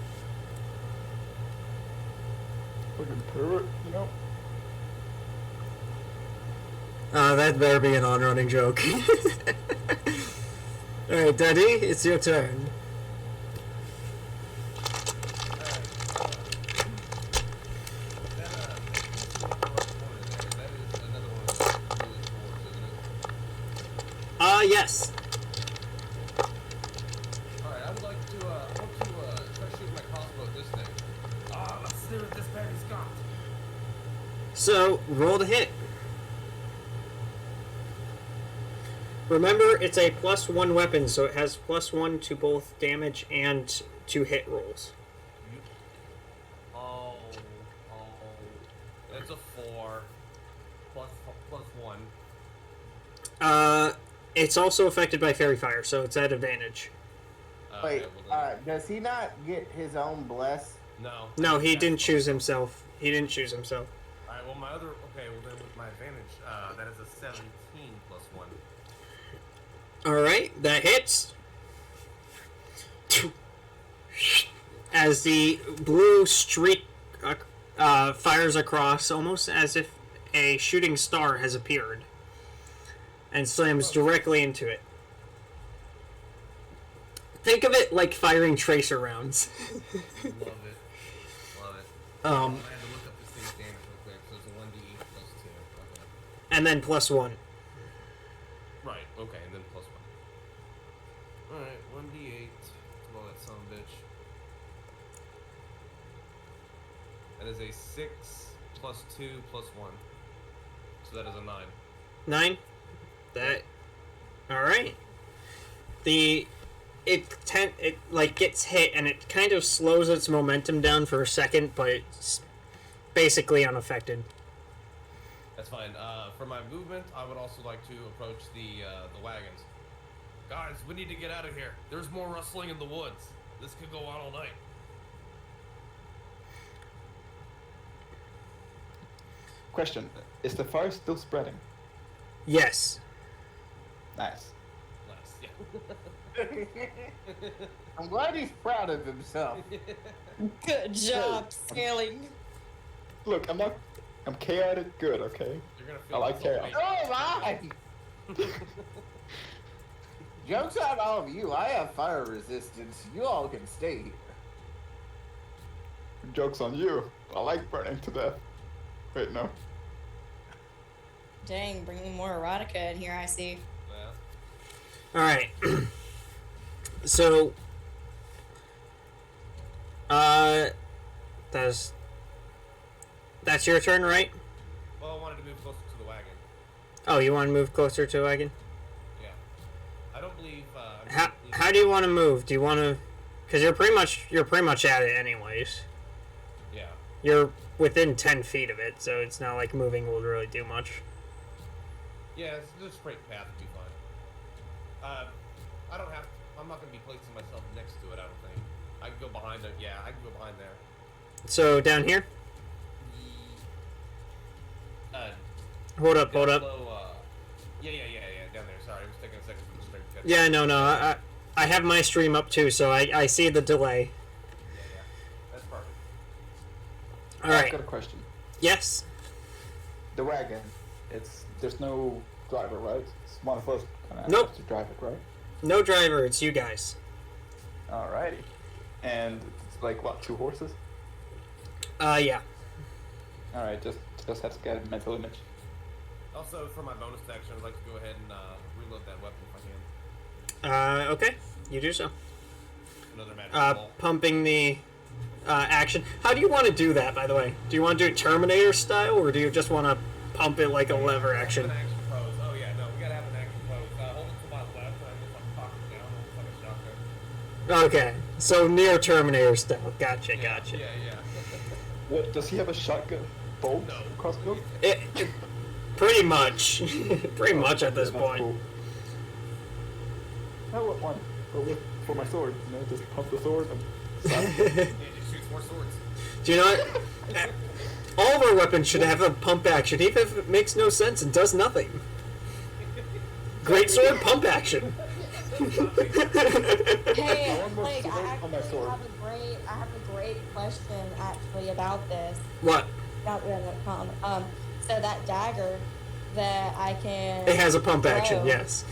Fucking pervert, you know? That better be an on-running joke. Alright, Daddy, it's your turn. Yes. Alright, I would like to, try shooting my crossbow at this thing. Let's see what this baby's got. So, roll the hit. Remember, it's a +1 weapon, so it has +1 to both damage and to hit rolls. Oh, that's a 4. Plus 1. It's also affected by fairy fire, so it's at advantage. Wait, does he not get his own bless? No. No, he didn't choose himself. He didn't choose himself. Alright, well my other, okay, well then with my advantage, that is a 17 plus 1. Alright, that hits. As the blue streak fires across, almost as if a shooting star has appeared, and slams directly into it. Think of it like firing tracer rounds. Love it. Love it. I had to look up this thing's damage real quick, so it's a 1d8 plus 2. Okay. And then +1. Right, okay, and then plus 1. Alright, 1d8. Blow that son of a bitch. That is a 6 plus 2 plus 1. So that is a 9. 9? That... Alright. It like gets hit and it kind of slows its momentum down for a second, but it's basically unaffected. That's fine. For my movement, I would also like to approach the wagons. Guys, we need to get out of here. There's more rustling in the woods. This could go on all night. Question, is the fire still spreading? Yes. Nice. Nice, yeah. I'm glad he's proud of himself. Good job, scaling. Look, I'm chaotic good, okay? You're gonna I feel like chaos. Oh my! Joke's on all of you. I have fire resistance. You all can stay here. Joke's on you. I like burning to death. Wait, no. Dang, bringing more erotica in here, I see. Yeah. Alright. So... That's your turn, right? Well, I wanted to move closer to the wagon. Oh, you want to move closer to the wagon? Yeah. I don't believe, How do you want to move? Do you want to... Because you're pretty much at it anyways. Yeah. You're within 10 feet of it, so it's not like moving will really do much. Yeah, it's just a straight path would be fine. I'm not going to be placing myself next to it, I don't think. I can go behind it. Yeah, I can go behind there. So, down here? Hold up. Below, yeah, down there. Sorry, it was taking a second for the stream to catch Yeah, up. no, I have my stream up too, so I see the delay. Yeah. That's perfect. I've Alright. got a question. Yes? The wagon, there's no driver, right? It's one of us gonna Nope. have to drive it, right? No driver, it's you guys. Alrighty. And it's like, what, 2 horses? Yeah. Alright, just have to get a mental image. Also, for my bonus action, I'd like to go ahead and reload that weapon if I can. Okay. You do so. Another magic ball. Pumping the action. How do you want to do that, by the way? Do you want to do it Terminator style, or do you just want to pump it like a lever action? Have an action pose. Oh yeah, no, we gotta have an action pose. Hold it to my left, and I just like pop it down, almost like a shotgun. Okay, so near Terminator style. Gotcha. Yeah. What, does he have a shotgun bolt No. crossbow? Pretty much. Pretty much at this That's point. cool. I want one, but for my sword, just pump the sword and Yeah, just shoots more swords. Do you know what? All of our weapons should have a pump action, even if it makes no sense and does nothing. Great sword, pump action. Hey, one more like, sword I on my actually sword. have a great question actually about this. What? About so that dagger that I can. It has a pump action, throw, yes.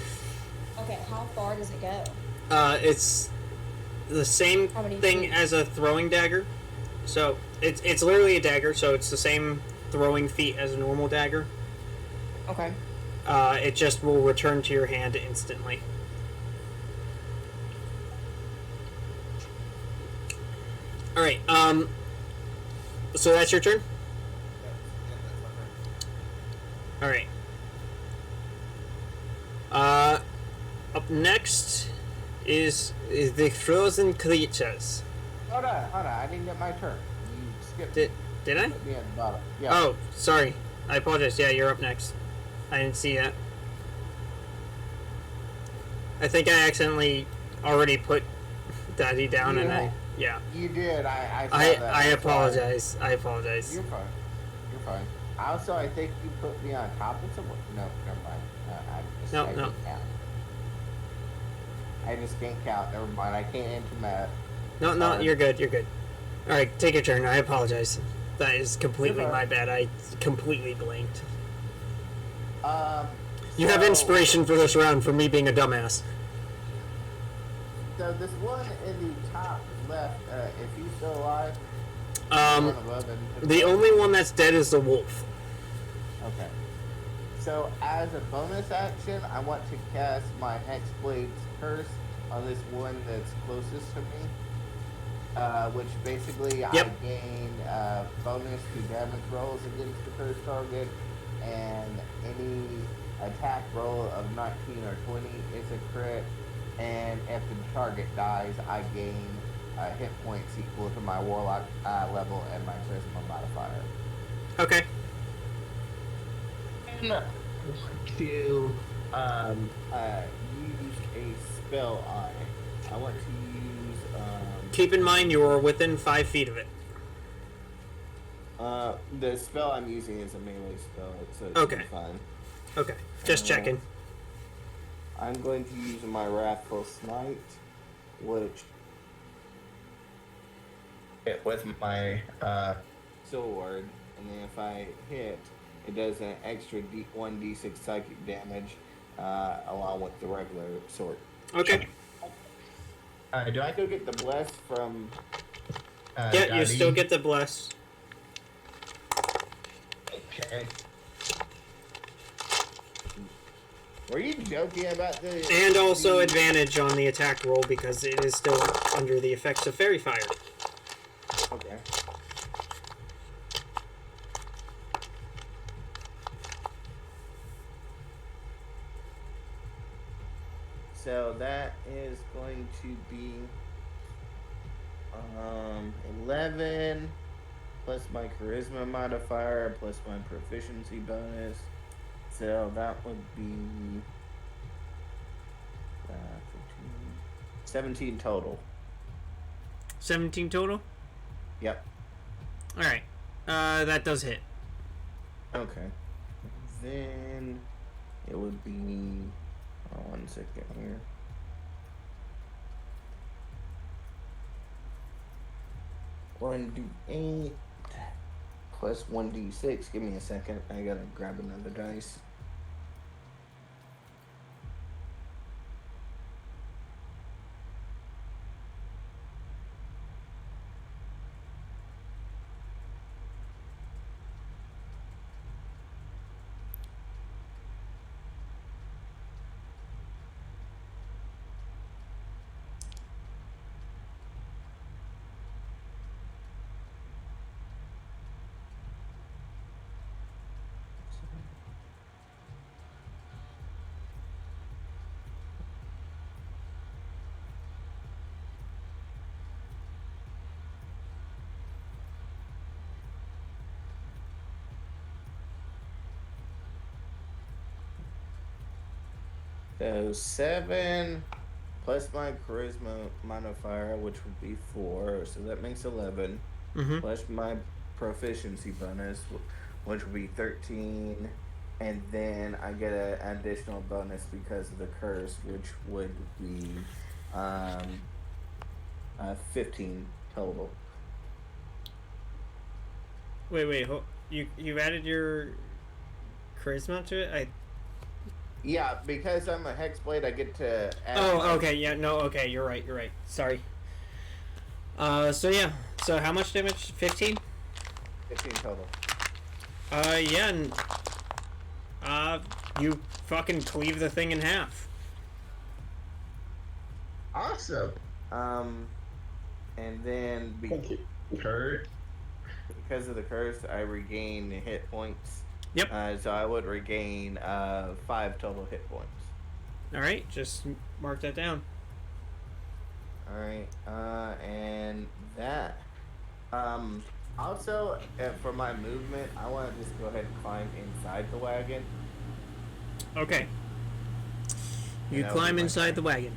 Okay, how far does it go? It's the same How many thing feet? as a throwing dagger. So it's literally a dagger, so it's the same throwing feat as a normal dagger. Okay. It just will return to your hand instantly. Alright, so that's your turn? Alright. Up next is the frozen creatures. Hold on. I didn't get my turn. You skipped Did I? Put me at the bottom. Yeah. Oh, sorry. I apologize. Yeah, you're up next. I didn't see that. I think I accidentally already put Daddy down, and I You did. I saw I that. I That's why. apologize. I apologize. You're fine. You're fine. Also, I think you put me on top of someone. No, never mind. No, I no. can't count. I just can't count. Never mind. I can't enter math. No, It's no, hard. you're good. You're good. All right, take your turn. I apologize. That is completely You're my fine. bad. I completely blanked. You So- have inspiration for this round for me being a dumbass. So this one in the top left, if he's still alive, Um, one above him, the only one that's dead is the wolf. Okay. So as a bonus action, I want to cast my Hexblade's Curse on this one that's closest to me. Which basically I Yep. gain bonus to damage rolls against the cursed target, and any attack roll of 19 or 20 is a crit, and if the target dies, I gain hit points equal to my warlock level and my charisma modifier. Okay. To use a spell on it. I want to use Keep in mind you are within 5 feet of it. the spell I'm using is a melee spell, so it's Okay. fine. Okay. Just checking. I'm going to use my Wrathful Smite, which with my sword, and then if I hit, it does an extra 1d6 psychic damage, along with the regular sword. Okay. Do I go get the bless from? Yeah, you still get the bless. Okay. Were you joking about the? And also the- advantage on the attack roll because it is still under the effects of fairy fire. Okay. So that is going to be 11 plus my charisma modifier plus my proficiency bonus. So that would be 15, 17 total. 17 total? Yep. Alright. That does hit. Okay. Then it would be 1 second here. One d8 plus 1d6. Give me a second. I gotta grab another dice. So 7 plus my charisma modifier, which would be 4, so that makes 11. Mm-hmm. Plus my proficiency bonus, which would be 13. And then I get an additional bonus because of the curse, which would be 15 total. Wait. You added your charisma to it? Yeah, because I'm a hexblade, I get to add. Oh, okay. Yeah. No. Okay. You're right. Sorry. So yeah. So how much damage? 15. 15 total. Yeah. And, you fucking cleave the thing in half. Awesome. And then Thank you, Kurt. because of the curse, I regain hit points. Yep. So I would regain 5 total hit points. All right. Just mark that down. All right. And that. Also, for my movement, I want to just go ahead and climb inside the wagon. Okay. You that'll be climb my inside turn. the wagon.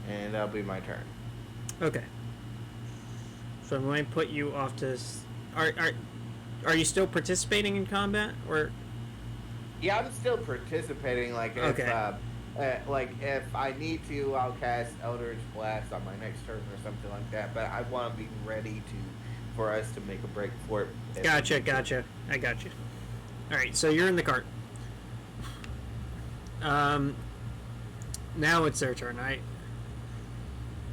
And that'll be my turn. Okay. So I'm going to put you off to. Are you still participating in combat, or? Yeah, I'm still participating. Like if I need to, I'll cast Eldritch Blast on my next turn or something like that. But I want to be ready for us to make a break for it. Gotcha. I got you. All right, so you're in the cart. Now it's their turn.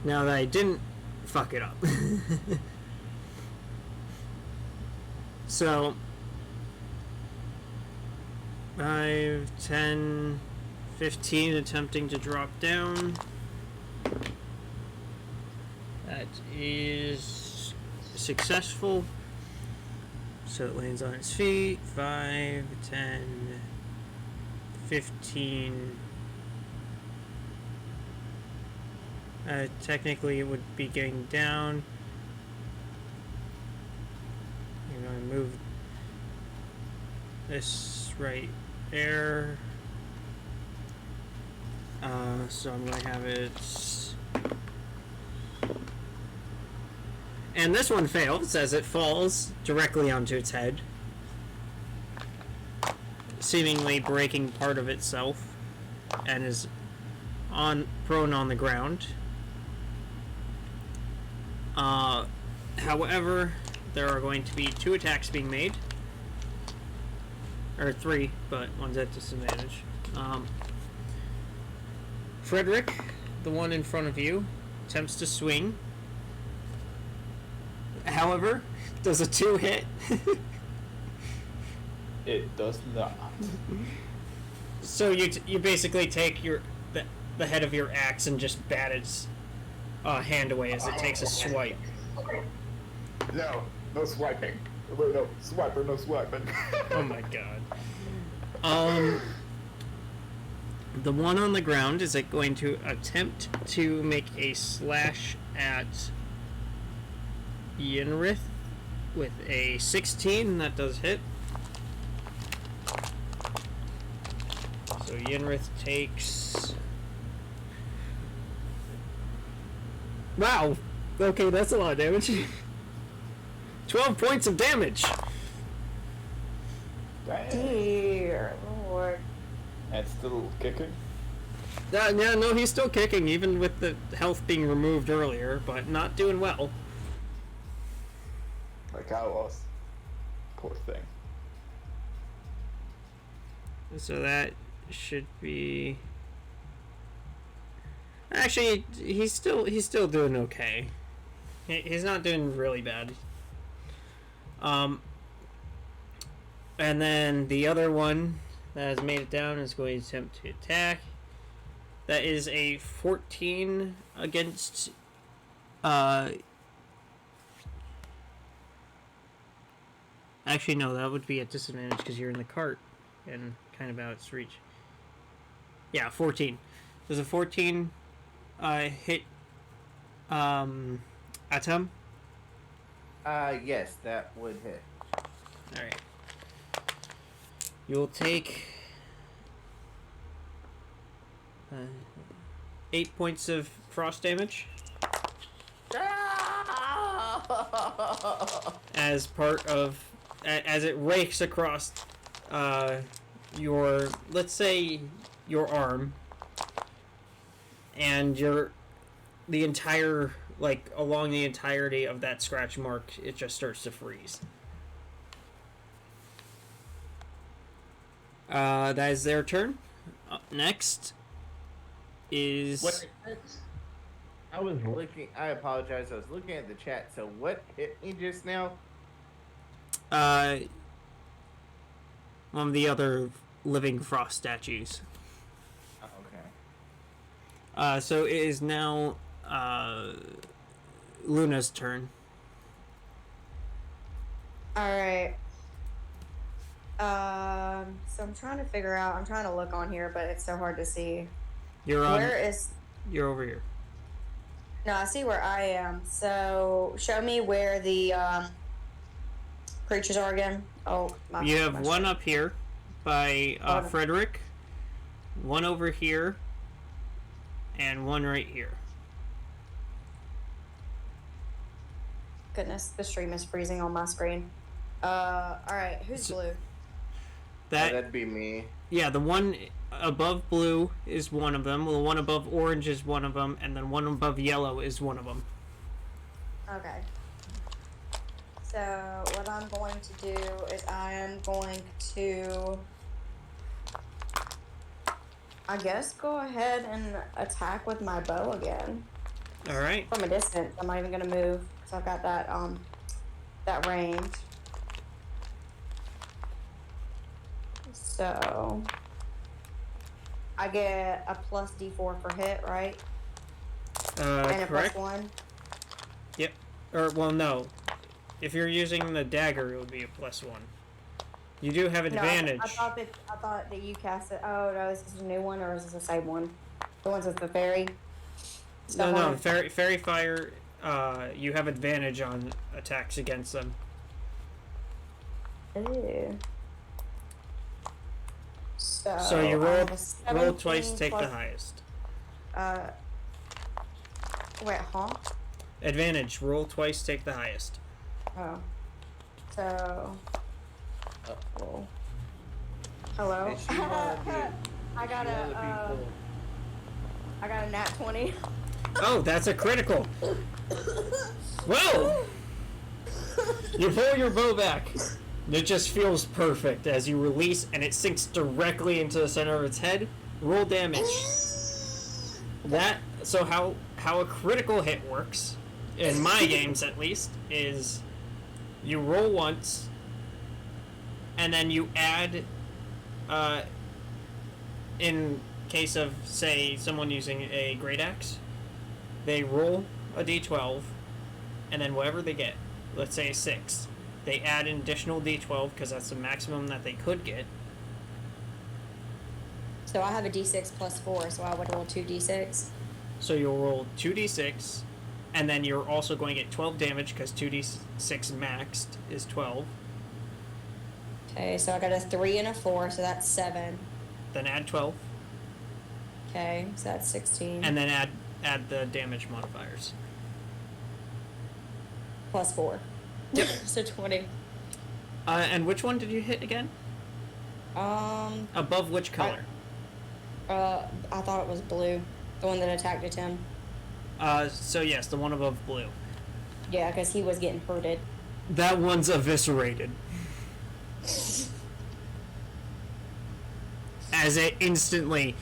Now that I didn't fuck it up. So 5, 10, 15 attempting to drop down. That is successful. So it lands on its feet. 5, 10, 15. Technically, it would be getting down. I'm going to move this right there. So I'm going to have it. And this one fails as it falls directly onto its head, seemingly breaking part of itself, and is prone on the ground. However, there are going to be 2 attacks being made. Or 3, but one's at disadvantage. Frederick, the one in front of you, attempts to swing. However, does a 2 hit? It does not. So you basically take the head of your axe and just bat its hand away as it takes a swipe. No swiping. Wait, no swiper, no swiping. Oh my god. The one on the ground is it going to attempt to make a slash at Yenrith with a 16. That does hit. So Yenrith takes. Wow. Okay, that's a lot of damage. 12 points of damage. Dear Lord. And still kicking? Yeah, no, he's still kicking, even with the health being removed earlier, but not doing well. Like I was. Poor thing. So that should be. Actually, he's still doing okay. He's not doing really bad. And then the other one that has made it down is going to attempt to attack. That is a 14 against. Actually, no, that would be at disadvantage because you're in the cart and kind of out its reach. Yeah, 14. Does a 14 hit Atom? Yes, that would hit. Alright. You'll take 8 points of frost damage as part of as it rakes across your, let's say, your arm, and the entire, like, along the entirety of that scratch mark, it just starts to freeze. That is their turn. Up next is... What? I was looking. I apologize. I was looking at the chat. So what hit me just now? One of the other living frost statues. Oh, okay. So it is now Luna's turn. Alright. So I'm trying to figure out. I'm trying to look on here, but it's so hard to see. You're on. Where is. You're over here. No, I see where I am. So show me where the creatures are again. Oh, my. You have my one shit. up here by Frederick, one over here, and one right here. Goodness, the stream is freezing on my screen. Alright, who's blue? That'd be me. Yeah, the one above blue is one of them, the one above orange is one of them, and then one above yellow is one of them. Okay. So, what I'm going to do is I am going to, I guess, go ahead and attack with my bow again. Alright. From a distance. I'm not even going to move, because I've got that range. So, I get a plus D4 for hit, right? And a correct. +1. Yep. Or, well, no. If you're using the dagger, it would be a +1. You do have advantage. No, I thought that you cast it. Oh no, is this a new one or is this the same one? The ones with the fairy. No, fairy fire. You have advantage on attacks against them. Ew. So you roll twice, take the highest. Wait, huh? Advantage. Roll twice, take the highest. Oh. So. Oh. Hello. And she wanna be- I got she wanna be cool. I got a nat 20. Oh, that's a critical. Whoa! You pull your bow back. It just feels perfect as you release, and it sinks directly into the center of its head. Roll damage. So how a critical hit works, in my games at least, is you roll once, and then you add, in case of, say, someone using a great axe, they roll a d12, and then whatever they get, let's say a 6, they add an additional d12 because that's the maximum that they could get. So I have a d6 plus 4, so I would roll 2d6. So you'll roll 2d6, and then you're also going to get 12 damage because 2d6 maxed is 12. Okay, so I got a 3 and a 4, so that's 7. Then add 12, Okay, so that's 16. and then add the damage modifiers. Plus 4. Yep. So 20. And which one did you hit again? Above which color? I thought it was blue. The one that attacked at him. So yes, the one above blue. Yeah, because he was getting hurted. That one's eviscerated. As it instantly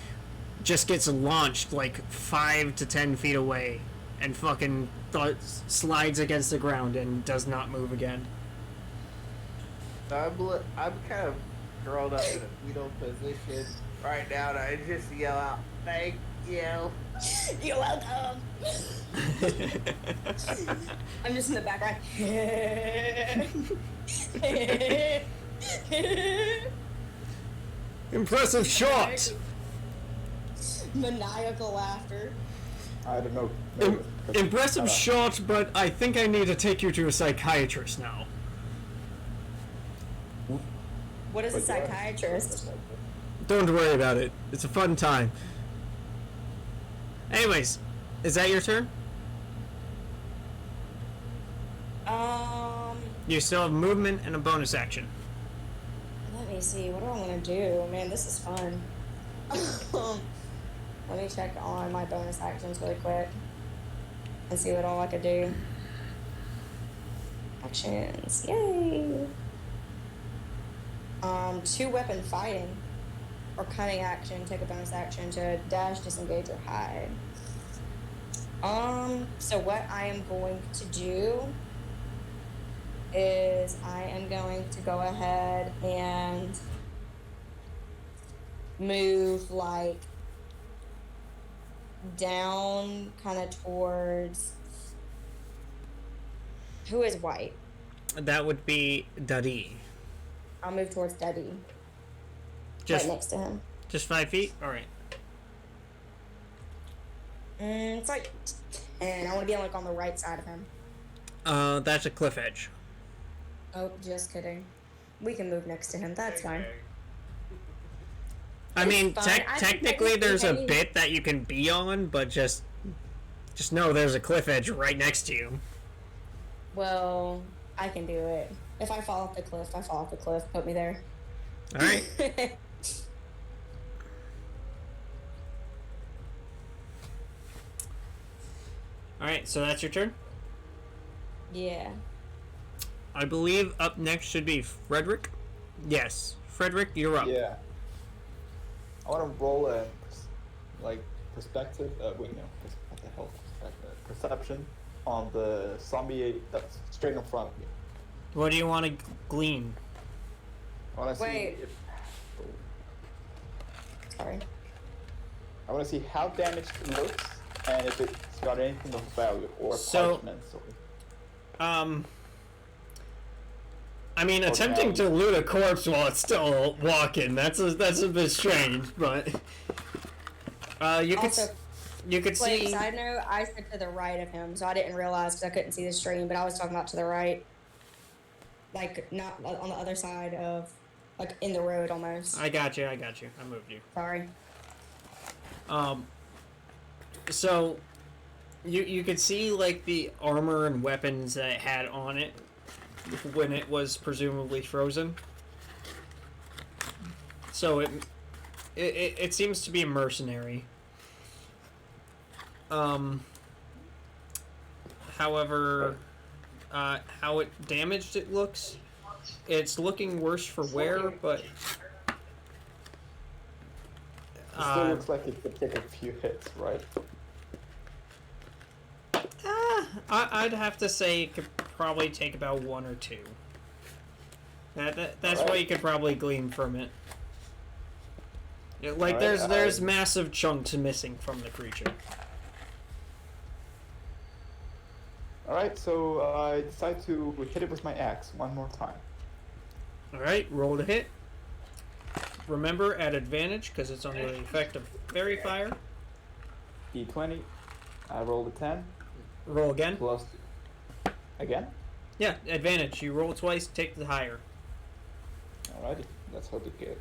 just gets launched like 5 to 10 feet away and fucking slides against the ground and does not move again. I'm kind of curled up in a fetal position right now, and I just yell out, "Thank you." You're welcome. I'm just in the background. Impressive shot! Maniacal laughter. I don't know. Impressive shot, but I think I need to take you to a psychiatrist now. What is a But yeah. psychiatrist? Don't worry about it. It's a fun time. Anyways, is that your turn? You still have movement and a bonus action. Let me see. What do I want to do? Man, this is fun. Let me check on my bonus actions really quick and see what all I could do. Actions. Yay! 2-weapon fighting or cunning action. Take a bonus action to dash, disengage, or hide. So what I am going to do is I am going to go ahead and move like down kind of towards who is white. That would be Duddy. I'll move towards Duddy. Just right next to him. Just 5 feet? Alright. It's like 10. I want to be like on the right side of him. That's a cliff edge. Oh, just kidding. We can move next to him. That's fine. I mean, fine. technically there's a bit that you can be on, but just know there's a cliff edge right next to you. Well, I can do it. If I fall off the cliff, I fall off the cliff. Put me there. Alright. Alright, so that's your turn? Yeah. I believe up next should be Frederick. Yes. Frederick, you're up. Yeah. I want to roll a perspective. Wait, no. What the hell? Perception on the zombie that's straight in front of me. What do you want to glean? I want to see. Wait. Sorry. I want to see how damaged it looks and if it's got anything of value or parchments or. I mean, attempting to loot a corpse while it's still walking, that's a bit strange, but you could see. Side note, I said to the right of him, so I didn't realize because I couldn't see the stream, but I was talking about to the right, like not on the other side of, like in the road almost. I got you. I moved you. Sorry. So you could see like the armor and weapons that it had on it when it was presumably frozen. So it seems to be a mercenary. However, how it damaged it looks, it's looking worse for wear, but It still looks like it could take a few hits, right? I'd have to say it could probably take about 1 or 2. That's what you could probably glean from it. Like there's massive chunks missing from the creature. Alright, so I decide to hit it with my axe one more time. Alright, roll to hit. Remember, at advantage, because it's under the effect of fairy fire. D20. I rolled a 10. Roll again. Plus. Again? Yeah, advantage. You roll twice, take the higher. Alrighty, let's hope it gets.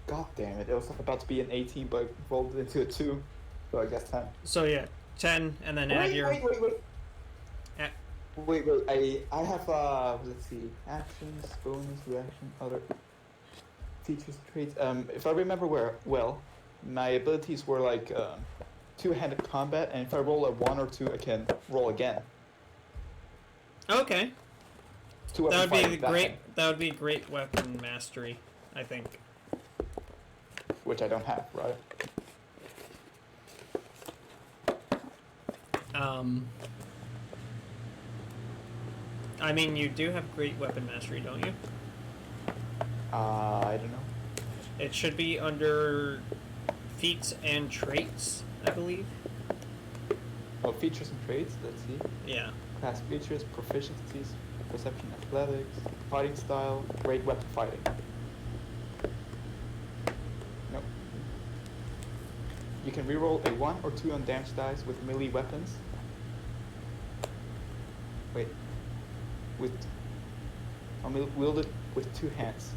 God damn it, it was about to be an 18, but I rolled it into a 2. So I guess 10. So yeah, 10, and then add your... Wait, I have, let's see, actions, bonus, reaction, other features, traits. If I remember well, my abilities were like, two-handed combat, and if I roll a 1 or 2, I can roll again. Okay. That would be great weapon mastery, I think. Which I don't have, right? I mean, you do have great weapon mastery, don't you? I don't know. It should be under feats and traits, I believe. Oh, features and traits, let's see. Yeah. Class features, proficiencies, perception, athletics, fighting style, great weapon fighting. Nope. You can reroll a 1 or 2 on damage dice with melee weapons. Wait. Wielded with 2 hands.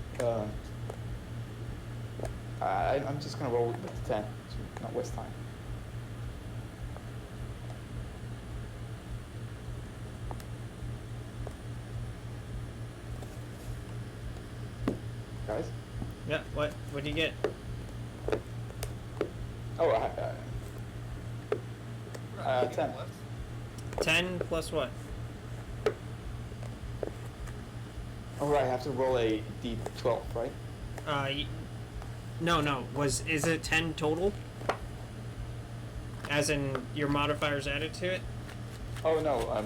I'm just gonna roll with the 10 to not waste time. Guys? Yeah. What? What do you get? Oh, 10. 10 plus what? Oh, right, I have to roll a d12, right? No. Is it 10 total? As in your modifiers added to it? Oh, no,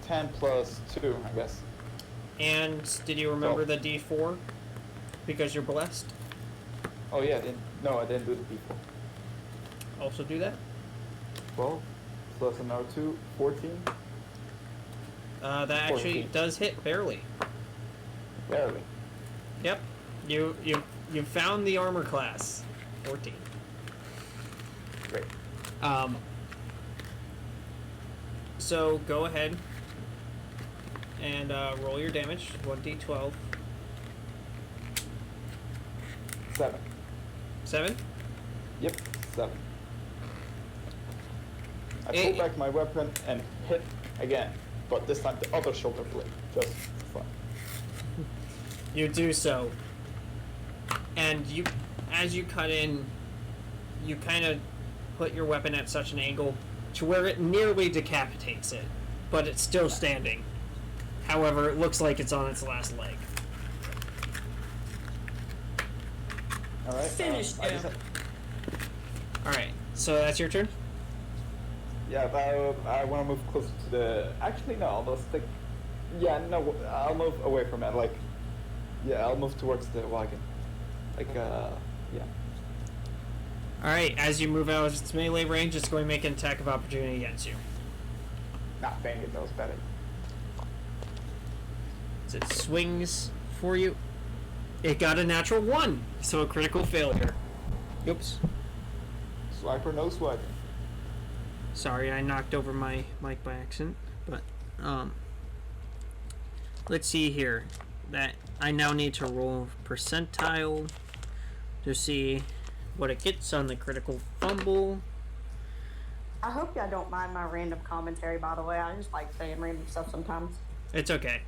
10 plus 2, I guess. And did you remember the D4? Because you're blessed? Oh, yeah, I didn't do the d4. Also do that? 12 plus another 2, 14. That actually 14. does hit barely. Barely. Yep. You found the armor class. 14. Great. So go ahead and roll your damage. 1d12. 7. 7? Yep, 7. I pull back my weapon and hit again, but this time the other shoulder blade, just for fun. You do so. And as you cut in, you kind of put your weapon at such an angle to where it nearly decapitates it, but it's still standing. However, it looks like it's on its last leg. Alright. Finish him. Alright, so that's your turn? Yeah, but I want to move closer to the... Actually, no, I'll just stick... Yeah, no, I'll move away from it, like... Yeah, I'll move towards the wagon. Like, yeah. Alright, as you move out of its melee range, it's going to make an attack of opportunity against you. Nah, dang it, that was better. As it swings for you, it got a natural 1, so a critical failure. Oops. Swiper, no swiping. Sorry, I knocked over my mic by accident, but, let's see here. That I now need to roll percentile to see what it gets on the critical fumble. I hope y'all don't mind my random commentary, by the way. I just like saying random stuff sometimes. It's okay.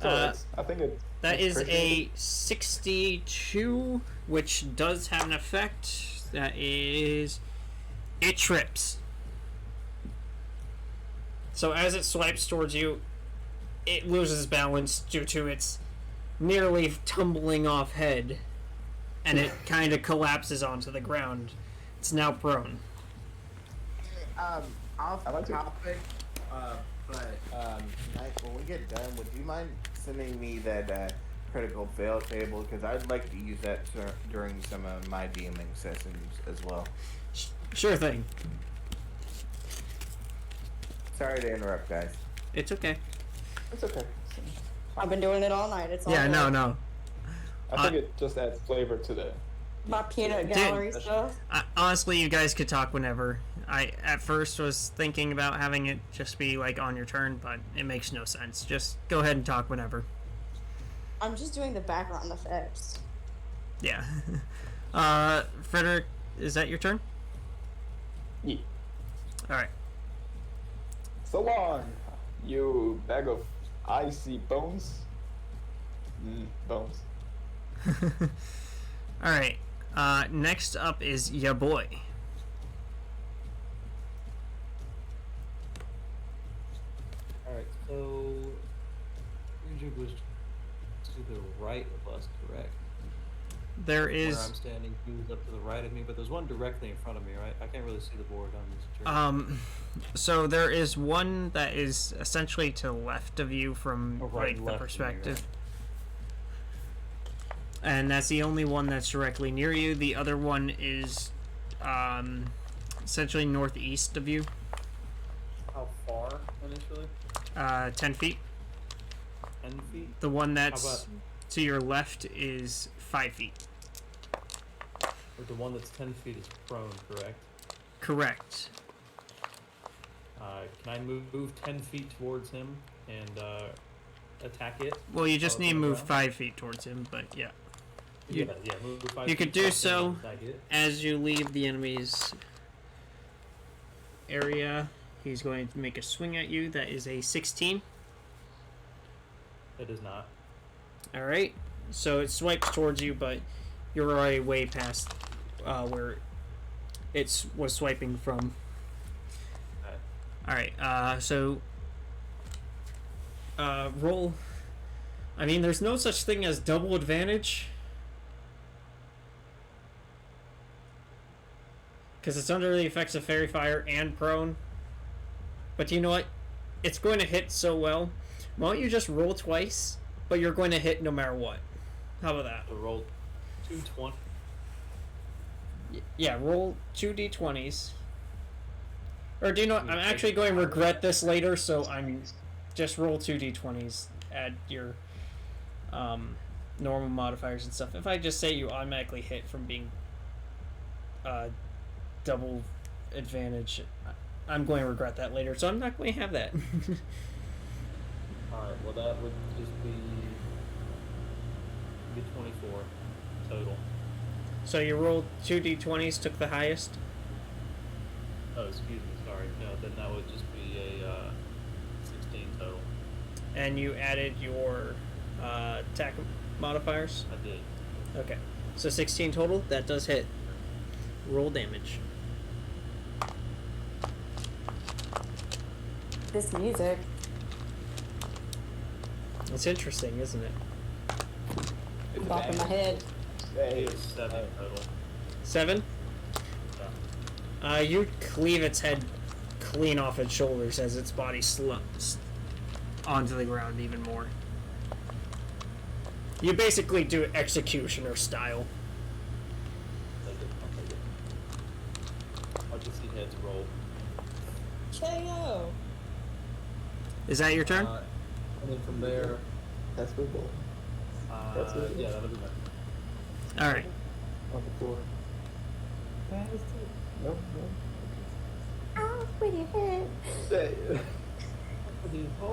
So I think that is a 62, which does have an effect. That is... It trips. So as it swipes towards you, it loses balance due to its nearly tumbling off head, and it kind of collapses onto the ground. It's now prone. Off topic, Mike, when we get done, would you mind sending me that critical fail table? Because I'd like to use that during some of my DMing sessions as well. Sure thing. Sorry to interrupt, guys. It's okay. It's okay. I've been doing it all night. It's all Yeah, good. no. I think it just adds flavor to the... My peanut gallery stuff. Honestly, you guys could talk whenever. I, at first, was thinking about having it just be, like, on your turn, but it makes no sense. Just go ahead and talk whenever. I'm just doing the background effects. Yeah. Frederick, is that your turn? Yeah. Alright. So long, you bag of icy bones. Bones. Alright. Next up is ya boy. Alright, so Ujig was to the right of us, correct? There Where is... I'm standing, he was up to the right of me, but there's one directly in front of me, right? I can't really see the board on this journey. So there is one that is essentially to the left of you from right like the left of me, perspective. And that's the only one that's directly near you. The other one is essentially northeast of you. How far initially? 10 feet. 10 feet? The one How that's about to your left is 5 feet. the one that's 10 feet is prone, correct? Correct. Can I move 10 feet towards him and attack it? Well, you just Oh, need to on the move ground? 5 feet towards him, but yeah. Yeah, move 5 You feet could do left so and attack it. as you leave the enemy's area. He's going to make a swing at you. That is a 16. It is not. All right. So it swipes towards you, but you're already way past where it was swiping from. All right. So roll. I mean, there's no such thing as double advantage. Because it's under the effects of Fairy Fire and Prone. But you know what? It's going to hit so well. Why don't you just roll twice, but you're going to hit no matter what? How about that? So roll 220. Yeah, roll 2d20s. Or do you know what? I'm actually going to regret this later, so I'm just roll 2d20s. Add your normal modifiers and stuff. If I just say you automatically hit from being double advantage, I'm going to regret that later, so I'm not going to have that. Alright, well that would just be 24 total. So you rolled 2d20s, took the highest? Oh, excuse me, sorry. No, then that would just be a 16 total. And you added your attack modifiers? I did. Okay. So 16 total, that does hit. Roll damage. This music. It's interesting, isn't it? Bop in my head. It's 7 total. 7? Yeah. You cleave its head clean off its shoulders as its body slumps onto the ground even more. You basically do it executioner style. I'll take it. I'll just see heads roll. KO. Is that your turn? And then from there, That's my ball. That's it. yeah, that'll be mine. Alright. On the floor. No, Oh, pretty head. no.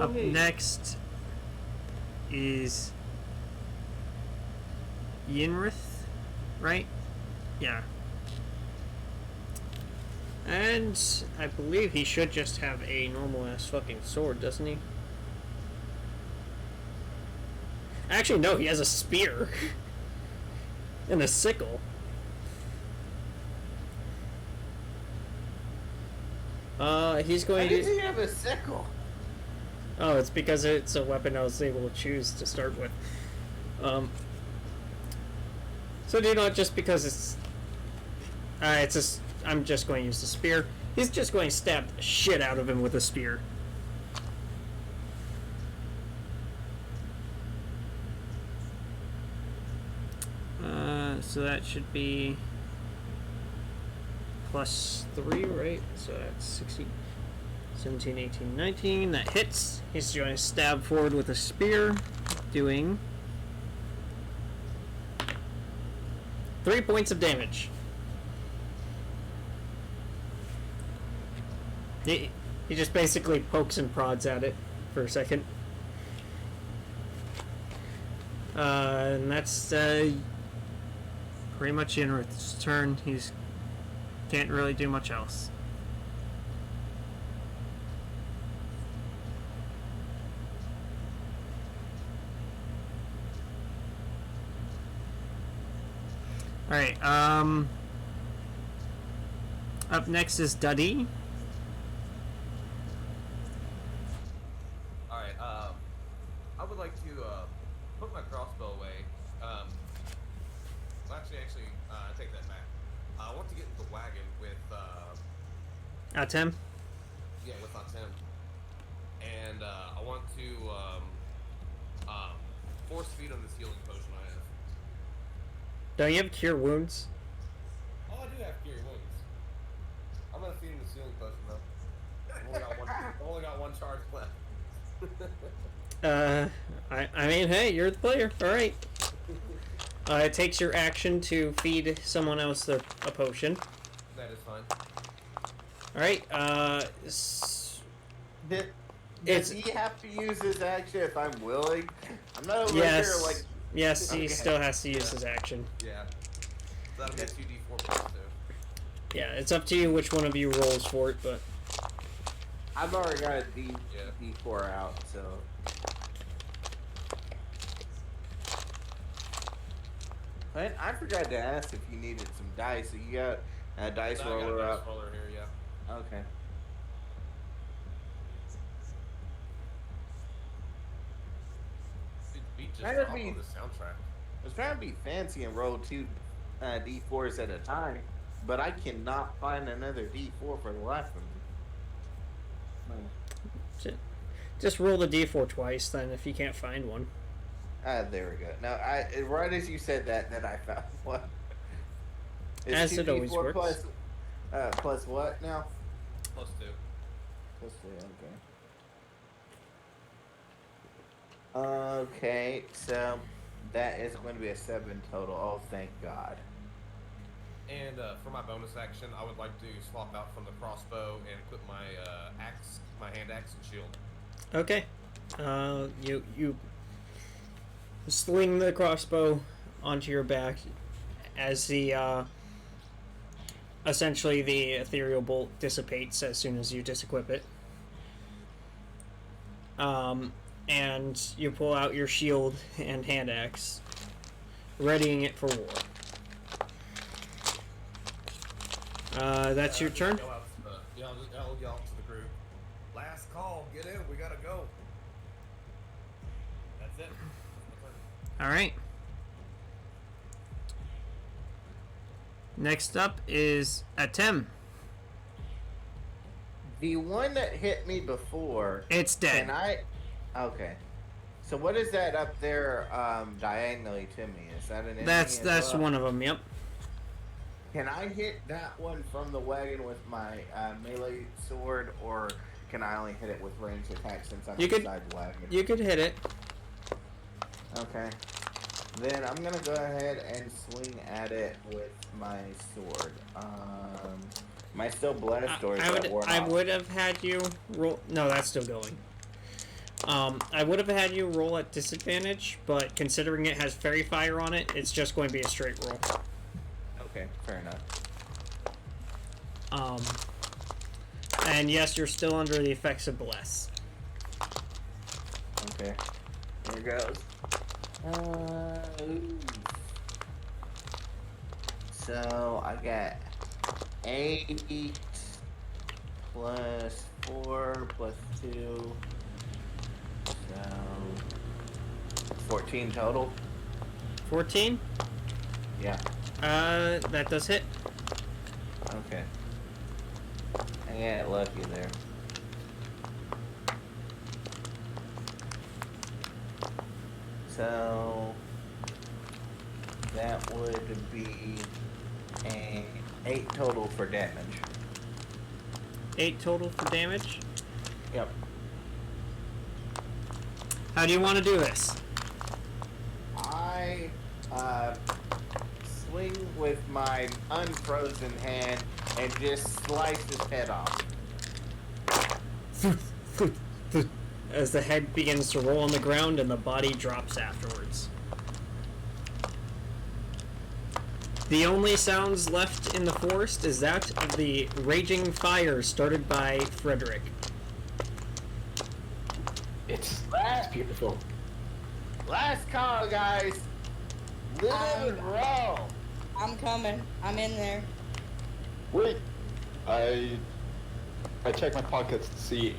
Up next is Yinrith, right? Yeah. And I believe he should just have a normal ass fucking sword, doesn't he? Actually, no, he has a spear. And a sickle. He's Why going does to... he have a sickle? Oh, it's because it's a weapon I was able to choose to start with. So do not just because it's I'm just going to use the spear. He's just going to stab the shit out of him with a spear. So that should be +3, right? So that's 16, 17, 18, 19. That hits. He's going to stab forward with a spear, doing 3 points of damage. He just basically pokes and prods at it for a second. And that's pretty much Inrith's turn. He's can't really do much else. Alright, up next is Duddy. Alright, I would like to put my crossbow away. Well, actually, I take that back. I want to get in the wagon with, Atem. yeah, with Atem. And, I want to, force feed on this healing potion I have. Don't you have Cure Wounds? Oh, I do have Cure Wounds. I'm gonna feed him the healing potion, though. I've only got one charge left. I mean, hey, you're the player. Alright. It takes your action to feed someone else a potion. That is fine. Alright, Does he have to use his action if I'm willing? I'm not over Yes. here like Yes, he Okay. still has to use his action. Yeah. That'll get 2d4 plus 2. Yeah, it's up to you which one of you rolls for it, but I've already got a Yeah. D4 out, so. But I forgot to ask if you needed some dice. So you got a dice I got a roller dice up. roller here, yeah. Okay. Dude, the beat just That'd dropped be- on the soundtrack. I was trying to be fancy and roll two D4s at a time, but I cannot find another D4 for the life of me. just roll the d4 twice, then, if you can't find one. There we go. Now, right as you said that, then I found one. It's As it always 2d4 works. plus what now? Plus 2. Plus 3, okay. Okay, so that is going to be a 7 total. Oh, thank God. And for my bonus action, I would like to swap out from the crossbow and equip my axe, my hand axe and shield. Okay. You sling the crossbow onto your back as the essentially the ethereal bolt dissipates as soon as you disequip it. And you pull out your shield and hand axe, readying it for war. That's your turn. Yell out to the, I'll yell out to the group. Last call, get in, we gotta go. That's it. That's my turn. All right. Next up is Atem. The one that hit me before. It's dead. Can I? Okay. So what is that up there diagonally to me? Is that an enemy? That's as well? one of them. Yep. Can I hit that one from the wagon with my melee sword, or can I only hit it with ranged attack since I'm You could- inside the wagon? You could hit it. Okay. Then I'm gonna go ahead and swing at it with my sword. Am I still blessed, or is that worn I off? would have had you roll. No, that's still going. I would have had you roll at disadvantage, but considering it has fairy fire on it, it's just going to be a straight roll. Okay, fair enough. And yes, you're still under the effects of bless. Okay. Here goes. So I got 8 plus 4 plus 2. So 14 total. 14. Yeah. That does hit. Okay. I got lucky there. So that would be a 8 total for damage. 8 total for damage. Yep. How do you want to do this? I swing with my unfrozen hand and just slice his head off. As the head begins to roll on the ground and the body drops afterwards. The only sounds left in the forest is that of the raging fire started by Frederick. It's beautiful. Last call, guys. Live and roll. I'm coming. I'm in there. Wait, I check my pockets to see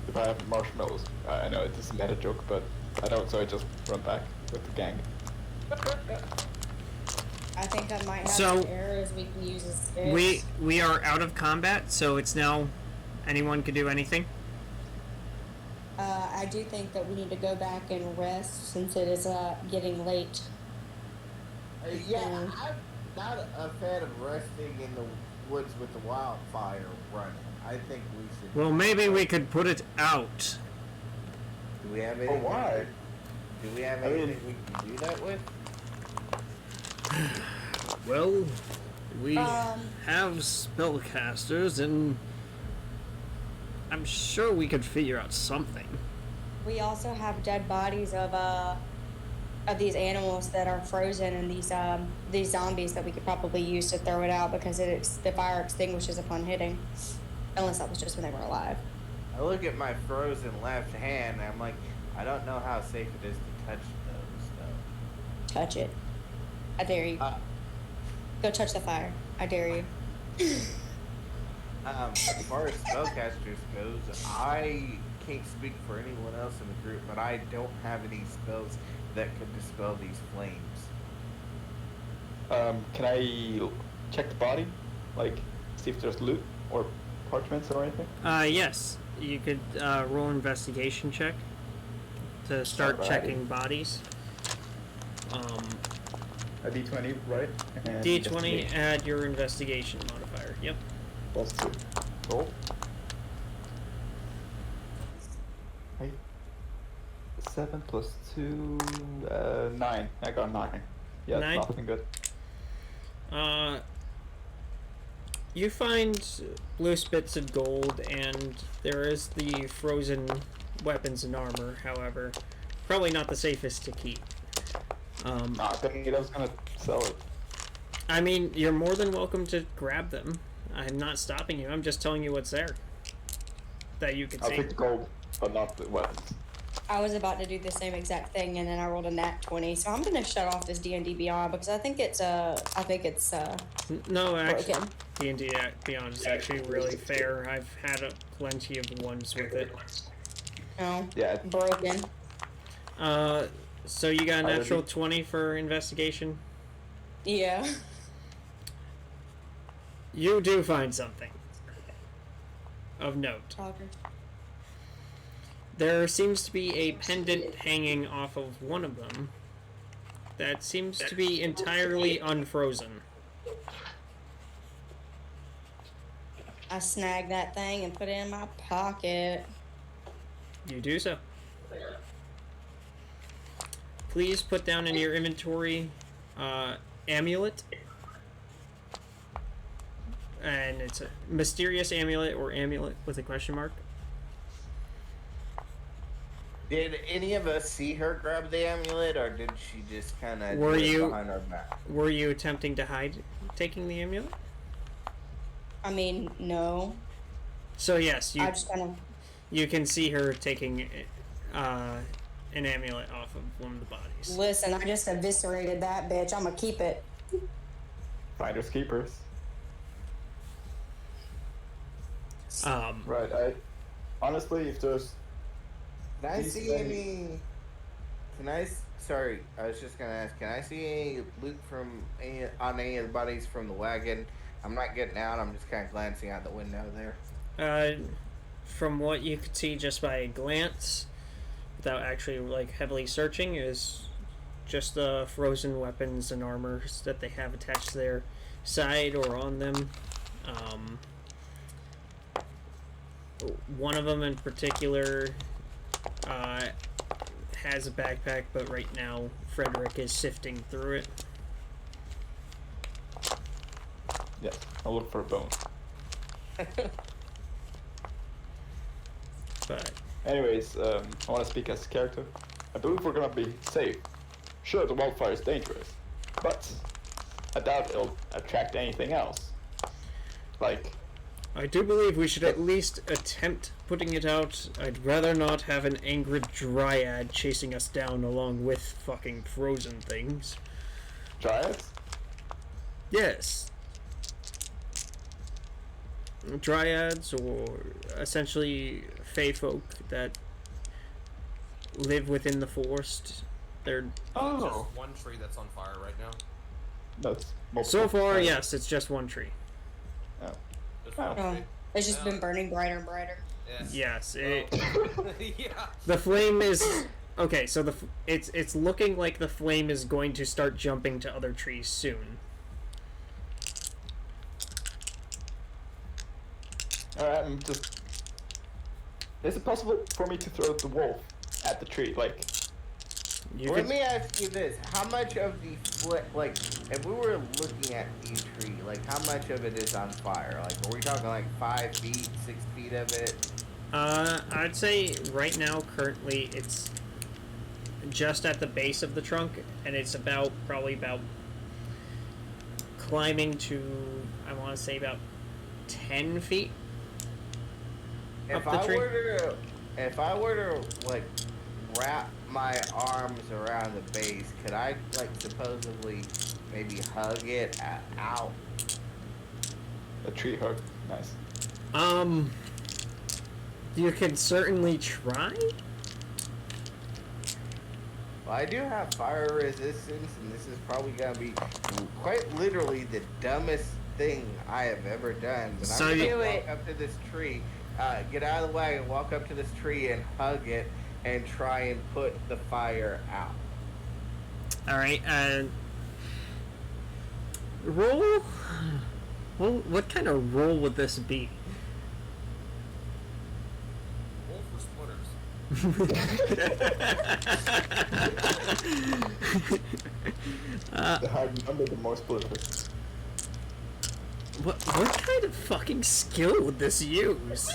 if I have marshmallows. I know it's a meta joke, but I don't, so I just run back with the gang. I think I might have So, some arrows we can use as sticks. We are out of combat, so it's now anyone can do anything. I do think that we need to go back and rest since it is getting late. Yeah, I'm not a fan of resting in the woods with the wildfire running. I think we should. Well, maybe we could put it out. Do we have Oh, anything? why? Do we have I mean- anything we can do that with? Well, we Um, have spellcasters, and I'm sure we could figure out something. We also have dead bodies of of these animals that are frozen, and these zombies that we could probably use to throw it out because the fire extinguishes upon hitting, unless that was just when they were alive. I look at my frozen left hand, and I'm like, I don't know how safe it is to touch those, though. Touch it. I dare you. Go touch the fire. I dare you. As far as spellcasters goes, I can't speak for anyone else in the group, but I don't have any spells that could dispel these flames. Can I check the body? Like, see if there's loot or parchments or anything? Yes. You could roll an investigation check to start Alrighty. checking bodies. A D20, right? And D20, investigation. add your investigation modifier. Yep. +2. Roll. 7 plus 2, 9. I got 9. Yeah, 9? nothing good. You find loose bits of gold, and there is the frozen weapons and armor, however. Probably not the safest to keep. Nah, I was gonna sell it. I mean, you're more than welcome to grab them. I'm not stopping you, I'm just telling you what's there. That you can I'll see. take the gold, but not the weapons. I was about to do the same exact thing, and then I rolled a nat 20. So I'm gonna shut off this D&D Beyond because I think it's No, actually, broken. D&D Beyond is actually really fair. I've had plenty of ones with it. No, Yeah. broken. So you got a How did natural you- 20 for investigation? Yeah. You do find something of note. Talker. There seems to be a pendant hanging off of one of them that seems to be entirely unfrozen. I snagged that thing and put it in my pocket. You do so. Please put down in your inventory amulet. And it's a mysterious amulet or amulet with a question mark. Did any of us see her grab the amulet, or did she just kind of Were you- behind our back? Were you attempting to hide taking the amulet? I mean, no. So yes, I just kind of. you can see her taking an amulet off of one of the bodies. Listen, I just eviscerated that bitch. I'm gonna keep it. Finders keepers. Right, honestly, if there's... Can I These see things- any? Sorry, I was just gonna ask. Can I see any loot on any of the bodies from the wagon? I'm not getting out. I'm just kind of glancing out the window there. From what you could see just by a glance, without actually like heavily searching, is just the frozen weapons and armors that they have attached to their side or on them. One of them in particular has a backpack, but right now Frederick is sifting through it. Yes, I'll look for a bone. But Anyways, I want to speak as a character. I believe we're gonna be safe. Sure, the wildfire is dangerous, but I doubt it'll attract anything else. Like, I do believe we should at least attempt putting it out. I'd rather not have an angry dryad chasing us down along with fucking frozen things. dryads? Yes. Dryads, or essentially fae folk that live within the forest. They're Oh, Just one tree that's on fire right now. that's so far, dryads. yes, it's just one tree. Oh. Just Oh. one Oh, tree. it's just Yeah. been burning brighter and brighter. Yes. Yes, Oh. Yeah. the flame is okay. So it's looking like the flame is going to start jumping to other trees soon. Alright, I'm just... Is it possible for me to throw the wolf at the tree? Like, You Let could, me ask you this: how much of the like, if we were looking at the tree, like, how much of it is on fire? Like, are we talking like 5 feet, 6 feet of it? I'd say right now, currently, it's just at the base of the trunk, and it's probably about climbing to, I want to say about 10 feet up the tree. If I were to like wrap my arms around the base, could I like supposedly maybe hug it out? A tree hug. Nice. You can certainly try. Well, I do have fire resistance, and this is probably gonna be quite literally the dumbest thing I have ever done. But So I'm you- gonna walk up to this tree, get out of the wagon, walk up to this tree, and hug it, and try and put the fire out. All right. Roll. Well, what kind of roll would this be? Roll for splitters. The higher number, the more splitters. What kind of fucking skill would this use?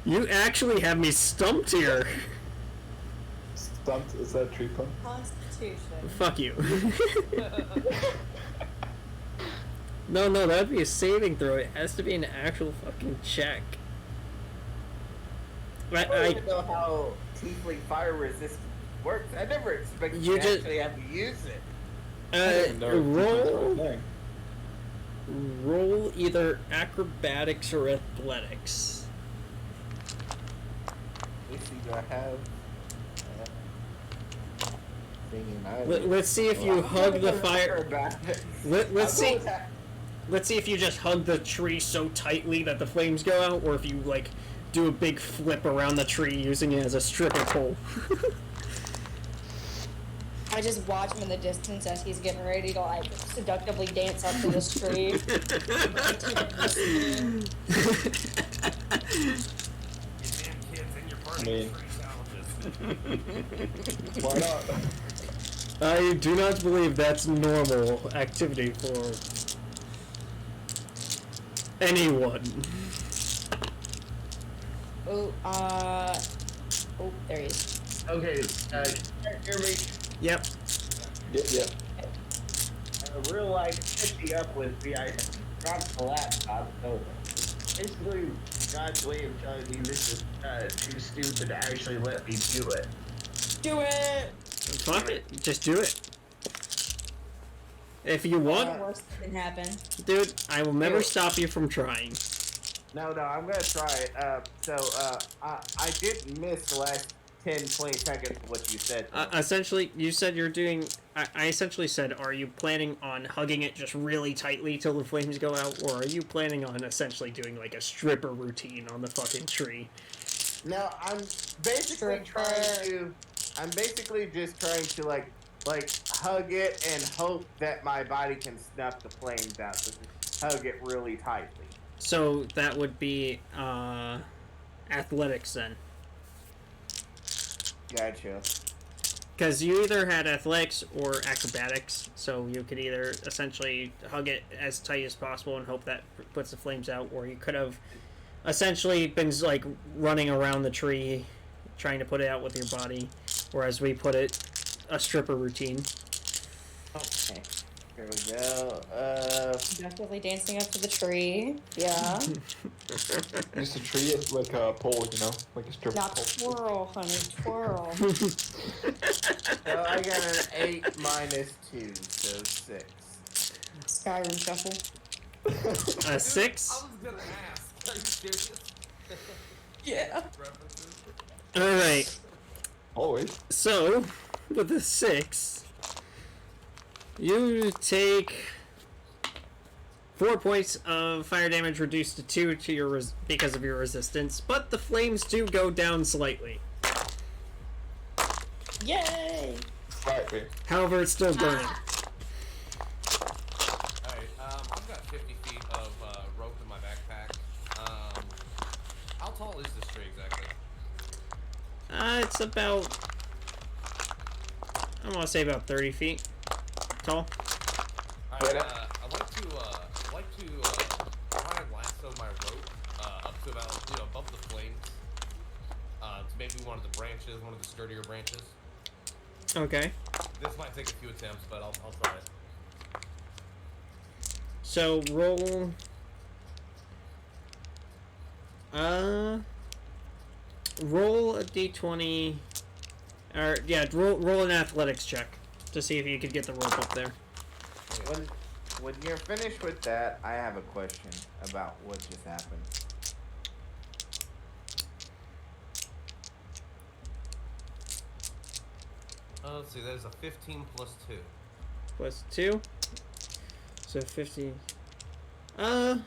You actually have me stumped here. Stumped? Is that a tree pun? Constitution. Fuck you. No, that'd be a saving throw. It has to be an actual fucking check. I don't even know how tiefling fire resistance works. I never expected You to just- actually have to use it. Roll either acrobatics or athletics. Let's see, do I have? Let's see if you hug the fire. Let's see. Let's see if you just hug the tree so tightly that the flames go out, or if you like do a big flip around the tree using it as a stripper pole. I just watch him in the distance as he's getting ready to like seductively dance up to this tree. I mean, why not? I do not believe that's normal activity for anyone. Oh, there he is. Okay, hear me? Yep. Yeah. Real life catching up with me. I dropped the laptop, so basically God's way of telling me this is too stupid to actually let me do it. Do it! Fuck it. Just do it. If you want, The worst can happen. dude, I will never stop you from trying. No, I'm gonna try it. I did miss the last 10, 20 seconds of what you said. Essentially, you said you're doing. I essentially said, are you planning on hugging it just really tightly till the flames go out, or are you planning on essentially doing like a stripper routine on the fucking tree? No, I'm basically I'm basically just trying to like hug it and hope that my body can snuff the flames out. So just hug it really tightly. So that would be athletics then. Gotcha. Because you either had athletics or acrobatics, so you could either essentially hug it as tight as possible and hope that puts the flames out, or you could have essentially been like running around the tree trying to put it out with your body, or as we put it, a stripper routine. Okay. Here we go. Definitely dancing up to the tree. Yeah. Use the tree as like a pole, you know? Like a stripper Not pole. twirl, honey, twirl. So I got an 8 minus 2, so 6. Skyrim shuffle. A 6? I was gonna ask. Are you serious? Yeah. References? Alright, Always. so with the 6, you take 4 points of fire damage reduced to 2 to your because of your resistance, but the flames do go down slightly. Yay! Slightly. However, it's still burning. Alright, I've got 50 feet of rope in my backpack. How tall is this tree exactly? It's about, I want to say about 30 feet tall. Alright, I'd like to try and lasso my rope up to about, above the flames. To maybe maybe one of the branches, one of the sturdier branches. Okay. This might take a few attempts, but I'll try it. So roll. Roll a d20. Or yeah, roll an athletics check to see if you could get the rope up there. When you're finished with that, I have a question about what just happened. Let's see. There's a 15 plus 2. Plus 2. So 50. I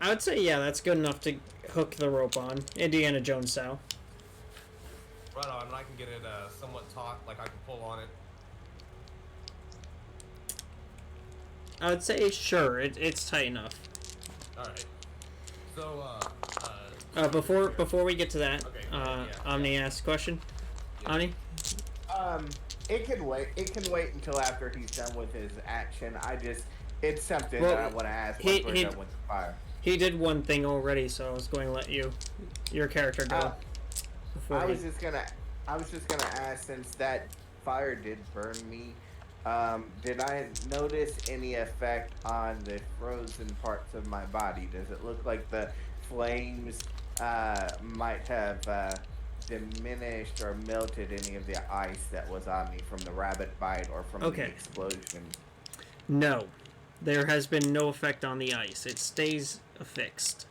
would say yeah, that's good enough to hook the rope on, Indiana Jones style. Right on, and I can get it somewhat taut, like I can pull on it. I would say sure, it's tight enough. All right. So before we get to that, okay, Omni asked a question. Yeah. Omni. It can wait. It can wait until after he's done with his action. It's something that I want to ask once we're done with the fire. He did one thing already, so I was going to let your character go. I was just gonna ask, since that fire did burn me, did I notice any effect on the frozen parts of my body? Does it look like the flames might have diminished or melted any of the ice that was on me from the rabbit bite or from the explosion? No. There has been no effect on the ice. It stays affixed.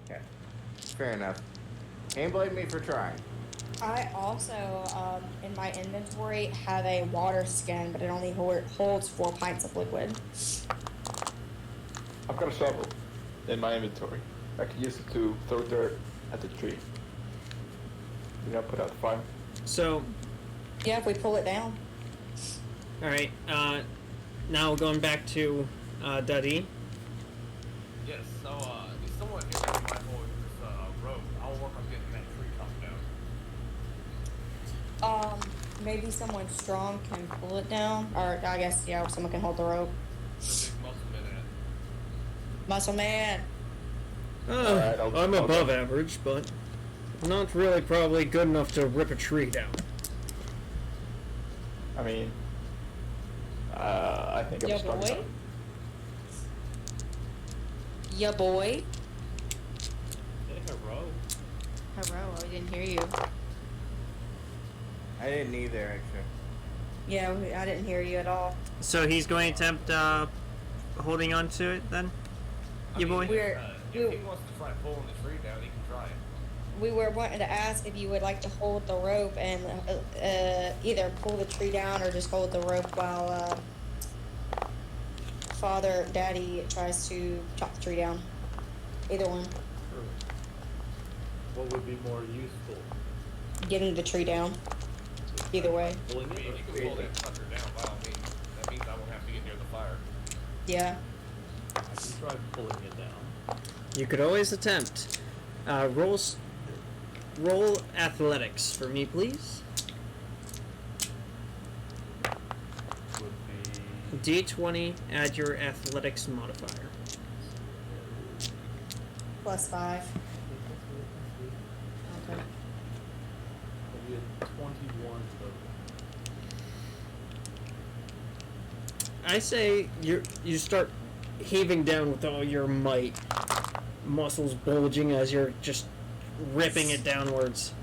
Okay. Fair enough. Can't blame me for trying. I also, in my inventory, have a water skin, but it only holds 4 pints of liquid. I've got a shovel in my inventory. I can use it to throw dirt at the tree. You know, put out the fire. So, Yeah, if we pull it down. alright, now going back to Duddy. yes. So if someone here might hold this rope, I'll work on getting that tree chopped down. Maybe someone strong can pull it down, or I guess someone can hold the rope. The big muscle man in it. Muscle man. Alright, I'm I'll above go. average, but not really probably good enough to rip a tree down. I mean, I think I'm Yo, strong boy. enough. Ya boy. Hello. Hello, I didn't hear you. I didn't either, actually. Yeah, I didn't hear you at all. So he's going to attempt holding on to it then? I You mean, boy? if he wants to try pulling the tree down, he can try it. We were wanting to ask if you would like to hold the rope and either pull the tree down or just hold the rope while Daddy tries to chop the tree down. Either one. What would be more useful? Getting the tree down. Either way. Pulling I mean, it you can pull that sucker down by all means. That means I won't have to get near the fire. Yeah. I can try pulling it down. You could always attempt. Roll athletics for me, please. Would be D20, add your athletics modifier. +5. Okay. would be a 21 total. I say you start heaving down with all your might, muscles bulging as you're just ripping it downwards,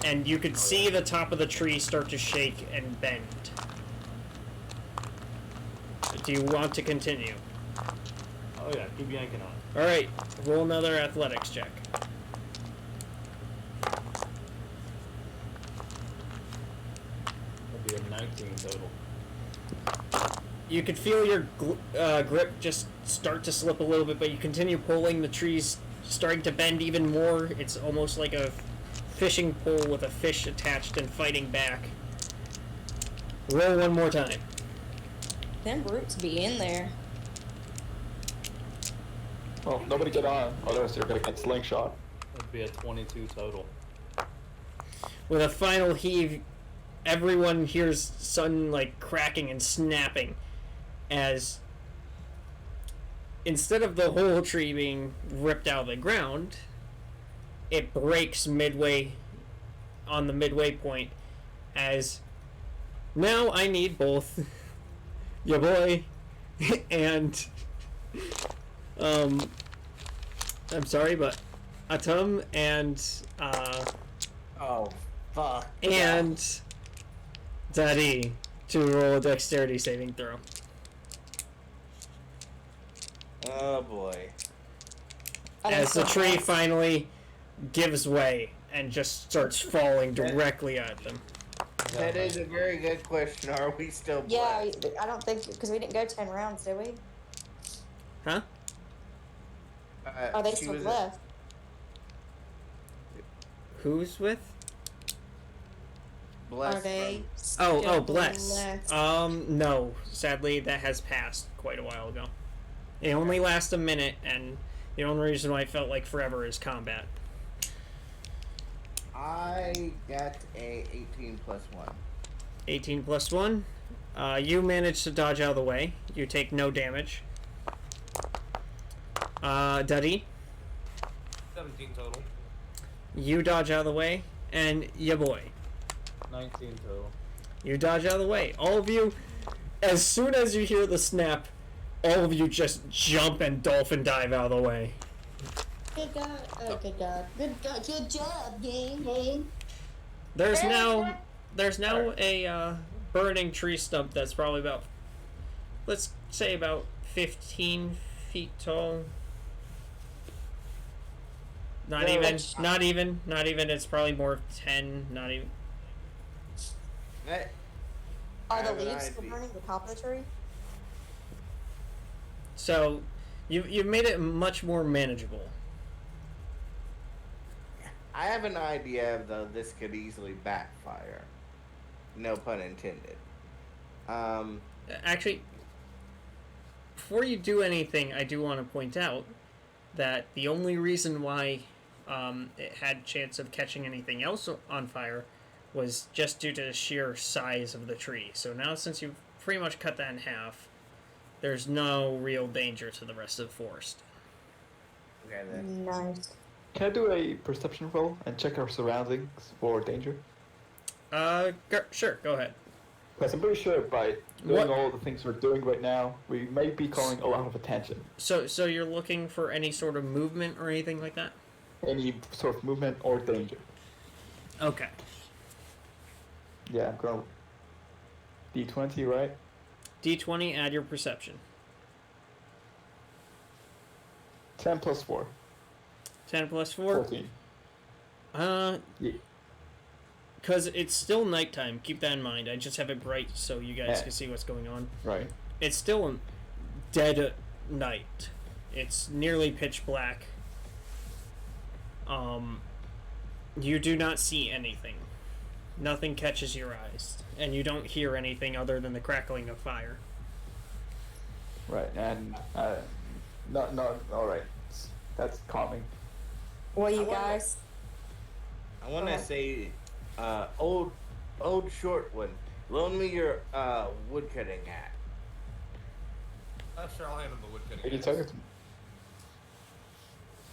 and you could see the top of the tree start to shake and bend. Do you want to continue? Oh yeah, keep yanking on it. All right, roll another athletics check. That'd be a 19 total. You could feel your grip just start to slip a little bit, but you continue pulling. The tree's starting to bend even more. It's almost like a fishing pole with a fish attached and fighting back. Roll one more time. Them roots be in there. Well, nobody get on, otherwise you're gonna get slingshot. That'd be a 22 total. With a final heave, everyone hears sun like cracking and snapping as instead of the whole tree being ripped out of the ground, it breaks midway on the midway point, as now I need both your boy and I'm sorry, but Atum and Oh, fuck. and Daddy to roll a dexterity saving throw. Yeah. Oh, boy. As the tree finally gives way and just starts falling directly at them. That is a very good question. Are we still Yeah, blessed? I don't think because we didn't go 10 rounds, did we? Huh? Are they she still was- left? Who's with? Blessed Are they? Oh, still bless. left? No. Sadly, that has passed quite a while ago. It only lasts a minute, and the only reason why it felt like forever is combat. I got a 18 plus 1. 18 plus 1. You manage to dodge out of the way. You take no damage. Daddy, 17 total. you dodge out of the way, and ya boy, 19 total. you dodge out of the way. All of you, as soon as you hear the snap, all of you just jump and dolphin dive out of the way. Good God. Oh, good God. Good job, game. There's now a burning tree stump that's probably about, let's say, about 15 feet tall. Not No, even. it's- Not even. It's probably more 10. Not even. That, Are I the have an leaves still idea. burning the top of the tree? So, you've made it much more manageable. I have an idea, though, this could easily backfire. No pun intended. Actually, before you do anything, I do want to point out that the only reason why it had chance of catching anything else on fire was just due to the sheer size of the tree. So now, since you've pretty much cut that in half, there's no real danger to the rest of the forest. Okay, then. Nice. Can I do a perception roll and check our surroundings for danger? Sure, go ahead. Because I'm pretty sure by doing What- all the things we're doing right now, we may be calling a lot of attention. So you're looking for any sort of movement or anything like that? Any sort of movement or danger. Okay. Yeah, I'm going D20, right? D20, add your perception. 10 plus 4. 10 plus 4? 14. Yeah. Because it's still nighttime. Keep that in mind. I just have it bright so you guys Yeah. can see what's going on. Right. It's still dead night. It's nearly pitch black. You do not see anything. Nothing catches your eyes. And you don't hear anything other than the crackling of fire. Right, and no, all right. That's calming. Well, you I wanna- guys. I want to Okay. say, old short one, loan me your woodcutting axe. Sure, I'll hand him the wood cutting. Are you axe. talking to me?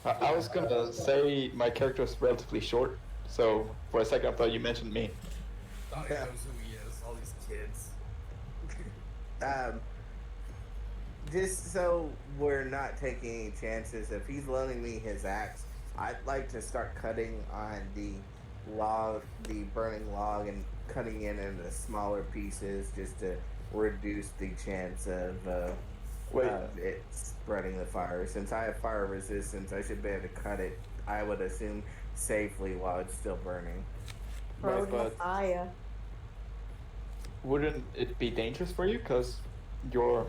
I was gonna say my character is relatively short, so for a second I thought you mentioned me. Oh, he knows who he is. All these kids. Just so we're not taking any chances, if he's loaning me his axe, I'd like to start cutting on the burning log, and cutting it into smaller pieces just to reduce the chance of it spreading the fire. Since I have fire resistance, I should be able to cut it, I would assume, safely while it's still burning. Throw it in the but- fire. Wouldn't it be dangerous for you? Because you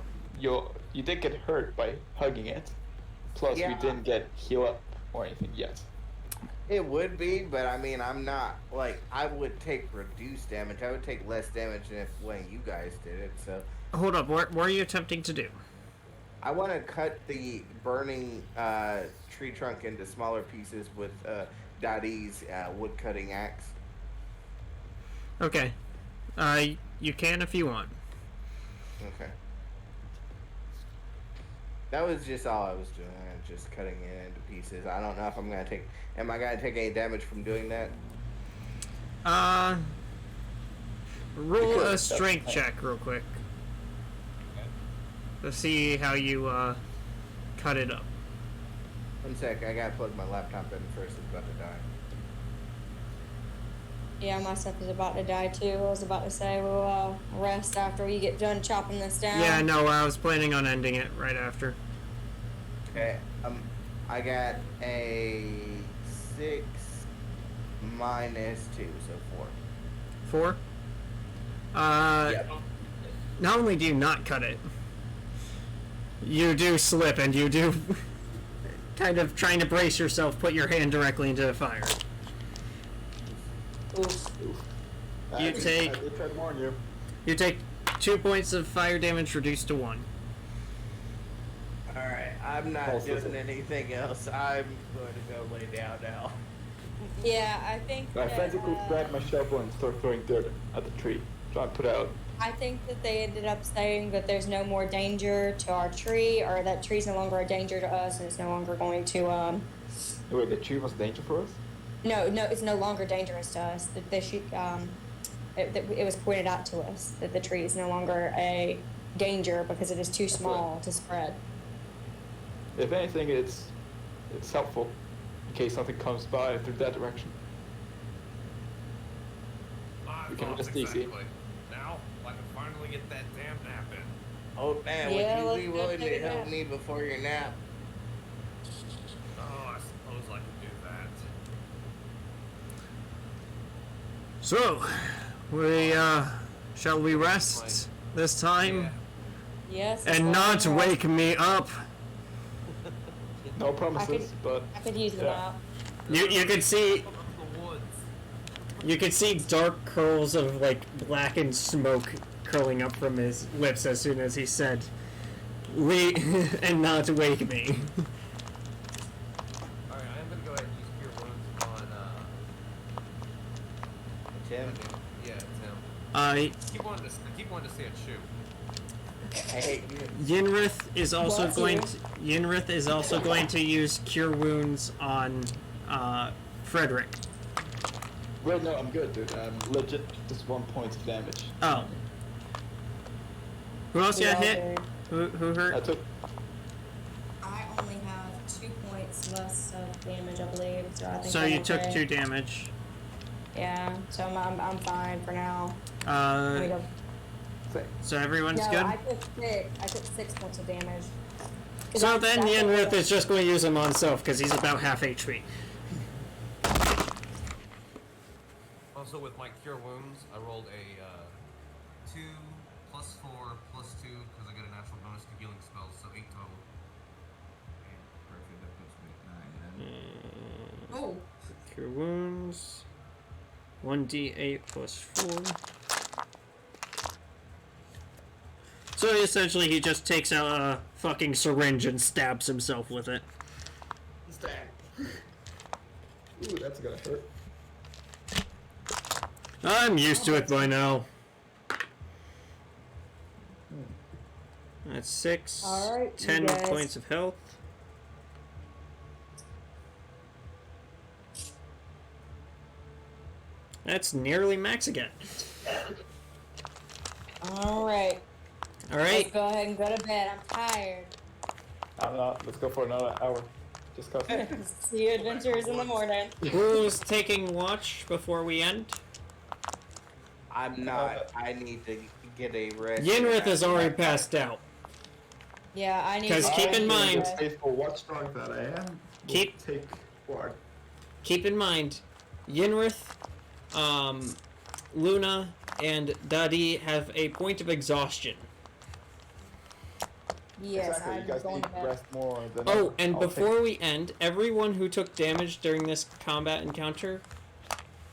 did get hurt by hugging it. Plus, you Yeah. didn't get healed up or anything yet. It would be, but I mean, I'm not, like, I would take reduced damage. I would take less damage than when you guys did it, so. Hold up, what are you attempting to do? I want to cut the burning tree trunk into smaller pieces with Daddy's wood cutting axe. Okay. You can if you want. Okay. That was just all I was doing, just cutting it into pieces. I don't know if I'm gonna take. Am I gonna take any damage from doing that? Roll a Because strength that's- check real quick. To see how you cut it up. 1 sec, I gotta plug my laptop in first. It's about to die. Yeah, my stuff is about to die too. I was about to say we'll rest after we get done chopping this down. Yeah, no, I was planning on ending it right after. Okay, I got a 6 minus 2, so 4. 4. Not only do you not cut it, you do slip and you do kind of trying to brace yourself, put your hand directly into the fire. Oof. You take- I did try to warn you. You take 2 points of fire damage reduced to 1. Alright, I'm not Also- doing anything else. I'm going to go lay down now. Yeah, I think. I that, frantically grabbed my shovel and started throwing dirt at the tree, trying to put out. I think that they ended up saying that there's no more danger to our tree, or that tree's no longer a danger to us, and it's no longer going to. Wait, the tree was a danger for us? No, it's no longer dangerous to us. That it was pointed out to us that the tree is no longer a danger because it is too small to spread. If anything, it's helpful in case something comes by through that direction. My We can thoughts just easy. exactly. Now, I can finally get that damn nap in. Oh man, Yeah, would you be let's willing take to a help nap. me before your nap? Oh, I suppose I could do that. So, we shall we rest this time Yes. that's and what not I want. wake me up? No promises, but I could use it yeah. out. You could see Up in the woods. you could see dark curls of like blackened smoke curling up from his lips as soon as he said, and not wake me." Alright, I am gonna go ahead and use Cure Wounds on, Tim, yeah, Tim. I I keep wanting to see a shoe. I hate you. Yinrith is also Bless going you. to Yinrith is also going to use Cure Wounds on Frederick. well, no, I'm good, dude. I'm legit just 1 point of damage. Oh. Who else We got all hit? did. Who I hurt? took. I only have 2 points less of damage, I believe. So I think. So I'm you took okay. 2 damage. Yeah. So I'm fine for now. Let me go. So everyone's No, good? I took 6 points of damage. 'Cause So that's- then that's Yenrith okay. is just going to use him on himself because he's about half HP. Also, with my Cure Wounds, I rolled a 2 plus 4 plus 2 because I get a natural bonus to healing spells, so 8 total. Perfect, that puts me at 9 then. Oh. Cure Wounds. 1d8 plus 4. So essentially he just takes out a fucking syringe and stabs himself with it. Stab. Ooh, that's gonna hurt. I'm used to it by now. That's 6. All right, you 10 guys. points of health. That's nearly max again. All right. All Let's right. go ahead and go to bed. I'm tired. Let's go for another hour. Just cause. See you adventures in the morning. Who's taking watch before we end? I'm not. I need to get a rest. Yinrith is already passed out. Yeah, I need. 'Cause to keep in go. mind- Faithful watchdog that I am. Keep- Take guard. Keep in mind, Yinrith, Luna, and Dadi have a point of exhaustion. Yes, Exactly. You I'm guys going need to to bed. rest more than. Oh, and I'll before we end, everyone who took damage during this combat encounter,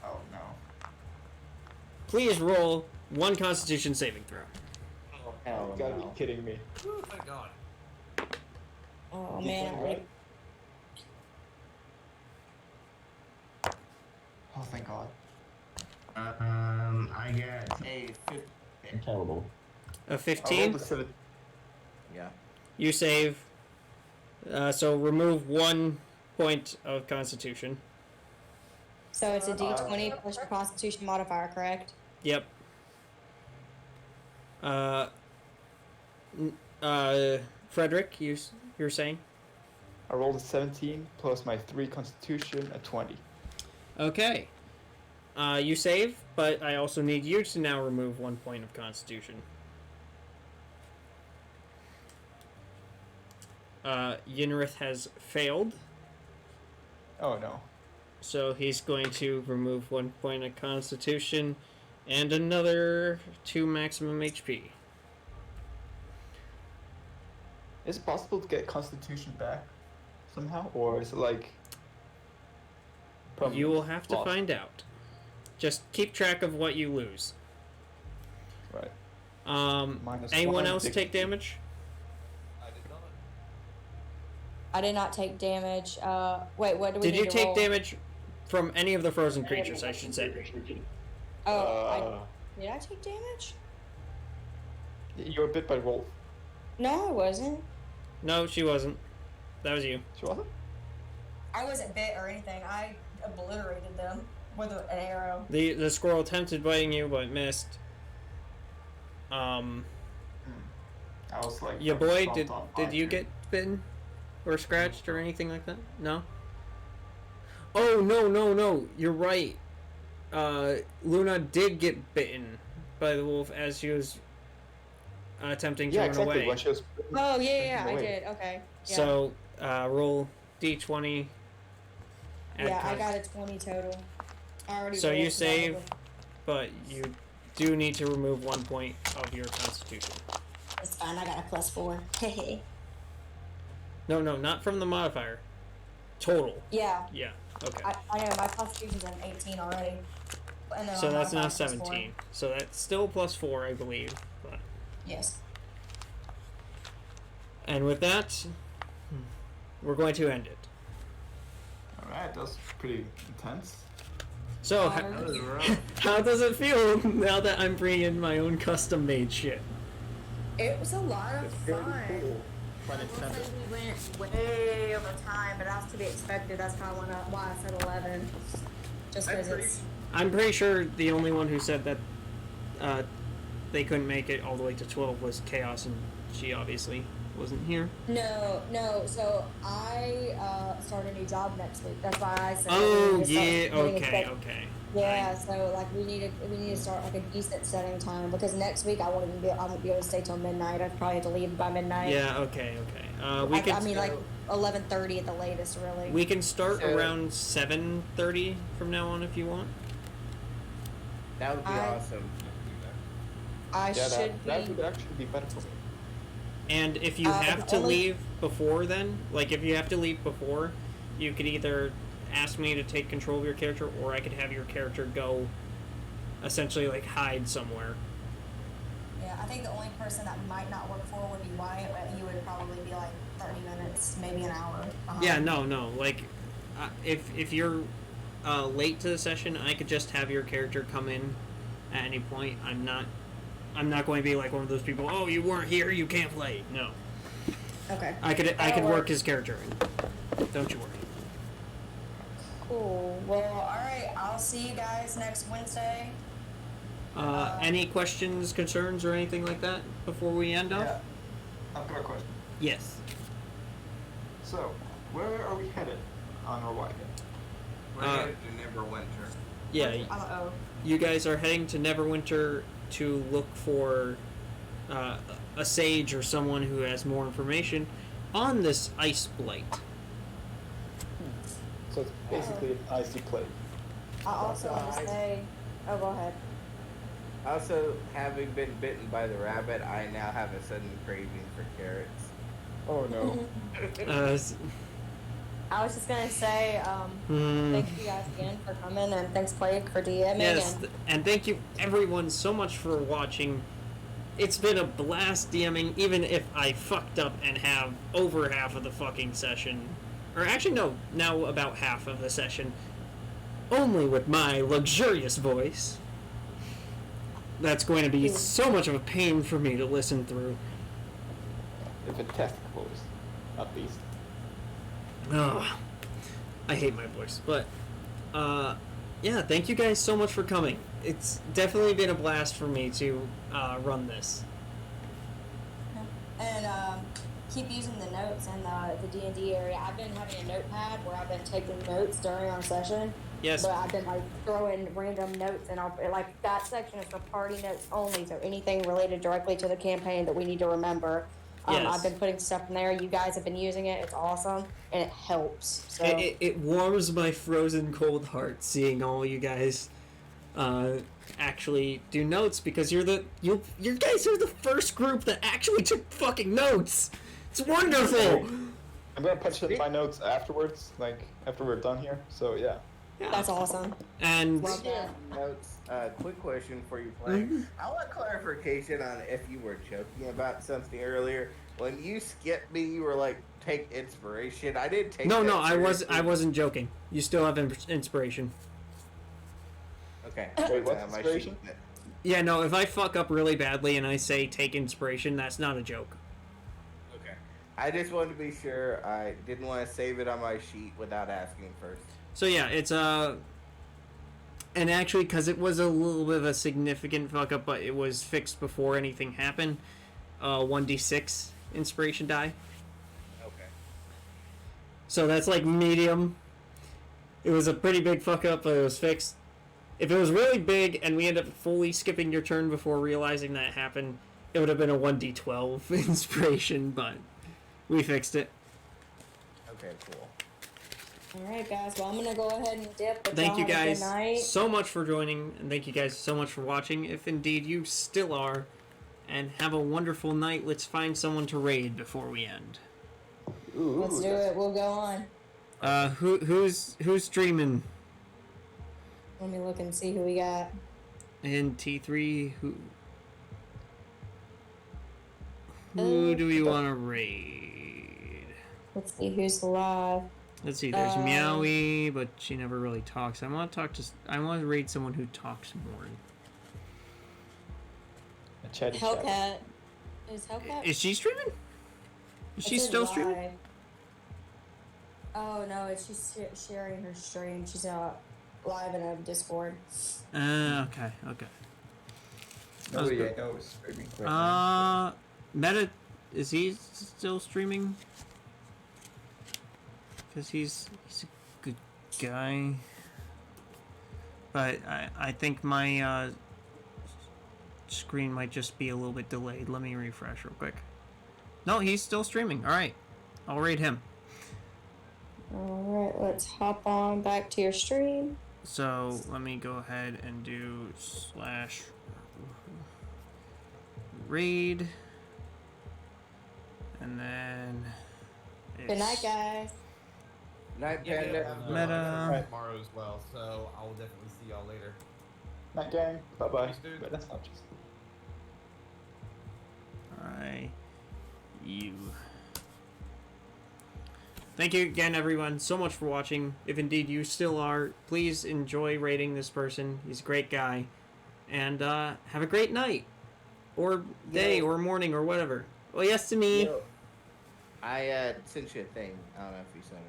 Oh no. please roll 1 Constitution saving throw. You gotta be kidding me. Ooh, thank God. Oh You man. playing right? Oh thank God. I get a 15. Terrible. A I 15, rolled a 7. Yeah. you save. So remove 1 point of Constitution. So it's a D20 plus your Constitution modifier, correct? Yep. Frederick, you're saying? I rolled a 17 plus my 3 Constitution, a 20. Okay. You save, but I also need you to now remove 1 point of Constitution. Yinrith has failed, Oh no. so he's going to remove 1 point of Constitution and another 2 maximum HP. Is it possible to get Constitution back somehow? Or is it like... You will have to lost? find out. Just keep track of what you lose. Right. Minus Anyone one, else dic- take damage? I did not. I did not take damage. Wait, what do we Did need you to take roll? damage from any of the frozen creatures, I should say? Oh, did I take damage? You were bit by wolf. No, I wasn't. No, she wasn't. That was you. She wasn't? I wasn't bit or anything. I obliterated them with an arrow. The squirrel attempted biting you, but missed. I was like... Your boy, stomped did on you fire. get bitten? Or scratched or anything like that? No? Oh, no. You're right. Luna did get bitten by the wolf as she was attempting to Yeah, run exactly. away. When she was... Oh, yeah, I away. did. Okay. Yeah. So, roll d20. add Yeah, I con- got a 20 total. I already So rolled you one save, of them. but you do need to remove 1 point of your constitution. It's fine. I got a +4. Hehe. No, not from the modifier. Total. Yeah, Yeah. Okay. I know. My Constitution's an 18 already. And then So my that's now modifier's +4. 17. So that's still +4, I believe. But Yes. and with that, we're going to end it. Alright, that was pretty intense. So, how does it feel now that I'm bringing in my own custom-made shit? It was a lot of fun. Quite I will intense. say we went way over time, but that's to be expected. That's kind of why I said 11. Just because it's... I'm pretty sure the only one who said that they couldn't make it all the way to 12 was Chaos, and she obviously wasn't here. No. So I start a new job next week. That's why I said. Oh, we need to start yeah, getting okay. expect- Yeah, so like we need to start like a decent setting time because next week I won't be able to stay till midnight. I'd probably have to leave by midnight. Yeah, okay. I mean like 11:30 at the latest, really. We can start around 7:30 from now on if you want. That would be awesome. I Yeah, should that be. would actually be better for me. And if you have to leave before then, like if you have to leave before, you could either ask me to take control of your character, or I could have your character go, essentially like hide somewhere. Yeah, I think the only person that might not work for would be Wyatt, but he would probably be like 30 minutes, maybe an hour. Yeah, no. Like, if you're late to the session, I could just have your character come in at any point. I'm not going to be like one of those people. Oh, you weren't here, you can't play. No. Okay. I could work his character in. Don't you worry. Cool. Well, all right. I'll see you guys next Wednesday. Any questions, concerns, or anything like that before we end off? Yeah. I've got a question. Yes. So, where are we headed on our wagon? We're headed to Neverwinter. Yeah. Uh-oh. You guys are heading to Neverwinter to look for a sage or someone who has more information on this ice blight. So it's basically an icy plague. I also want to say... Oh, go ahead. Also, having been bitten by the rabbit, I now have a sudden craving for carrots. Oh no. I was just going to say, thank you guys again for coming, and thanks, Plague, for DMing. Yes, and thank you everyone so much for watching. It's been a blast DMing, even if I fucked up and have over half of the fucking session. Or actually, no, now about half of the session. Only with my luxurious voice. That's going to be so much of a pain for me to listen through. A fantastic voice, at least. Oh, I hate my voice, but yeah, thank you guys so much for coming. It's definitely been a blast for me to run this. And keep using the notes in the D&D area. I've been having a notepad where I've been taking notes during our session. Yes. But I've been like throwing random notes, and I'll like that section is for party notes only. So anything related directly to the campaign that we need to remember. Yes. I've been putting stuff in there. You guys have been using it. It's awesome, and it helps. So It warms my frozen cold heart seeing all you guys actually do notes, because you guys are the first group that actually took fucking notes. It's wonderful. I'm gonna punch in my notes afterwards, like after we're done here. So yeah. that's awesome. And Love that. Notes. Quick question for you, Plague. I want clarification on if you were joking about something earlier. When you skipped me, you were like, "Take inspiration." I didn't take. no, that I seriously. wasn't joking. You still have inspiration. Okay. Wait, what's my inspiration? sheet. Yeah, no, if I fuck up really badly and I say take inspiration, that's not a joke. Okay. I just wanted to be sure. I didn't want to save it on my sheet without asking first. So yeah, it's and actually, because it was a little bit of a significant fuck up, but it was fixed before anything happened. 1d6 inspiration die. Okay. So that's like medium. It was a pretty big fuck up, but it was fixed. If it was really big and we ended up fully skipping your turn before realizing that happened, it would have been a 1d12 inspiration, but we fixed it. Okay, cool. All right, guys. Well, I'm gonna go ahead and dip. But Thank you y'all have a guys good night. so much for joining, and thank you guys so much for watching, if indeed you still are. And have a wonderful night. Let's find someone to raid before we end. Ooh, Let's do it. We'll go on. Who's streaming Let me look and see who we got. in T3? Who do we want to raid? Let's see who's live. Let's see. There's Meowie, but she never really talks. I want to raid someone who talks more. A chatty chat. Hellcat. Is Hellcat? Is she streaming? Is she It says still streaming? live. Oh no, she's sharing her stream. She's live in a Discord. Okay. Nobody I know is streaming right now. Meta, is he still streaming? Because he's a good guy. But I think my screen might just be a little bit delayed. Let me refresh real quick. No, he's still streaming. All right, I'll raid him. All right, let's hop on back to your stream. So let me go ahead and do /raid, and then Good night, guys. Night, Yeah, Panda. Meta. Tomorrow as well, so I will definitely see y'all later. Night gang. Bye bye. Peace, dude. But that's not just. you. Thank you again, everyone, so much for watching. If indeed you still are, please enjoy rating this person. He's a great guy. And have a great night. Or day, or morning, or whatever. Well, yes to me. Yo, I sent you a thing. I don't know if you saw it or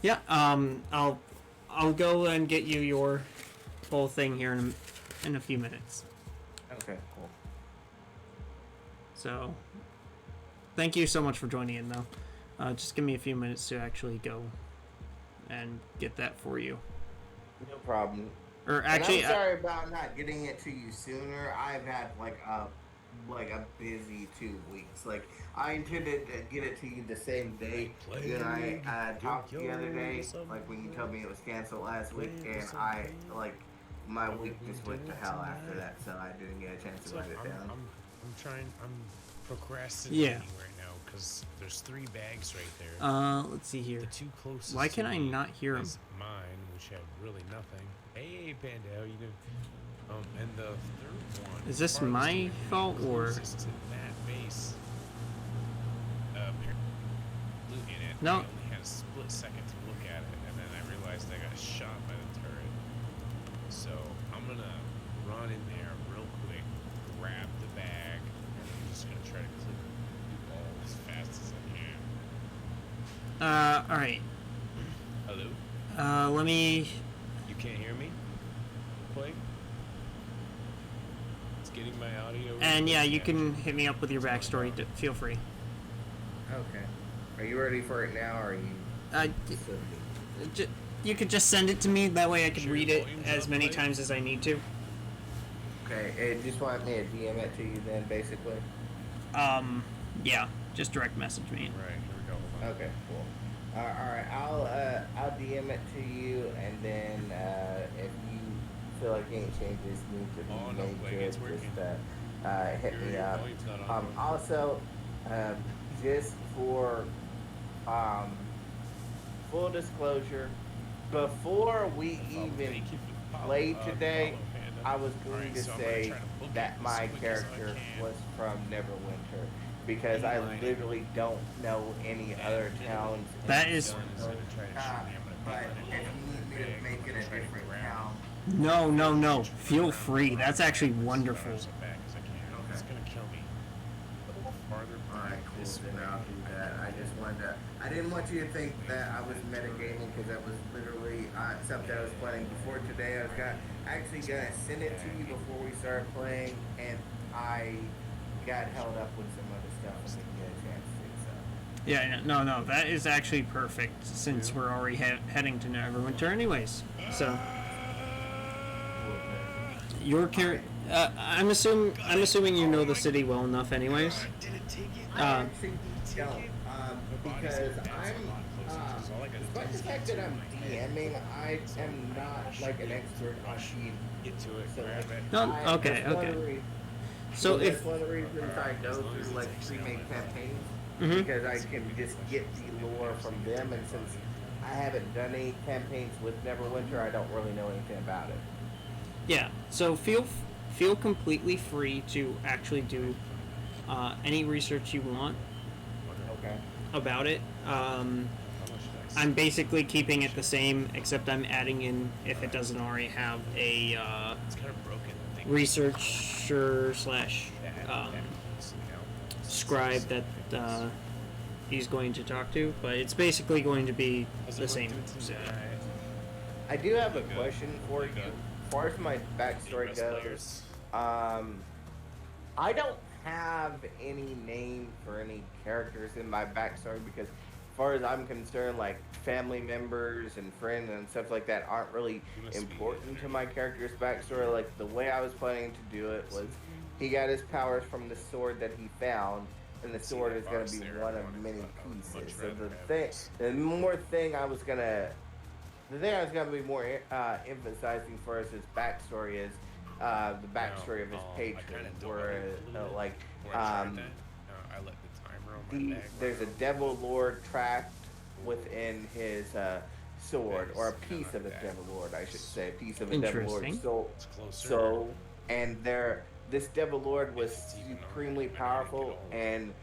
Yeah, I'll go and get you your whole thing here in a few minutes. not. Okay, cool. So, thank you so much for joining in, though. Just give me a few minutes to actually go and get that for you. No problem. Or actually, and I'm sorry about not getting it to you sooner. I've had like a busy 2 weeks. Like I intended to get it to you the same day. Then I talked the other day, like when you told me it was canceled last week, and I like my week just went to hell after that, so I didn't get a chance to write it down. I'm procrastinating Yeah. right now because there's 3 bags right there. Let's see here. The 2 closest. Why can to I me not hear him? is mine, which have really nothing. Hey, Panda, how you doing? And the third one. Is this farthest my away, fault, or- closest to that base? Apparently, looking at it, No. I only had a split second to look at it, and then I realized I got shot by the turret. So I'm gonna run in there real quick, grab the bag, and I'm just gonna try to clear the ball as fast as I can. Alright. Let me. You can't hear me? Plague? It's getting my audio. And yeah, you can hit me up with your backstory. Feel free. Okay. Are you ready for it now, or are you? You could just send it to me. That way I can Sure, read it volume's as up, many right? times as I need to. Okay. It just want me to DM it to you then, basically. Yeah. Just direct message me. Right, here we go. Hold on. Okay. Cool. All right. I'll DM it to you, and then if you feel like any changes need to be Oh, no, made Plague, to it, it's working. just hit me Your up. volume's not on. Also, just for full disclosure, before we Oh, even thank you for the follow- played the today, follow, Panda. I was going Alright, to so I'm gonna say try to book that it my as quick as I character can. was from Neverwinter, because I Right. literally don't know any other towns. in That is- Dylan is gonna try to shoot me. I'm gonna But beat if it. you need me to Big, make I'm it gonna a try to different grab town, No. Feel free. That's actually wonderful. As back as I can. Okay. It's gonna kill me. Farther alright, back cool, this then way. I'll do that. I just wanted to, I didn't want you to think that I was metagaming, because that was literally something I was planning before today. I was actually gonna send it to you before we started playing, and I got held up with some other stuff and didn't get a chance to, so. Yeah. No. That is actually perfect since we're already heading to Neverwinter, anyways. So your character. I'm assuming you know the city well enough, anyways. I actually don't, because despite the fact that I'm DMing, I am not like an expert on sheet. Get to it, So, grab it. No. Okay. that's one of the Okay. rea- So that's if one of the reasons I go through like pre-made campaigns, Mhm. because I can just get the lore from them, and since I haven't done any campaigns with Neverwinter, I don't really know anything about it. yeah, so feel completely free to actually do any research you want Okay. about it. How much did I I'm basically keeping it the same, except I'm adding in, if it doesn't already have, a It's kind of broken. I think. researcher slash You know? scribe that he's going to talk to, but it's basically going to be How's the it same. working tonight? I do have a Good. question for you. Good. As far as my backstory Best goes, players. I don't have any name for any characters in my backstory, because as far as I'm concerned, like family members and friends and stuff like that aren't really You must be important to my character's backstory. Like the way I was planning to do it was, he got his powers from the sword that he found, and the sword is going to be one of many pieces. So the thing I was gonna be more emphasizing for us his backstory is the backstory of his I patron, kinda don't where know it. like Where I tried that, I let the timer on my bag there's a run. devil lord trapped within his sword, or a piece of a like that. devil lord, I should say, a piece of a devil lord's Interesting. soul. It's closer. So, and this devil lord was It's even supremely already. I don't even powerful, get and